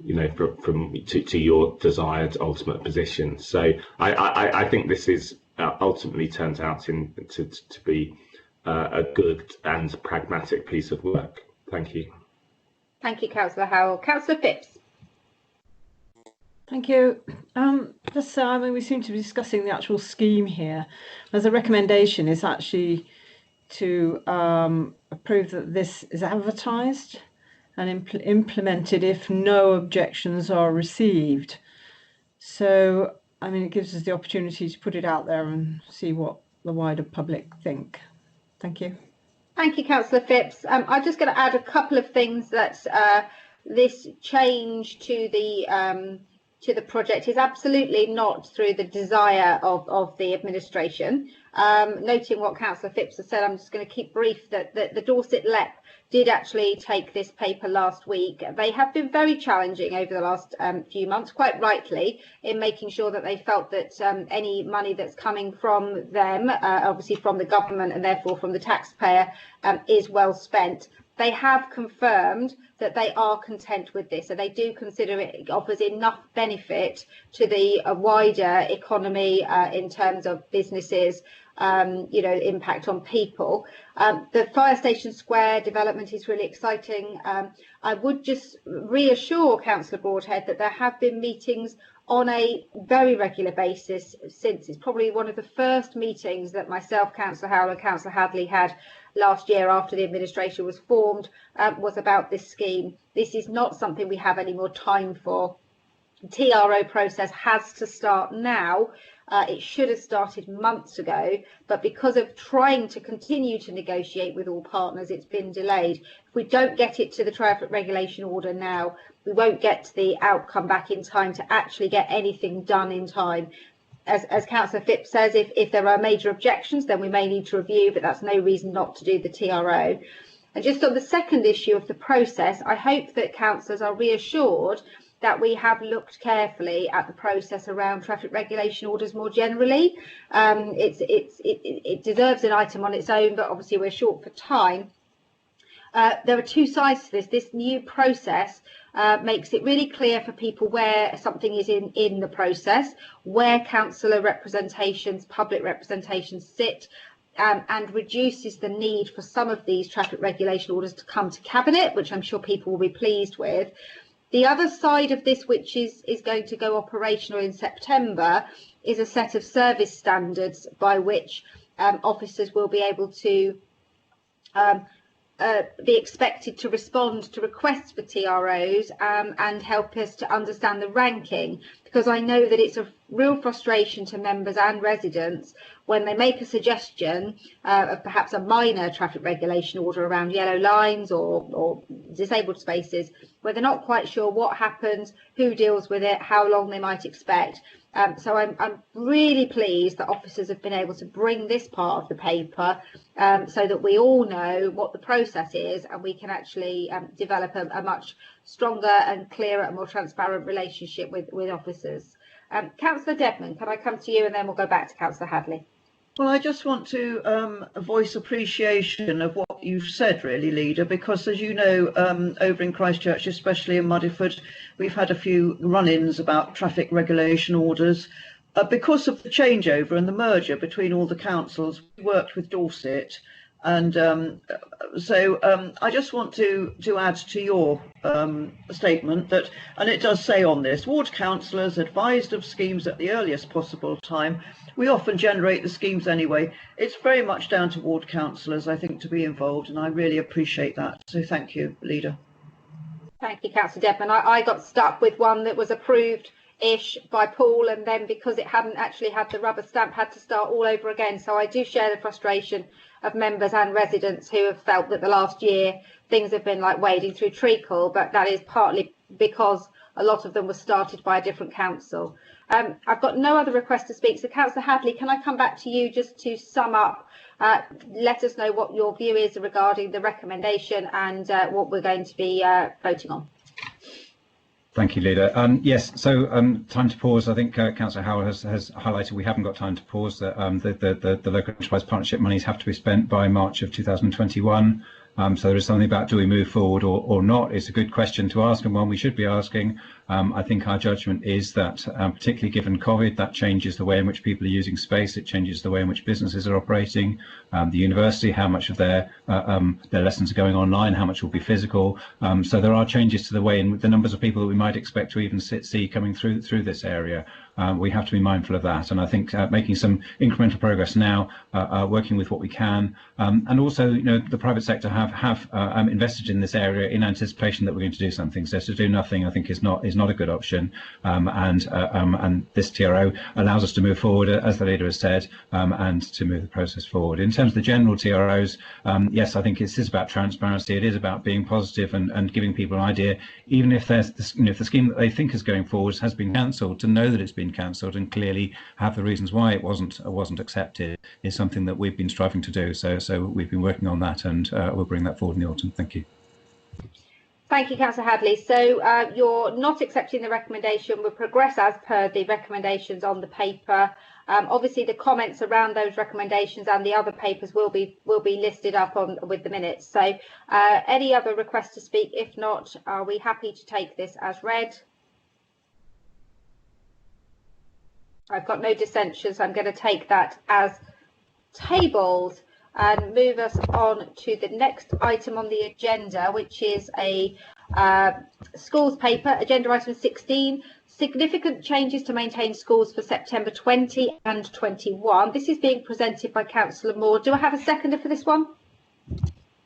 D: to your desired ultimate position. So I think this is ultimately turns out to be a good and pragmatic piece of work. Thank you.
A: Thank you, Councillor Howell. Councillor Phipps.
I: Thank you. We seem to be discussing the actual scheme here. As a recommendation is actually to approve that this is advertised and implemented if no objections are received. So, it gives us the opportunity to put it out there and see what the wider public think. Thank you.
A: Thank you, Councillor Phipps. I'm just going to add a couple of things that this change to the project is absolutely not through the desire of the administration. Noting what Councillor Phipps has said, I'm just going to keep brief that the Dorset LEP did actually take this paper last week. They have been very challenging over the last few months, quite rightly, in making sure that they felt that any money that's coming from them, obviously from the government and therefore from the taxpayer, is well spent. They have confirmed that they are content with this, and they do consider it offers enough benefit to the wider economy in terms of businesses, impact on people. The Fire Station Square development is really exciting. I would just reassure Councillor Broadhead that there have been meetings on a very regular basis since it's probably one of the first meetings that myself, Councillor Howell and Councillor Hadley had last year after the administration was formed, was about this scheme. This is not something we have any more time for. The TRO process has to start now. It should have started months ago, but because of trying to continue to negotiate with all partners, it's been delayed. If we don't get it to the traffic regulation order now, we won't get the outcome back in time to actually get anything done in time. As Councillor Phipps says, if there are major objections, then we may need to review, but that's no reason not to do the TRO. And just on the second issue of the process, I hope that councillors are reassured that we have looked carefully at the process around traffic regulation orders more generally. It deserves an item on its own, but obviously we're short for time. There are two sides to this. This new process makes it really clear for people where something is in the process, where councillor representations, public representations sit, and reduces the need for some of these traffic regulation orders to come to Cabinet, which I'm sure people will be pleased with. The other side of this, which is going to go operational in September, is a set of service standards by which officers will be able to be expected to respond to requests for TROs and help us to understand the ranking, because I know that it's a real frustration to members and residents when they make a suggestion of perhaps a minor traffic regulation order around yellow lines or disabled spaces, where they're not quite sure what happens, who deals with it, how long they might expect. So I'm really pleased that officers have been able to bring this part of the paper so that we all know what the process is, and we can actually develop a much stronger and clearer and more transparent relationship with officers. Councillor Dedman, can I come to you, and then we'll go back to Councillor Hadley.
H: Well, I just want to voice appreciation of what you've said, really, Leader, because as you know, over in Christchurch, especially in Mudeford, we've had a few run-ins about traffic regulation orders. Because of the changeover and the merger between all the councils, we worked with Dorset. And I just want to add to your statement that, and it does say on this, ward councillors advised of schemes at the earliest possible time. We often generate the schemes anyway. It's very much down to ward councillors, I think, to be involved, and I really appreciate that. So thank you, Leader.
A: Thank you, Councillor Dedman. I got stuck with one that was approved-ish by Poole, and then because it hadn't actually had the rubber stamp, had to start all over again. So I do share the frustration of members and residents who have felt that the last year things have been like wading through treacle, but that is partly because a lot of them were started by a different council. I've got no other request to speak, so Councillor Hadley, can I come back to you just to sum up, let us know what your view is regarding the recommendation and what we're going to be voting on.
J: Thank you, Leader. Yes, so time to pause. I think Councillor Howell has highlighted we haven't got time to pause. That the local enterprise partnership monies have to be spent by March of 2021. So there is something about do we move forward or not? It's a good question to ask, and one we should be asking. I think our judgment is that, particularly given COVID, that changes the way in which people are using space. It changes the way in which businesses are operating. The university, how much of their lessons are going online, how much will be physical. So there are changes to the way in the numbers of people that we might expect to even see coming through this area. We have to be mindful of that, and I think making some incremental progress now, working with what we can, and also, you know, the private sector have invested in this area in anticipation that we're going to do something. So to do nothing, I think, is not a good option, and this TRO allows us to move forward, as the Leader has said, and to move the process forward. In terms of the general TROs, yes, I think it is about transparency. It is about being positive and giving people an idea, even if there's this, if the scheme that they think is going forward has been cancelled, to know that it's been cancelled and clearly have the reasons why it wasn't accepted is something that we've been striving to do. So we've been working on that, and we'll bring that forward in the autumn. Thank you.
A: Thank you, Councillor Hadley. So you're not accepting the recommendation. We'll progress as per the recommendations on the paper. Obviously, the comments around those recommendations and the other papers will be listed up with the minutes. So any other requests to speak? If not, are we happy to take this as read? I've got no dissensions. I'm going to take that as tabled and move us on to the next item on the agenda, which is a schools paper, agenda item 16, significant changes to maintain schools for September 20 and 21. This is being presented by Councillor Moore. Do I have a seconder for this one?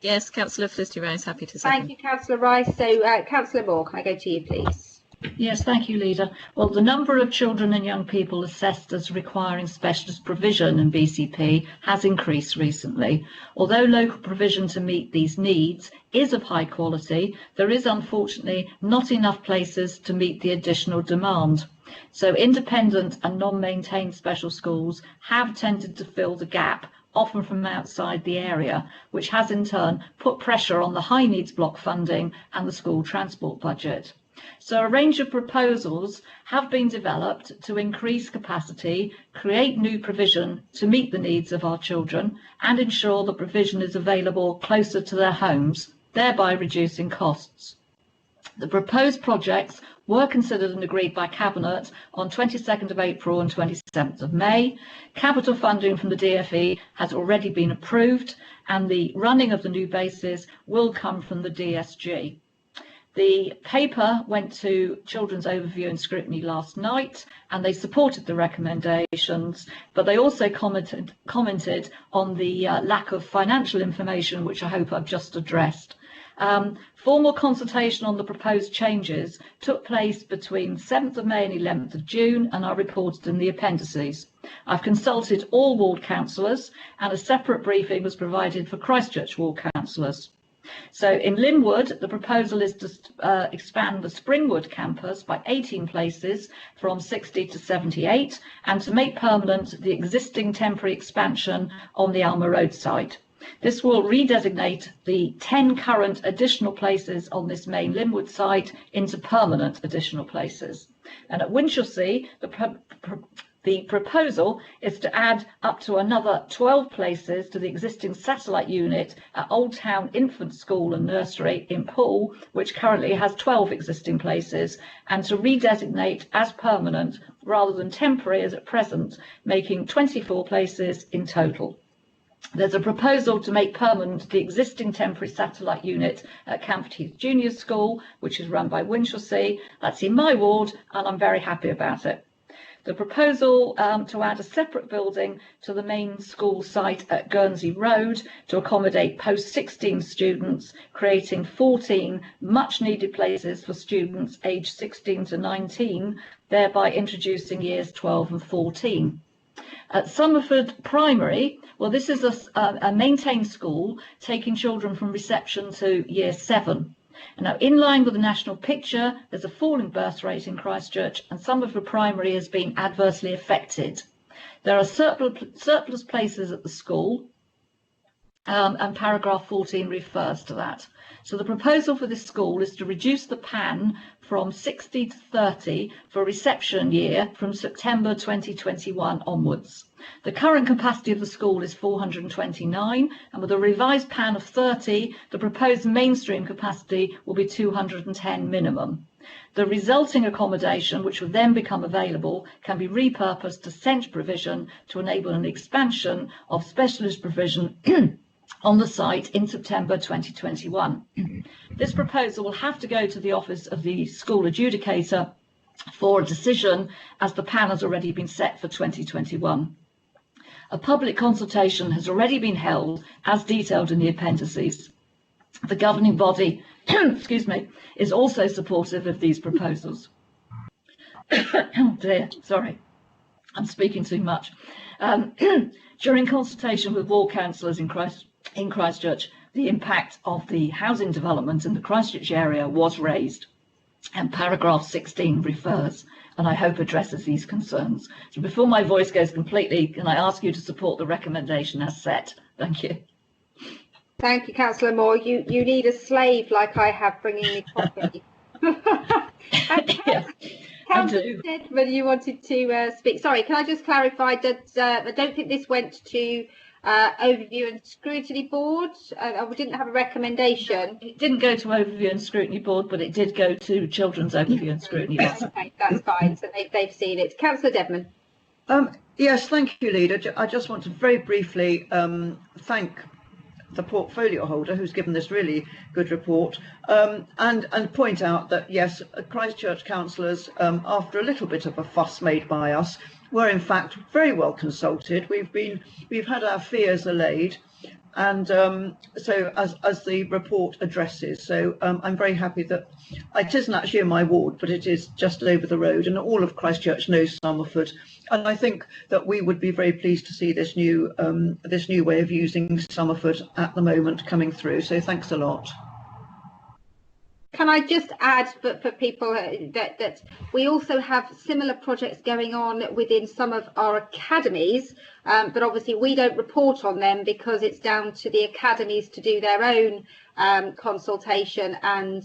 K: Yes, Councillor Felicity-Rice, happy to second.
A: Thank you, Councillor Rice. So Councillor Moore, can I go to you, please?
C: Yes, thank you, Leader. Well, the number of children and young people assessed as requiring specialist provision in BCP has increased recently. Although local provision to meet these needs is of high quality, there is unfortunately not enough places to meet the additional demand. So independent and non-maintained special schools have tended to fill the gap, often from outside the area, which has in turn put pressure on the high needs block funding and the school transport budget. So a range of proposals have been developed to increase capacity, create new provision to meet the needs of our children, and ensure the provision is available closer to their homes, thereby reducing costs. The proposed projects were considered and agreed by Cabinet on 22nd of April and 27th of May. Capital funding from the DFE has already been approved, and the running of the new bases will come from the DSG. The paper went to Children's Overview and Scrutiny last night, and they supported the recommendations, but they also commented on the lack of financial information, which I hope I've just addressed. Formal consultation on the proposed changes took place between 7th of May and 11th of June and are reported in the appendices. I've consulted all ward councillors, and a separate briefing was provided for Christchurch ward councillors. So in Linwood, the proposal is to expand the Springwood campus by 18 places from 60 to 78 and to make permanent the existing temporary expansion on the Alma Road site. This will redesignate the 10 current additional places on this main Linwood site into permanent additional places. And at Winchelsea, the proposal is to add up to another 12 places to the existing satellite unit at Old Town Infant School and Nursery in Poole, which currently has 12 existing places, and to redesignate as permanent rather than temporary as at present, making 24 places in total. There's a proposal to make permanent the existing temporary satellite unit at Canford Heath Junior School, which is run by Winchelsea. That's in my ward, and I'm very happy about it. The proposal to add a separate building to the main school site at Guernsey Road to accommodate post-16 students, creating 14 much-needed places for students aged 16 to 19, thereby introducing years 12 and 14. At Somerford Primary, well, this is a maintained school taking children from reception to year 7. And now, in line with the national picture, there's a falling birth rate in Christchurch, and Somerford Primary has been adversely affected. There are surplus places at the school, and paragraph 14 refers to that. So the proposal for this school is to reduce the PAN from 60 to 30 for reception year from September 2021 onwards. The current capacity of the school is 429, and with a revised PAN of 30, the proposed mainstream capacity will be 210 minimum. The resulting accommodation, which will then become available, can be repurposed to SENCH provision to enable an expansion of specialist provision on the site in September 2021. This proposal will have to go to the office of the school adjudicator for a decision, as the PAN has already been set for 2021. A public consultation has already been held, as detailed in the appendices. The governing body excuse me, is also supportive of these proposals. Oh dear, sorry, I'm speaking too much. During consultation with ward councillors in Christchurch, the impact of the housing development in the Christchurch area was raised, and paragraph 16 refers, and I hope addresses these concerns. So before my voice goes completely, can I ask you to support the recommendation as set? Thank you.
A: Thank you, Councillor Moore. You need a slave like I have bringing me coffee. Councillor Dedman, you wanted to speak. Sorry, can I just clarify that I don't think this went to Overview and Scrutiny Board. We didn't have a recommendation.
C: It didn't go to Overview and Scrutiny Board, but it did go to Children's Overview and Scrutiny Board.
A: Okay, that's fine. So they've seen it. Councillor Dedman.
H: Yes, thank you, Leader. I just want to very briefly thank the portfolio holder who's given this really good report, and point out that yes, Christchurch councillors, after a little bit of a fuss made by us, were in fact very well consulted. We've had our fears allayed, and so as the report addresses, so I'm very happy that it isn't actually in my ward, but it is just over the road, and all of Christchurch knows Somerford, and I think that we would be very pleased to see this new way of using Somerford at the moment coming through. So thanks a lot.
A: Can I just add for people that we also have similar projects going on within some of our academies, but obviously we don't report on them because it's down to the academies to do their own consultation and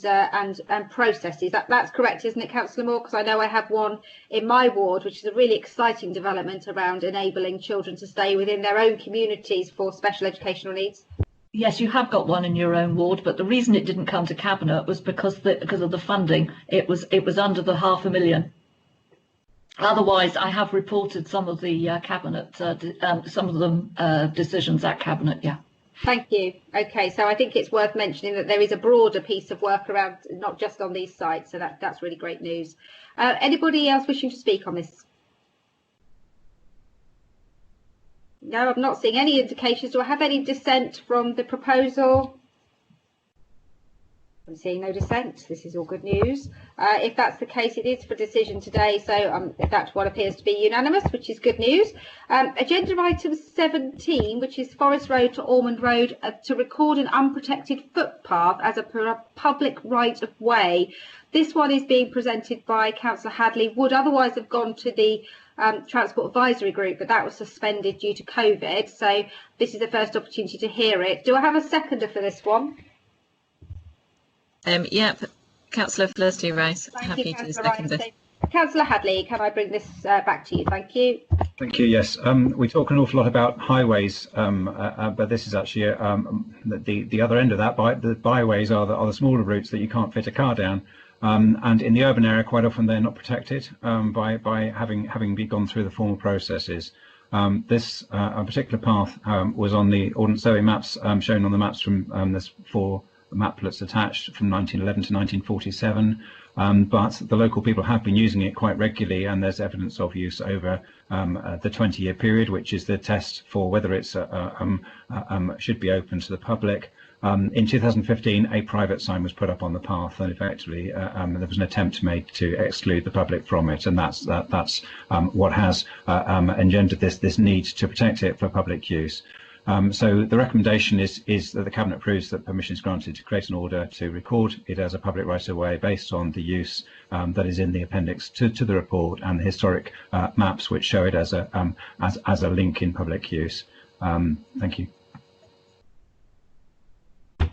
A: processes. That's correct, isn't it, Councillor Moore? Because I know I have one in my ward, which is a really exciting development around enabling children to stay within their own communities for special educational needs.
C: Yes, you have got one in your own ward, but the reason it didn't come to Cabinet was because of the funding. It was under the £500,000. Otherwise, I have reported some of the Cabinet, some of them decisions at Cabinet. Yeah.
A: Thank you. Okay, so I think it's worth mentioning that there is a broader piece of work around, not just on these sites. So that's really great news. Anybody else wishing to speak on this? No, I'm not seeing any indications. Do I have any dissent from the proposal? I'm seeing no dissent. This is all good news. If that's the case, it is for decision today. So that's what appears to be unanimous, which is good news. Agenda item 17, which is Forest Road to Ormond Road, to record an unprotected footpath as a public right of way. This one is being presented by Councillor Hadley. Would otherwise have gone to the Transport Advisory Group, but that was suspended due to COVID. So this is the first opportunity to hear it. Do I have a seconder for this one?
K: Yep, Councillor Rice, happy to second this.
A: Councillor Hadley, can I bring this back to you? Thank you.
J: Thank you. Yes, we talk an awful lot about highways, but this is actually the other end of that. The byways are the smaller routes that you can't fit a car down, and in the urban area, quite often they're not protected by having been gone through the formal processes. This particular path was on the Ordnance Survey maps shown on the maps from there's 4 maplets attached from 1911 to 1947, but the local people have been using it quite regularly, and there's evidence of use over the 20-year period, which is the test for whether it's should be open to the public. In 2015, a private sign was put up on the path, and effectively there was an attempt made to exclude the public from it, and that's what has engendered this need to protect it for public use. So the recommendation is that the Cabinet approves that permission is granted to create an order to record it as a public right-of-way based on the use that is in the appendix to the report and the historic maps which show it as a link in public use. Thank you.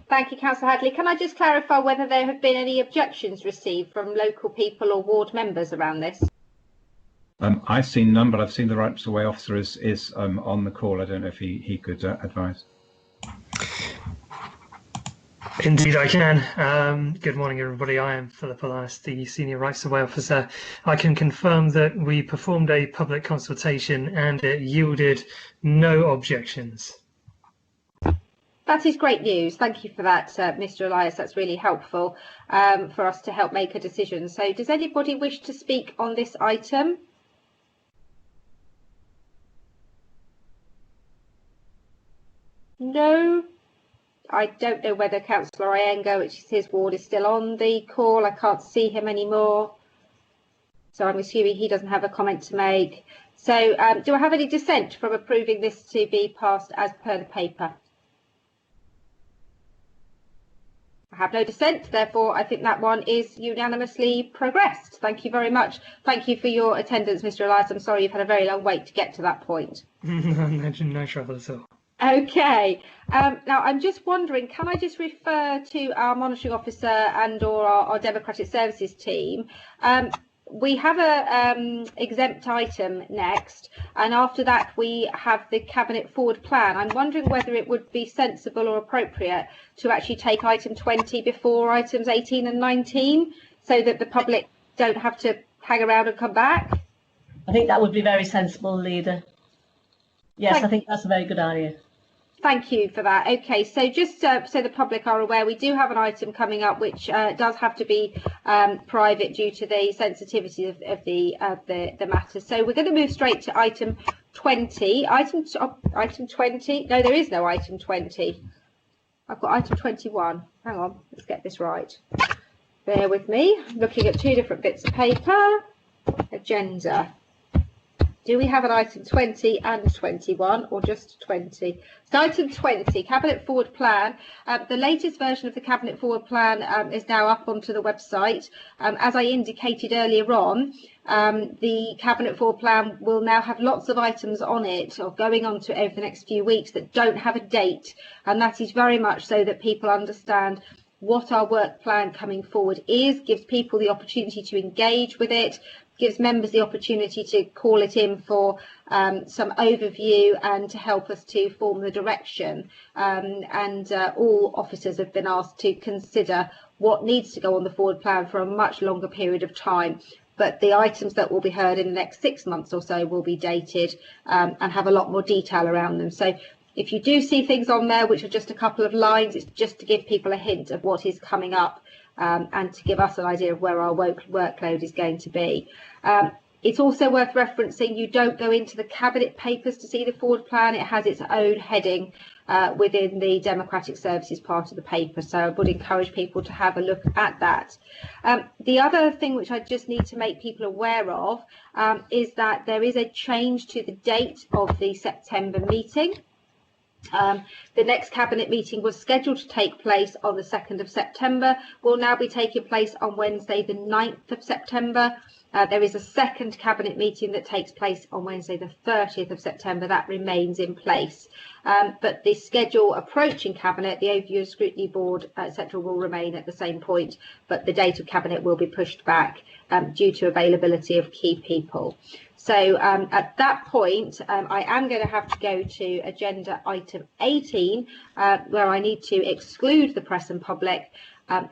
A: Thank you, Councillor Hadley. Can I just clarify whether there have been any objections received from local people or ward members around this?
J: I've seen none, but I've seen the rights of way officer is on the call. I don't know if he could advise.
O: Indeed, I can. Good morning, everybody. I am Philip Elias, the Senior Rights of Way Officer. I can confirm that we performed a public consultation and it yielded no objections.
A: That is great news. Thank you for that, Mr. Elias. That's really helpful for us to help make a decision. So does anybody wish to speak on this item? No, I don't know whether Councillor Iengo, which is his ward, is still on the call. I can't see him anymore. So I'm assuming he doesn't have a comment to make. So do I have any dissent from approving this to be passed as per the paper? I have no dissent, therefore I think that one is unanimously progressed. Thank you very much. Thank you for your attendance, Mr. Elias. I'm sorry you've had a very long wait to get to that point.
O: No trouble at all.
A: Okay, now I'm just wondering, can I just refer to our monitoring officer and or our democratic services team? We have a exempt item next, and after that we have the cabinet forward plan. I'm wondering whether it would be sensible or appropriate to actually take item 20 before items 18 and 19, so that the public don't have to hang around and come back.
C: I think that would be very sensible, Leader. Yes, I think that's a very good idea.
A: Thank you for that. Okay, so just so the public are aware, we do have an item coming up which does have to be private due to the sensitivity of the matter. So we're going to move straight to item 20. Item 20. No, there is no item 20. I've got item 21. Hang on, let's get this right. Bear with me. I'm looking at 2 different bits of paper. Agenda. Do we have an item 20 and 21 or just 20? So item 20, Cabinet Forward Plan. The latest version of the Cabinet Forward Plan is now up onto the website. As I indicated earlier on, the Cabinet Forward Plan will now have lots of items on it or going on to over the next few weeks that don't have a date. And that is very much so that people understand what our work plan coming forward is, gives people the opportunity to engage with it, gives members the opportunity to call it in for some overview and to help us to form the direction. All officers have been asked to consider what needs to go on the forward plan for a much longer period of time. But the items that will be heard in the next 6 months or so will be dated and have a lot more detail around them. So if you do see things on there which are just a couple of lines, it's just to give people a hint of what is coming up and to give us an idea of where our workload is going to be. It's also worth referencing, you don't go into the Cabinet papers to see the forward plan. It has its own heading within the democratic services part of the paper. So I would encourage people to have a look at that. The other thing which I just need to make people aware of is that there is a change to the date of the September meeting. The next Cabinet meeting was scheduled to take place on the 2nd of September, will now be taking place on Wednesday the 9th of September. There is a second Cabinet meeting that takes place on Wednesday the 30th of September. That remains in place. But the schedule approaching Cabinet, the overview and scrutiny board, etc., will remain at the same point, but the date of Cabinet will be pushed back due to availability of key people. So at that point, I am going to have to go to agenda item 18, where I need to exclude the press and public.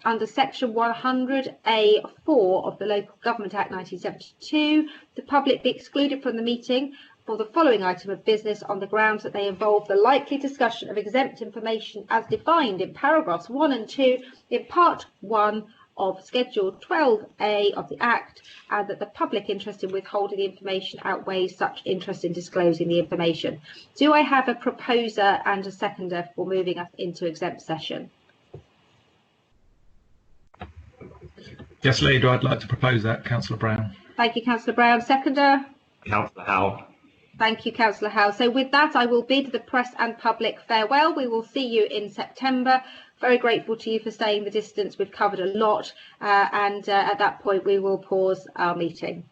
A: Under section 100A(4) of the Local Government Act 1972, the public be excluded from the meeting for the following item of business on the grounds that they involve the likely discussion of exempt information as defined in paragraphs 1 and 2 in part 1 of Schedule 12A of the Act, and that the public interest in withholding the information outweighs such interest in disclosing the information. Do I have a proposer and a seconder for moving us into exempt session?
G: Yes, Leader, I'd like to propose that. Councillor Brown.
A: Thank you, Councillor Brown. Seconder?
D: Councillor Howell.
A: Thank you, Councillor Howell. So with that, I will bid the press and public farewell. We will see you in September. Very grateful to you for staying the distance. We've covered a lot, and at that point we will pause our meeting.